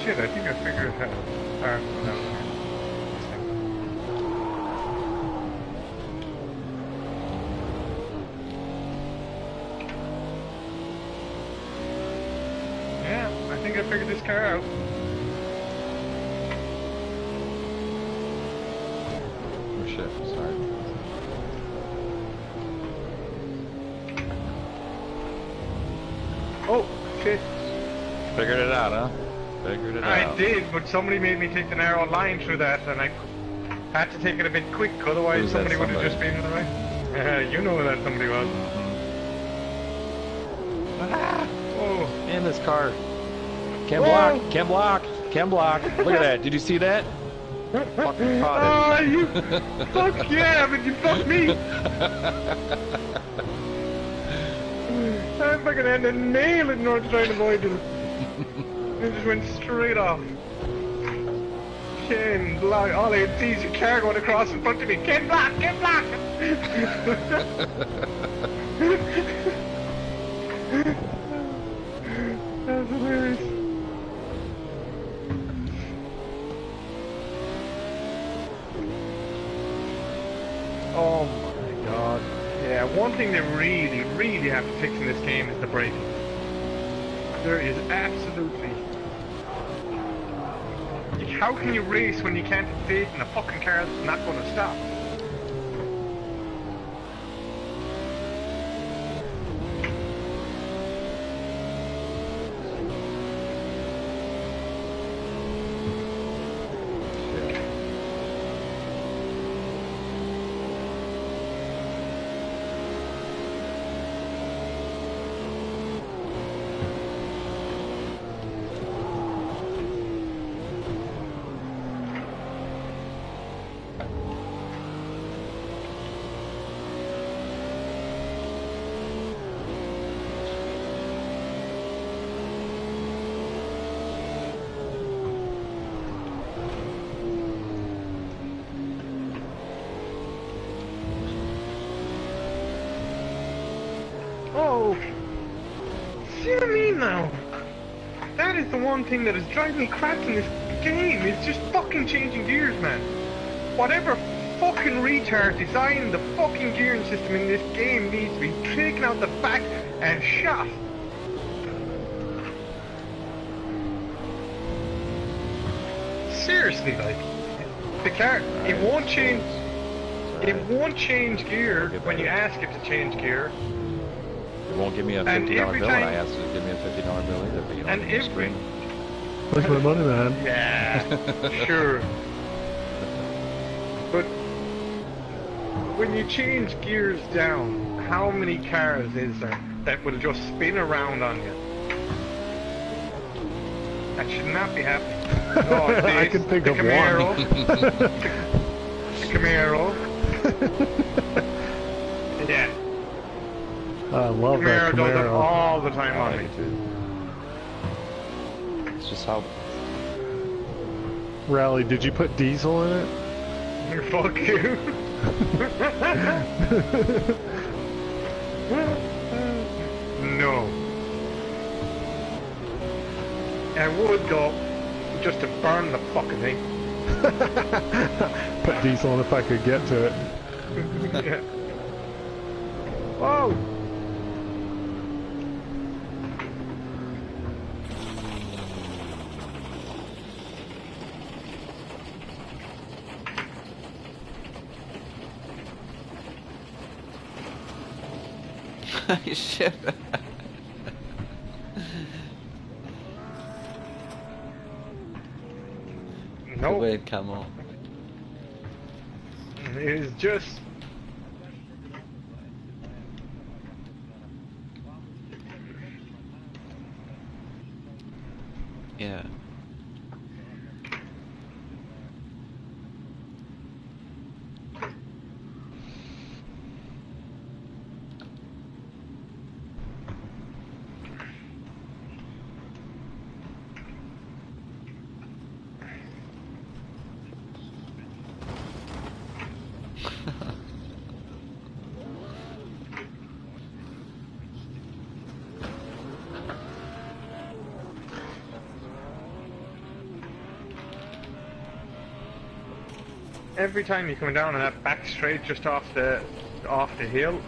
Shit, I think I figured out. Yeah, I think I figured this car out. Oh shit, sorry. Oh, shit. Figured it out, huh? Figured it out. I did, but somebody made me take the narrow line through that, and I had to take it a bit quick, otherwise Who's that somebody would have somebody? just been in the way. You know who that somebody was. Ah! Oh. In this car. Can't Whoa. block, can't block, can't block. Look at that, did you see that? Fucking caught Oh, you fuck yeah, but you fucked me. I fucking had to nail it in order to try and avoid it. It just went straight off. Ken Block. All I had see is your car going across in front of me. Ken Block! Ken Block! That's hilarious. Oh my god. Yeah, one thing they really, really have to fix in this game is the braking. There is absolutely... How can you race when you can't fit in a fucking car that's not going to stop? Oh! See what I mean now? That is the one thing that is driving me crazy in this game, is just fucking changing gears, man. Whatever fucking retard designed the fucking gearing system in this game needs to be taken out the back and shot. Seriously, like, the car, it won't change. It won't change gear when you ask it to change gear. It won't give me a $50 And bill, every and time- I asked it to give me a $50 bill either, but you know, And on the every- screen. Where's my money, man? Yeah, sure. But when you change gears down, how many cars is there that will just spin around on you? That should not be happening. Oh, I this, can think the of Camaro, one. the Camaro. Yeah, I love Camaro that does it Camaro. all the time I on like me. it too. It's just how Rally, did you put diesel in it? Fuck you. No. I would go just to burn the fucking thing. Put diesel in if I could get to it. Yeah. Whoa! Shit. The Nope. word come on. It's just... Yeah. Every time you come down on that back straight just off the hill,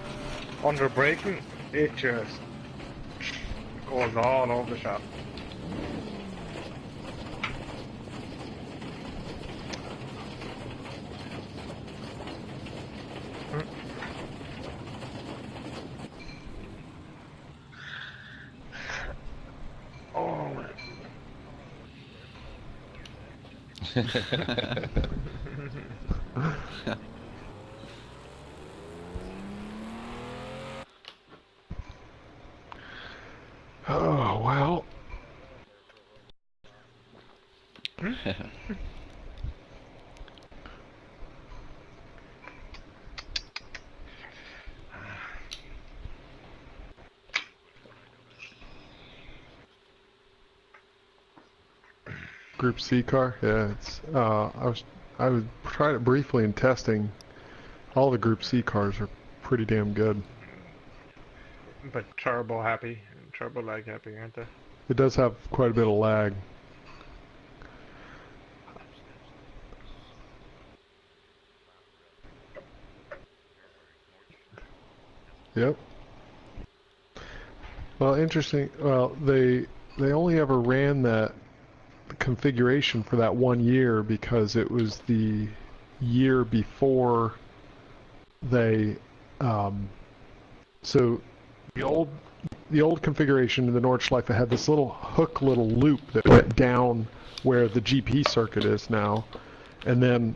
under braking, it just goes all over the shop. Oh. Oh, well. Group C car? Yeah, it's I was tried it briefly in testing. All the Group C cars are pretty damn good. But turbo lag happy, aren't they? It does have quite a bit of lag. Yep. Well, interesting. Well, they only ever ran that configuration for that 1 year because it was the year before they so the old configuration in the Nordschleife had this little loop that went down where the GP circuit is now, and then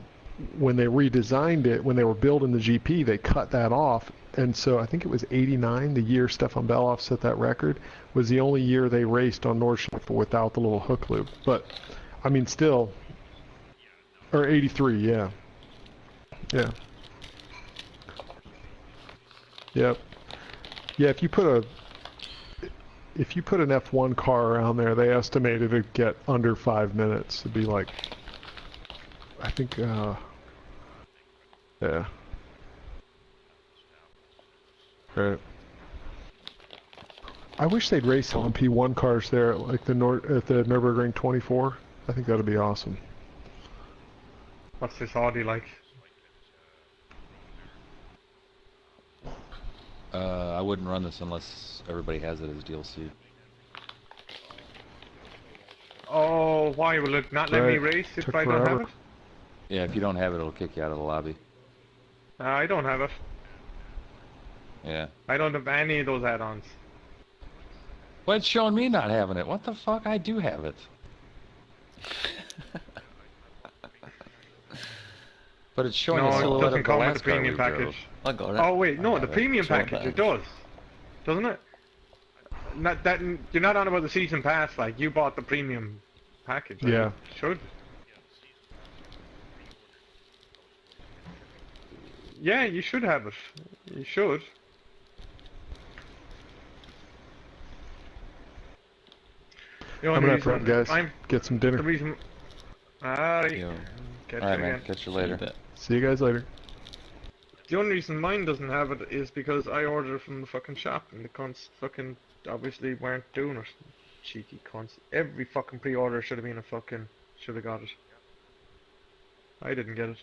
when they redesigned it, when they were building the GP, they cut that off. And so I think it was 89, the year Stefan Beloff set that record, was the only year they raced on Nordschleife without the little hook loop. But, I mean, still, or 83, yeah. Yeah. Yep. Yeah, if you put an F1 car around there, they estimated it'd get under 5 minutes. It'd be like, I think, yeah. Right. I wish they'd race LMP1 cars there at like at the Nürburgring 24. I think that'd be awesome. What's this Audi like? I wouldn't run this unless everybody has it as DLC. Oh, why will it not let me race if Took I don't forever. have it? Yeah, if you don't have it, it'll kick you out of the lobby. I don't have it. Yeah. I don't have any of those add-ons. Well, it's showing me not having it. What the fuck? I do have it. But it's showing No, a it silhouette doesn't of the come with the last car we premium drove. package. I got it. Oh wait, no, I the have it. premium Show it package, back. it does. Doesn't it? Not that, you're not on about the season pass, like, you bought the premium package. Like, Yeah. it should. Yeah, you should have it. You should. The I'm only gonna have to run, reason guys. Get some dinner. the reason Alright. Yo, Catch Alright, you man. again. Catch you see you in a later. bit. See you guys later. The only reason mine doesn't have it is because I ordered it from the fucking shop and the cunts fucking obviously weren't doing it. Cheeky cunts. Every fucking pre-order should have been a fucking should have got it. I didn't get it.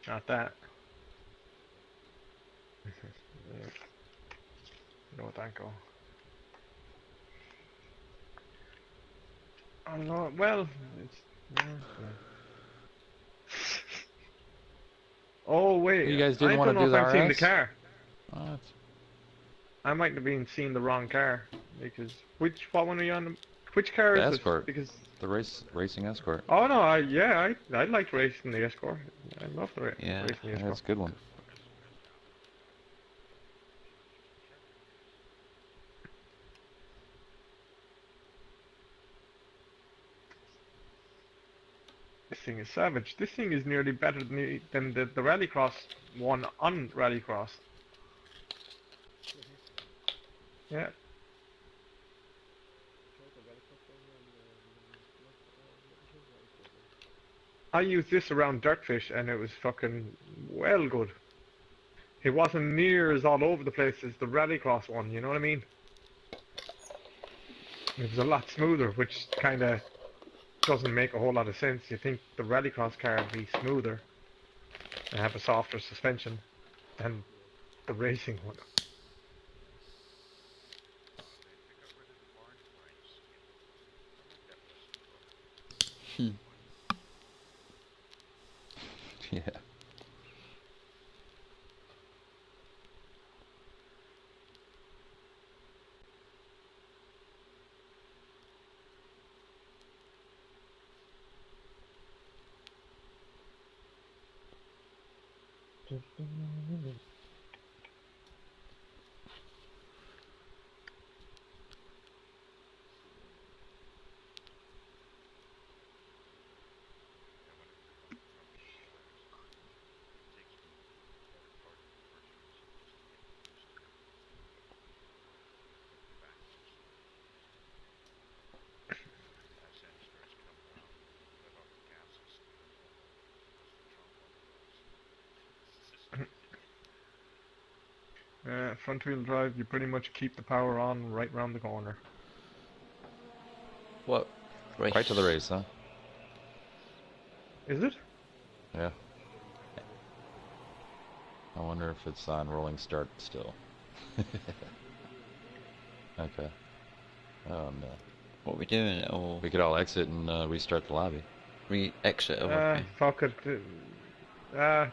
Not that. Yeah. No, thank you. Oh no, well, it's... yeah, yeah. Oh wait, You guys I didn't want don't to know do if the I'm seeing the RS? car. What? I might have been seeing the wrong car because what one are you on? Which car The is Escort. it? Because The racing Escort. oh no, I liked racing the Escort. I love the Yeah. racing the Yeah, Escort. that's a good one. This thing is savage. This thing is nearly better than the Rallycross one on Rallycross. Yeah. I used this around Dirtfish and it was fucking well good. It wasn't near as all over the place as the Rallycross one, you know what I mean? It was a lot smoother, which kind of doesn't make a whole lot of sense. You think the Rallycross car would be smoother and have a softer suspension than the racing one. Hmm. Yeah. Front wheel drive, you pretty much keep the power on right round the corner. What race? Right to the race, huh? Is it? Yeah. I wonder if it's on rolling start still. Okay. Oh no. What we doing? Or We could all exit and restart the lobby. exit? Oh, okay. Fuck it. I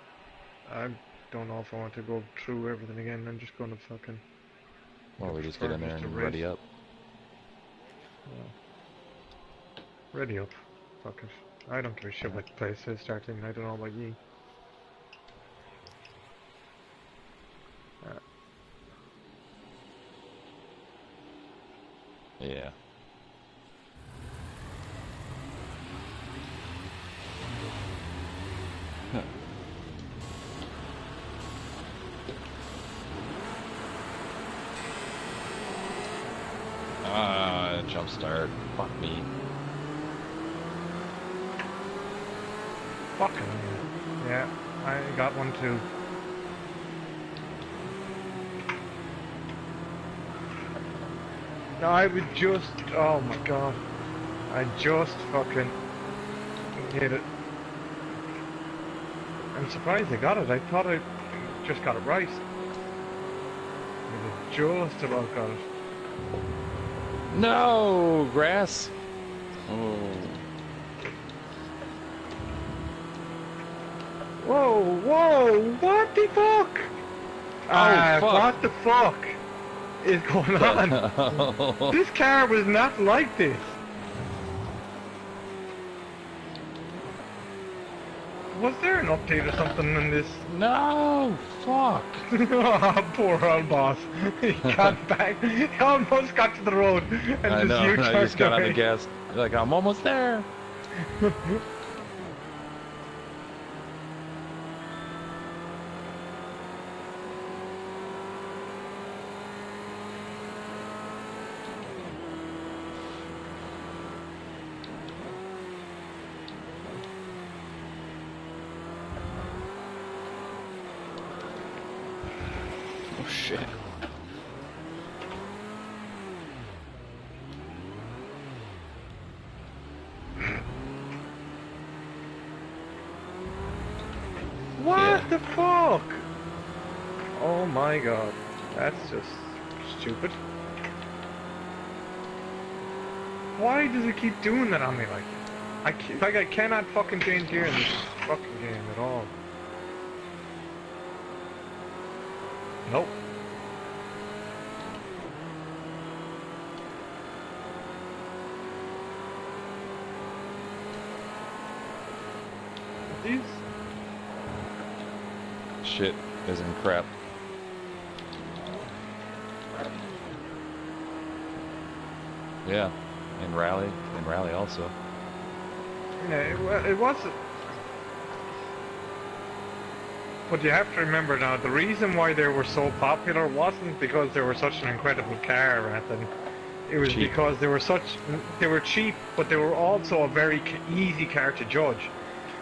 don't know if I want to go through everything again. I'm just gonna fucking... Well, we just get in there just to and race. ready up. Ready up. Fuck it. I don't give a shit what the place is starting. I don't know about ye. Yeah. Jump start. Fuck me. Fucking yeah, I got one too. No, I would just, oh my god, I just fucking hit it. I'm surprised I got it. I thought I just got it right. I just about got it. No, grass. Oh, Whoa, whoa, what the fuck? Fuck. What the fuck is going on? This car was not like this. Was there an update or something in this? No! Fuck! Oh, poor old boss. He got back. He almost got to the road and I just know, U-turned I just got on the away. gas. Like, I'm almost there! Oh shit. What Yeah. the fuck? Oh my god. That's just stupid. Why does it keep doing that on me like? I cannot fucking change gear in this fucking game at all. Nope. These? Shit isn't crap. Yeah, and rally also. Yeah, it wasn't. But you have to remember now, the reason why they were so popular wasn't because they were such an incredible car, Anthony. It was Cheap. because they were cheap, but they were also a very easy car to judge.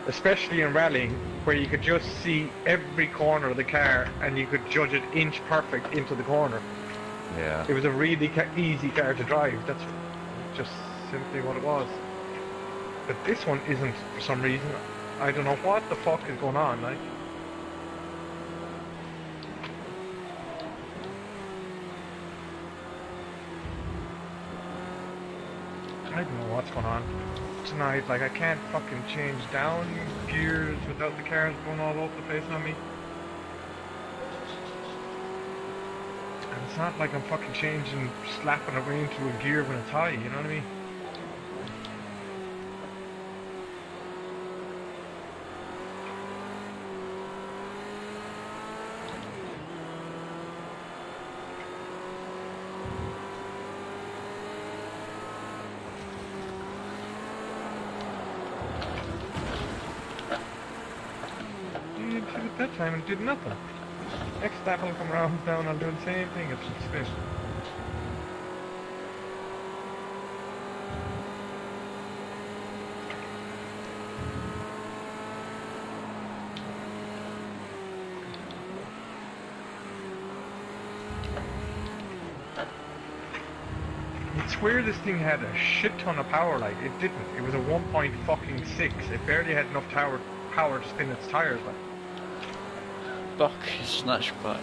Especially in rallying, where you could just see every corner of the car and you could judge it inch perfect into the corner. Yeah. It was a really easy car to drive. That's just simply what it was. But this one isn't for some reason. I don't know what the fuck is going on, like. I don't know what's going on tonight. Like, I can't fucking change down gears without the cars going all over the place on me. And it's not like I'm fucking changing, slapping it into a gear when it's high, you know what I mean? At that time it did nothing. Next step will come around down, I'll do the same thing, it's just spin. I swear this thing had a shit ton of power, like, it didn't. It was a 1.6. It barely had enough power to spin its tires, like. Fuck, snatch back.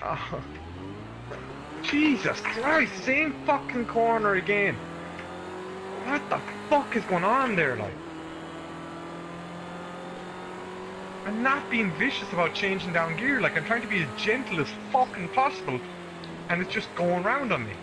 Oh. Jesus Christ, same fucking corner again. What the fuck is going on there, like? I'm not being vicious about changing down gear, like I'm trying to be as gentle as fucking possible, and it's just going round on me.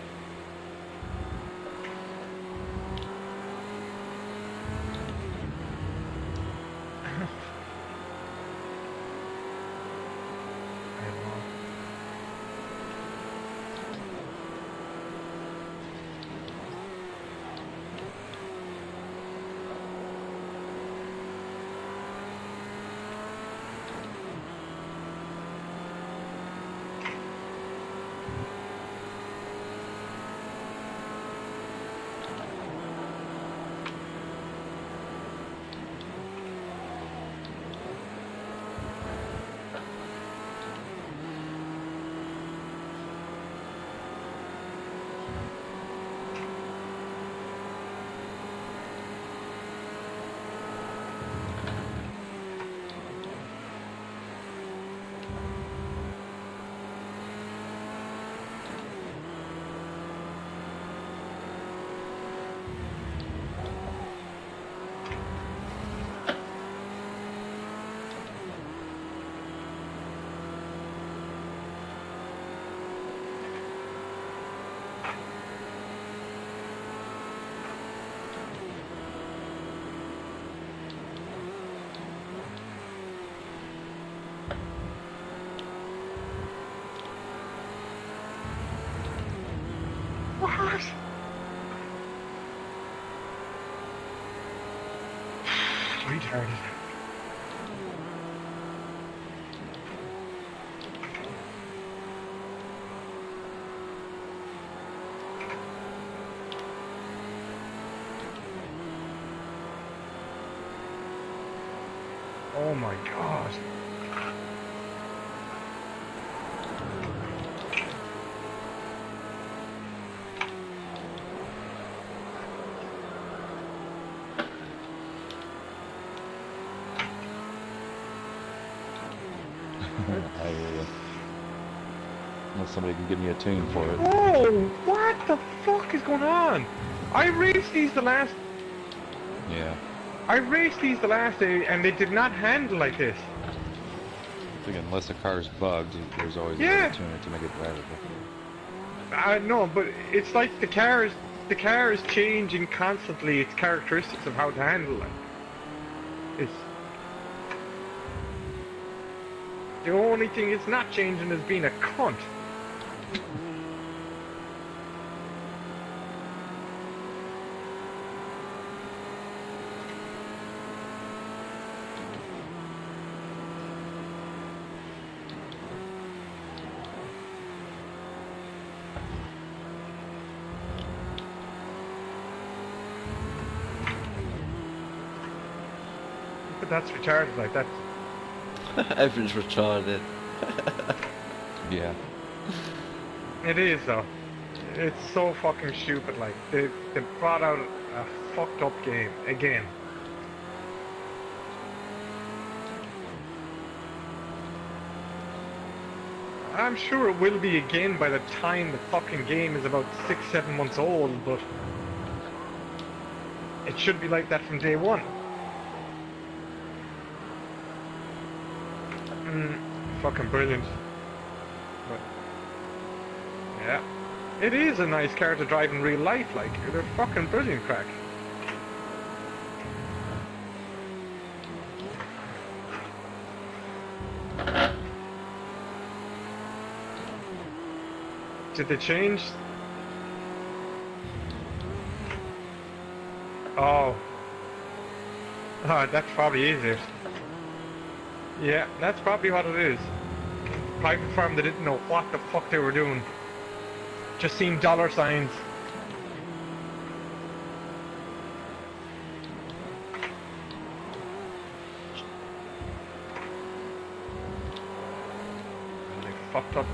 What? Retarded. Oh my god. I hear you. Unless somebody can give me a tune for it. Oh, what the fuck is going on? I raced these the last day and they did not handle like this. I think unless a car's bugged, there's always a way to tune it to make it drivable. No, but it's like the car is changing constantly its characteristics of how to handle it. It's the only thing it's not changing is being a cunt. But that's retarded, like that. Everyone's retarded. Yeah. It is though. It's so fucking stupid. Like they brought out a fucked up game again. I'm sure it will be again by the time the fucking game is about 6-7 months old, but it should be like that from day one. Fucking brilliant. But, yeah. It is a nice car to drive in real life, like. They're fucking brilliant crack. Did they change? Oh. Oh, that probably is it. Yeah, that's probably what it is. Private firm, they didn't know what the fuck they were doing. Just seen dollar signs. And they fucked up.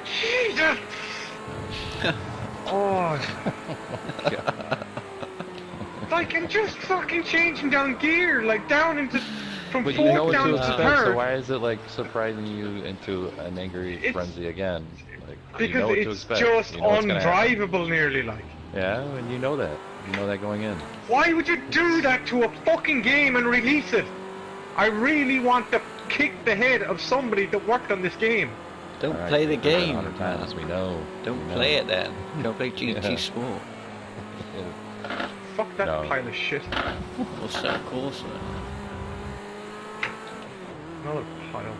Jesus! Oh. Like, I'm just fucking changing down gear, like down into from But fourth you know what down to to expect, third. so why is it like surprising you into an angry frenzy again? Like, you Because know what to it's expect. just You know what's gonna happen. undrivable nearly, like. Yeah, and you know that. You know that going in. Why would you do that to a fucking game and release it? I really want to kick the head of somebody that worked on this game. Don't Alright, play the we've heard it game. 100 times, we know. Don't we know. play it then. Don't play GT Yeah. Sport. Fuck that No. pile of shit. What's that, of course? Another pile.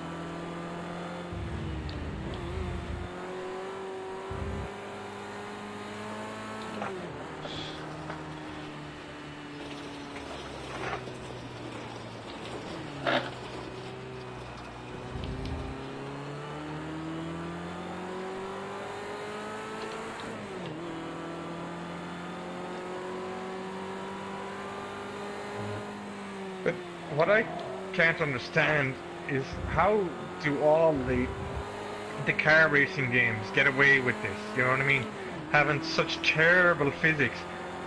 But what I can't understand is how do all the car racing games get away with this? You know what I mean? Having such terrible physics.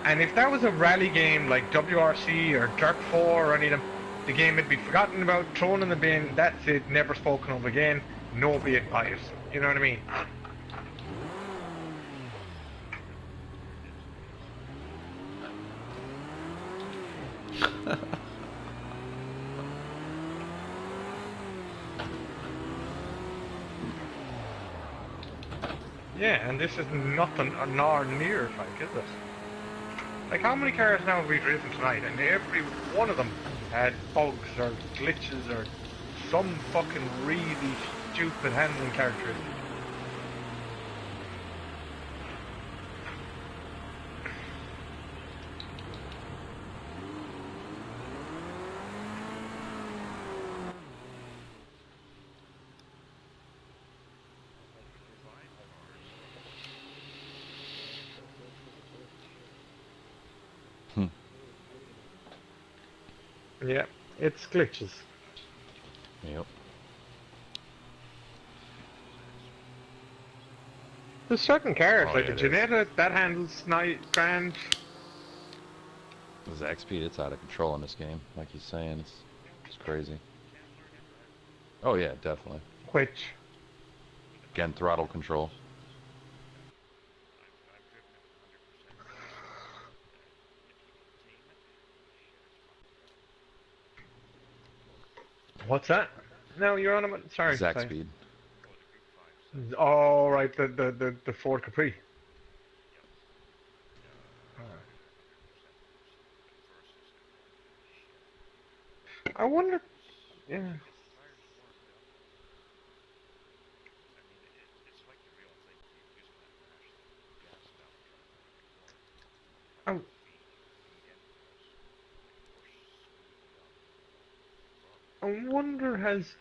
And if that was a rally game like WRC or Dirt 4 or any of them, the game would be forgotten about, thrown in the bin, that's it, never spoken of again, nobody would buy it. You know what I mean? Yeah, and this is nothing nor near like, is it? Like, how many cars now have we driven tonight? And every one of them had bugs or glitches or some fucking really stupid handling characteristic. Hmm. Yeah, it's glitches. Yep. There's certain cars, Oh like yeah, the it is. Janetta, that handles grand. The Zack speed, it's out of control in this game. Like he's saying, it's crazy. Oh yeah, definitely. Which, Again, throttle control. what's that? No, you're on a... Sorry, Zack sorry. speed. Oh, right, the Ford Capri. I wonder... Yeah. I, I wonder has...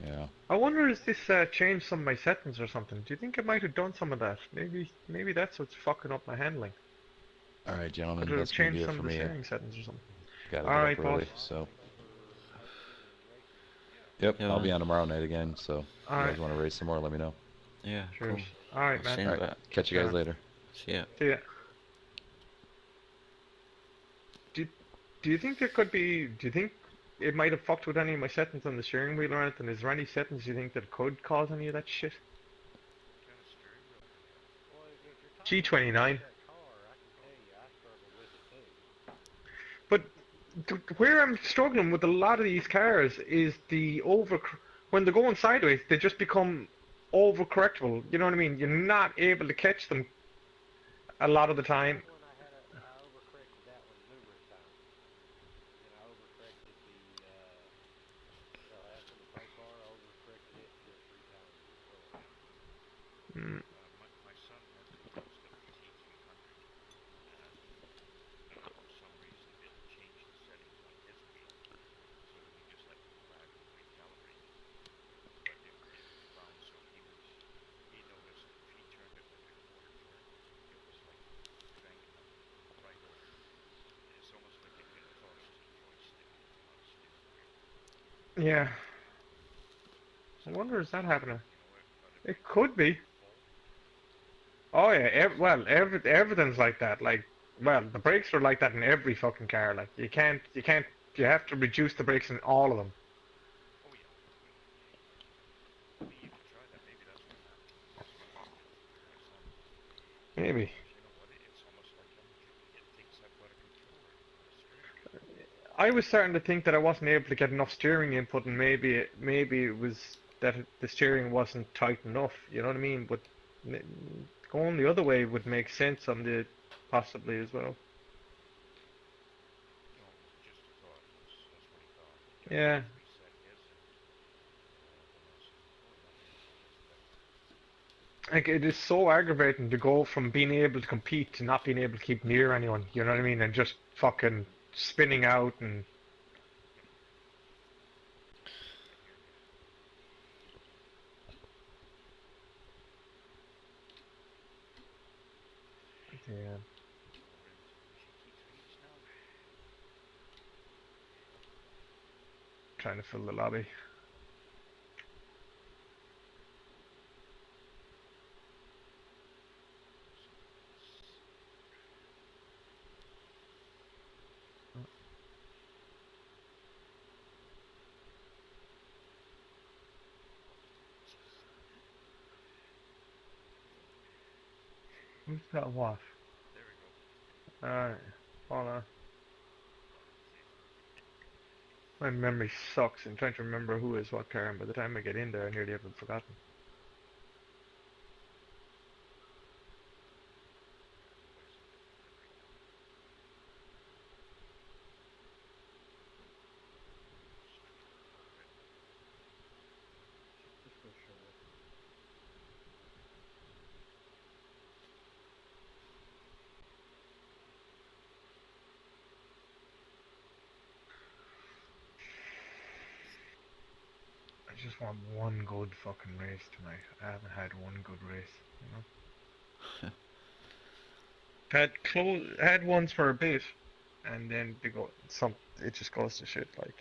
Yeah. I wonder has this changed some of my settings or something? Do you think it might have done some of that? Maybe that's what's fucking up my handling. All right, Could gentlemen, it have that's gonna be changed it some for of the me. steering settings or something? Gotta get up Alright, boss. early, so. Yep, Yeah, I'll man. be on tomorrow night again. So if you Alright, guys want to race some more, let me know. Yeah, cheers. cool. Alright, I'll man. see you All in a right, bit. catch you guys Sure. later. See ya. See ya. Do, do you think there could be... Do you think it might have fucked with any of my settings on the steering wheel or anything? Is there any settings you think that could cause any of that shit? Well, if you're talking about G29. that car, I can tell you I struggled with it too. But where I'm struggling with a lot of these cars is when they're going sideways, they just become overcorrectable. You know what I mean? You're not able to catch them a lot of the time. That one I overcorrected that one numerous times, and I overcorrected the last one, the pro car. I overcorrected it 2 or 3 times as well. Mm, yeah, I wonder is that happening? It could be. Oh yeah, everything's like that. Like, well, the brakes are like that in every fucking car. Like, you have to reduce the brakes in all of them. Maybe. I was starting to think that I wasn't able to get enough steering input, and maybe it was that the steering wasn't tight enough. You know what I mean? But going the other way would make sense on the possibly as well. Yeah, like it is so aggravating to go from being able to compete to not being able to keep near anyone. You know what I mean? And just fucking spinning out and yeah. Trying to fill the lobby. Who's that what? Alright, hold on. My memory sucks. I'm trying to remember who is what car, and by the time I get in there, I nearly have forgotten. I just want one good fucking race tonight. I haven't had one good race, you know. Had ones for a bit, and then it just goes to shit like.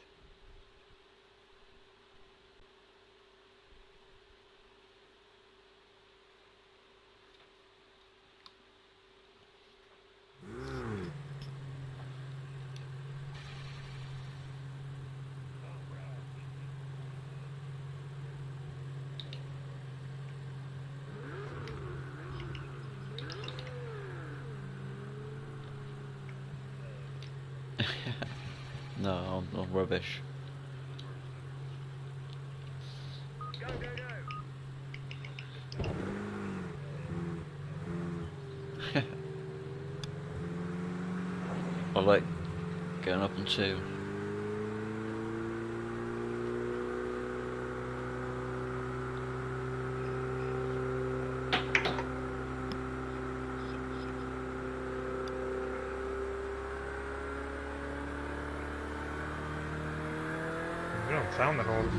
No, I'm rubbish. I like going up on two. You don't sound that old.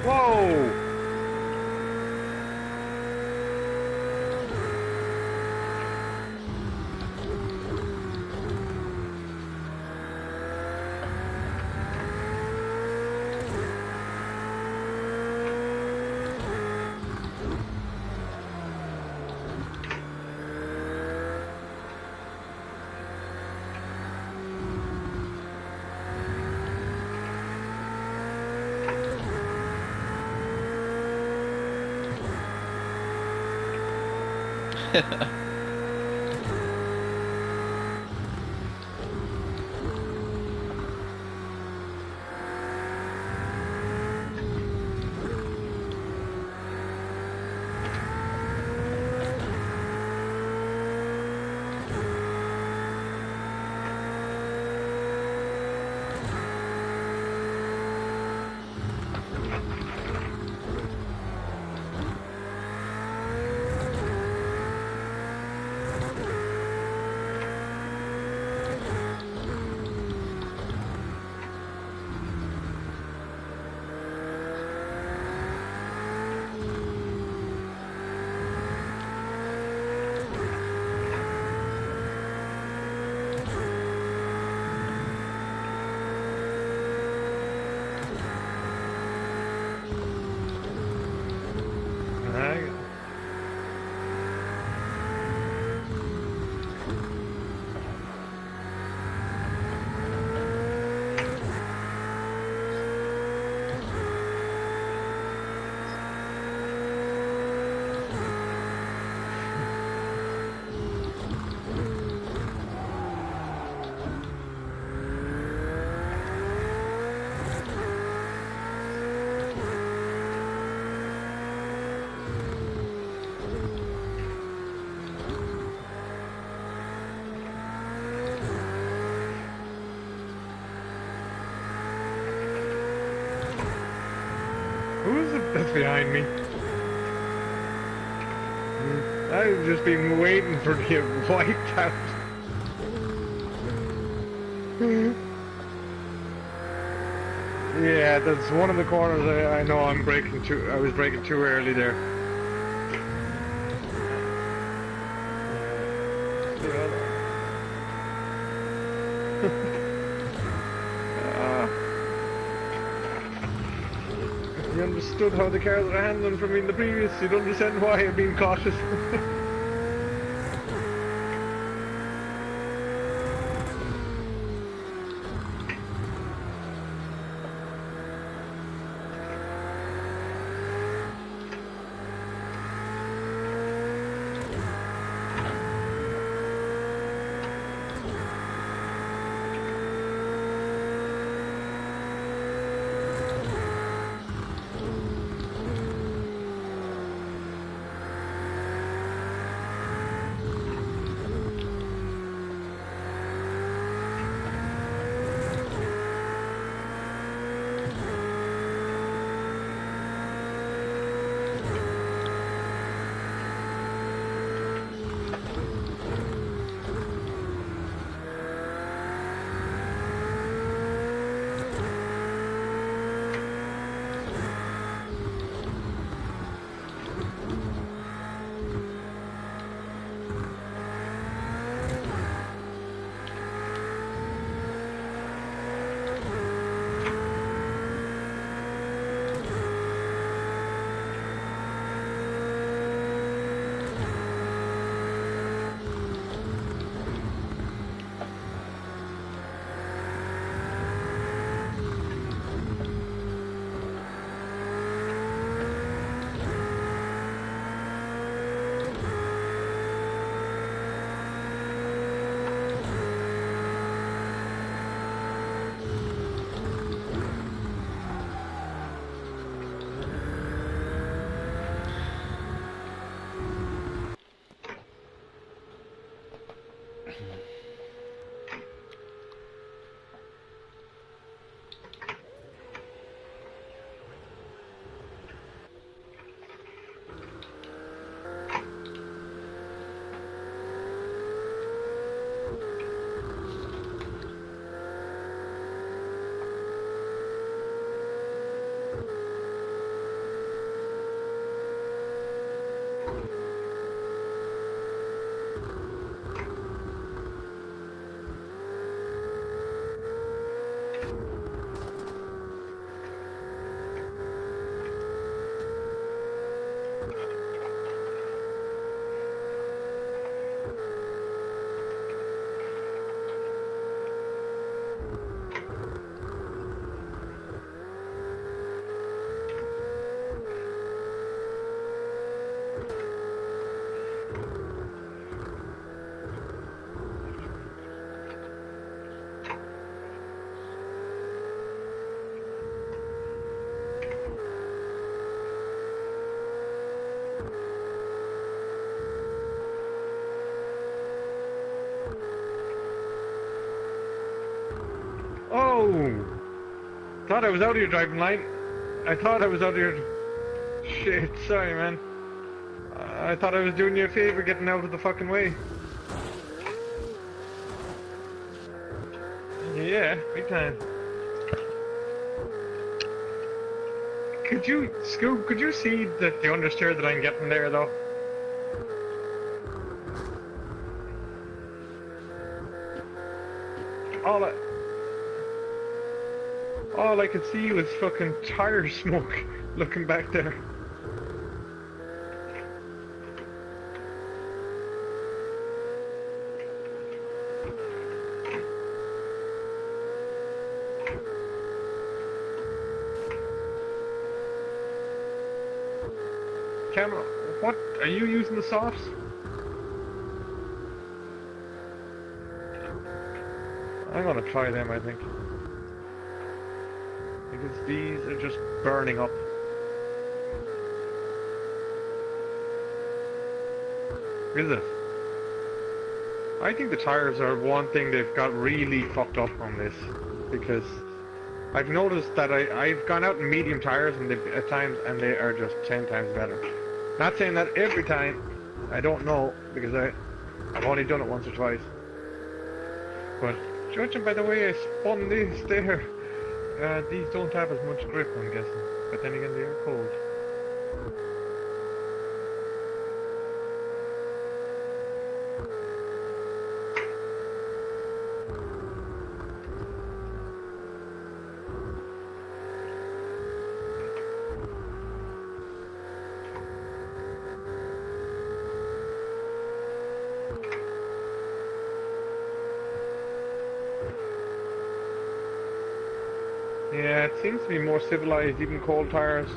Whoa! Who is it that's behind me? I've just been waiting for the wiped out. Yeah, that's one of the corners I know I'm braking too. I was braking too early there. If you understood how the cars are handling for me in the previous, you'd understand why I'm being cautious. Oh! Thought I was out of your driving line. I thought I was out of your... Shit, sorry man. I thought I was doing you a favor getting out of the fucking way. Yeah, big time. Scoob, could you see the understeer that I'm getting there though? All I could see was fucking tire smoke looking back there. Camera, what? Are you using the softs? I'm gonna try them, I think. Because these are just burning up. Is it? I think the tires are one thing they've got really fucked up on this. Because I've noticed that I've gone out in medium tires and at times and they are just 10 times better. Not saying that every time, I don't know, because I've only done it once or twice. But judging by the way I spun this there, These don't have as much grip, I'm guessing. But then again, they are cold. Yeah, it seems to be more civilized, even cold tires.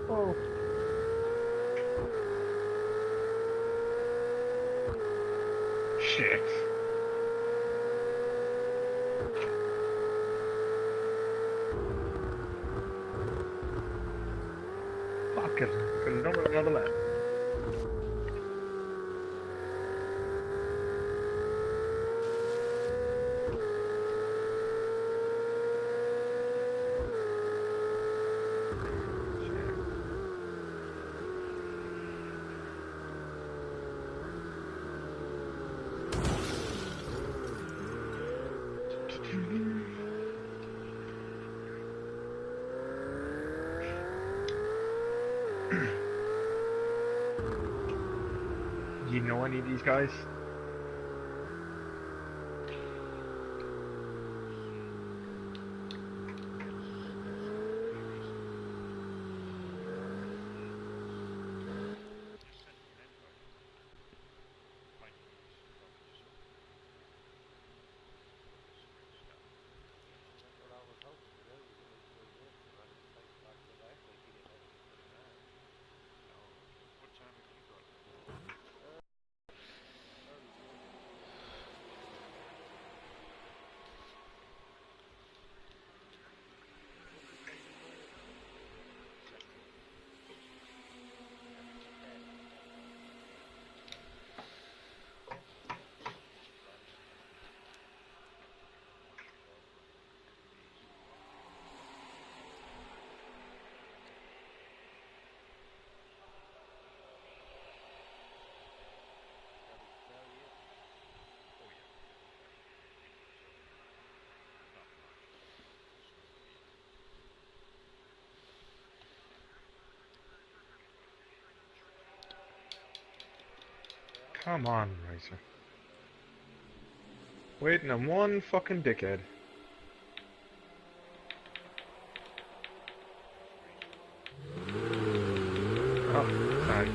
Oh. Shit. Fuck it. Could have done with another lap. Do you know any of these guys? That's what I was hoping to do, was at least do this, and I didn't think, like I said, actually, if he didn't have any 39. What time have you got? 36. What's the station there? Come on, Racer. Waiting on one fucking dickhead. Oh, sorry.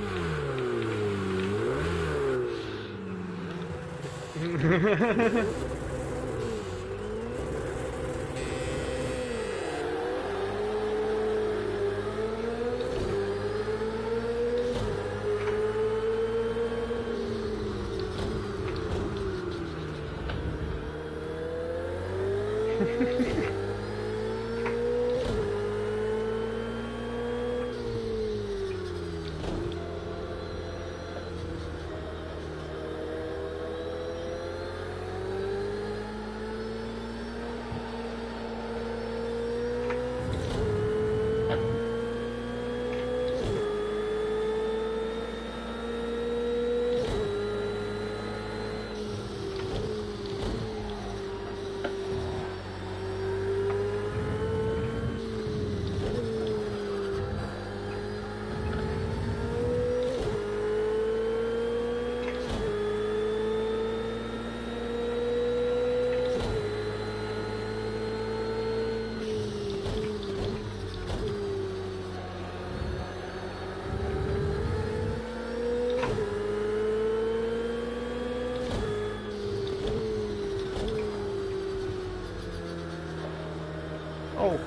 Oh.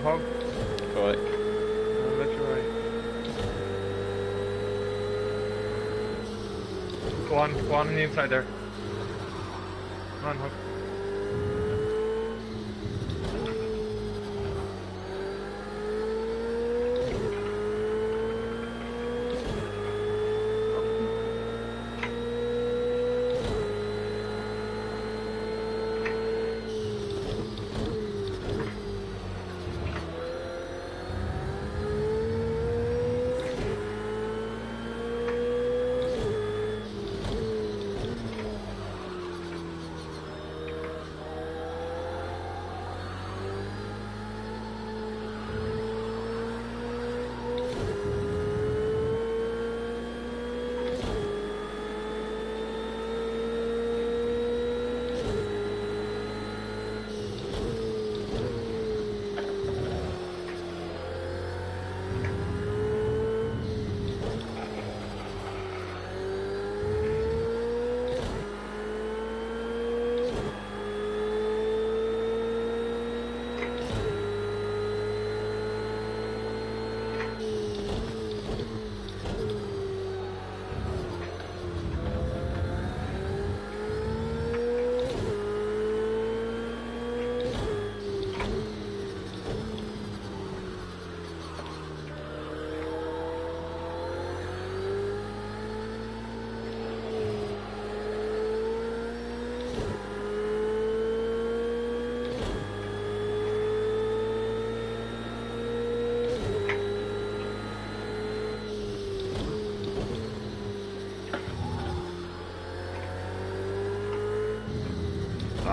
Hug. Right. I'll let you right. Go on the inside there. Come on, Hug.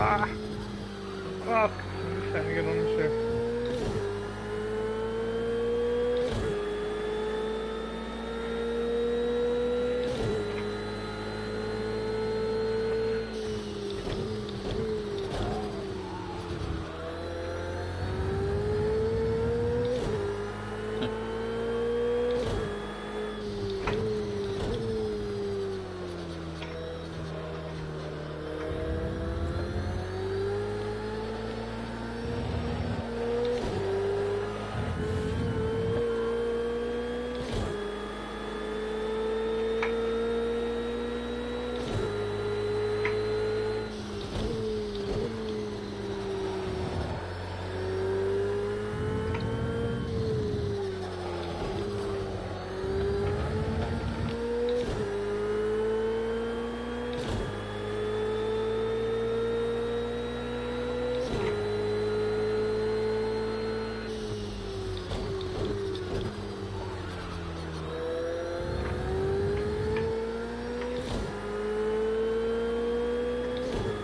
Ah! Fuck! I'm just trying to get on the ship.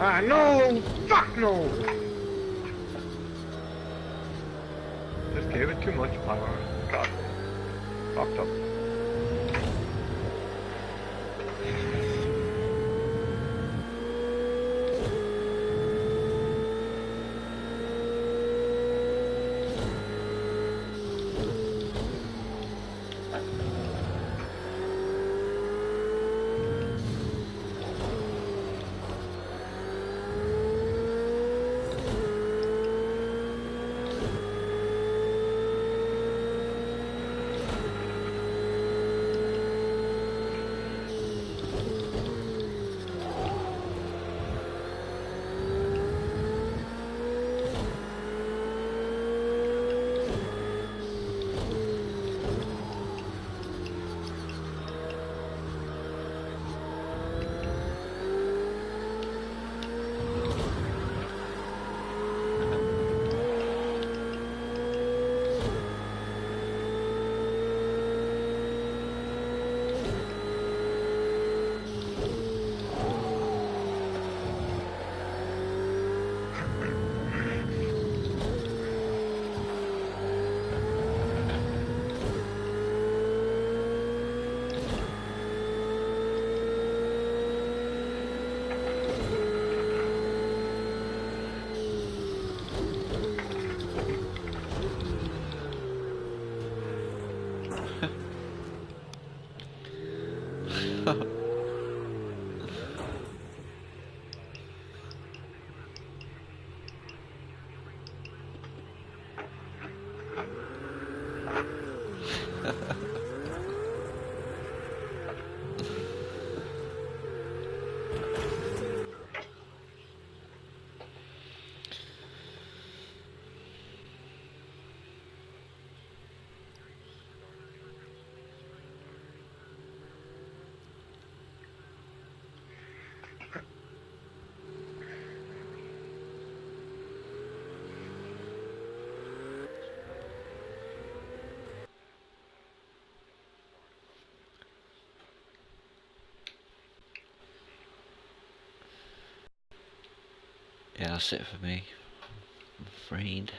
Ah, no! Fuck no! Just gave it too much power. God. Fucked up. Yeah, that's it for me. I'm afraid.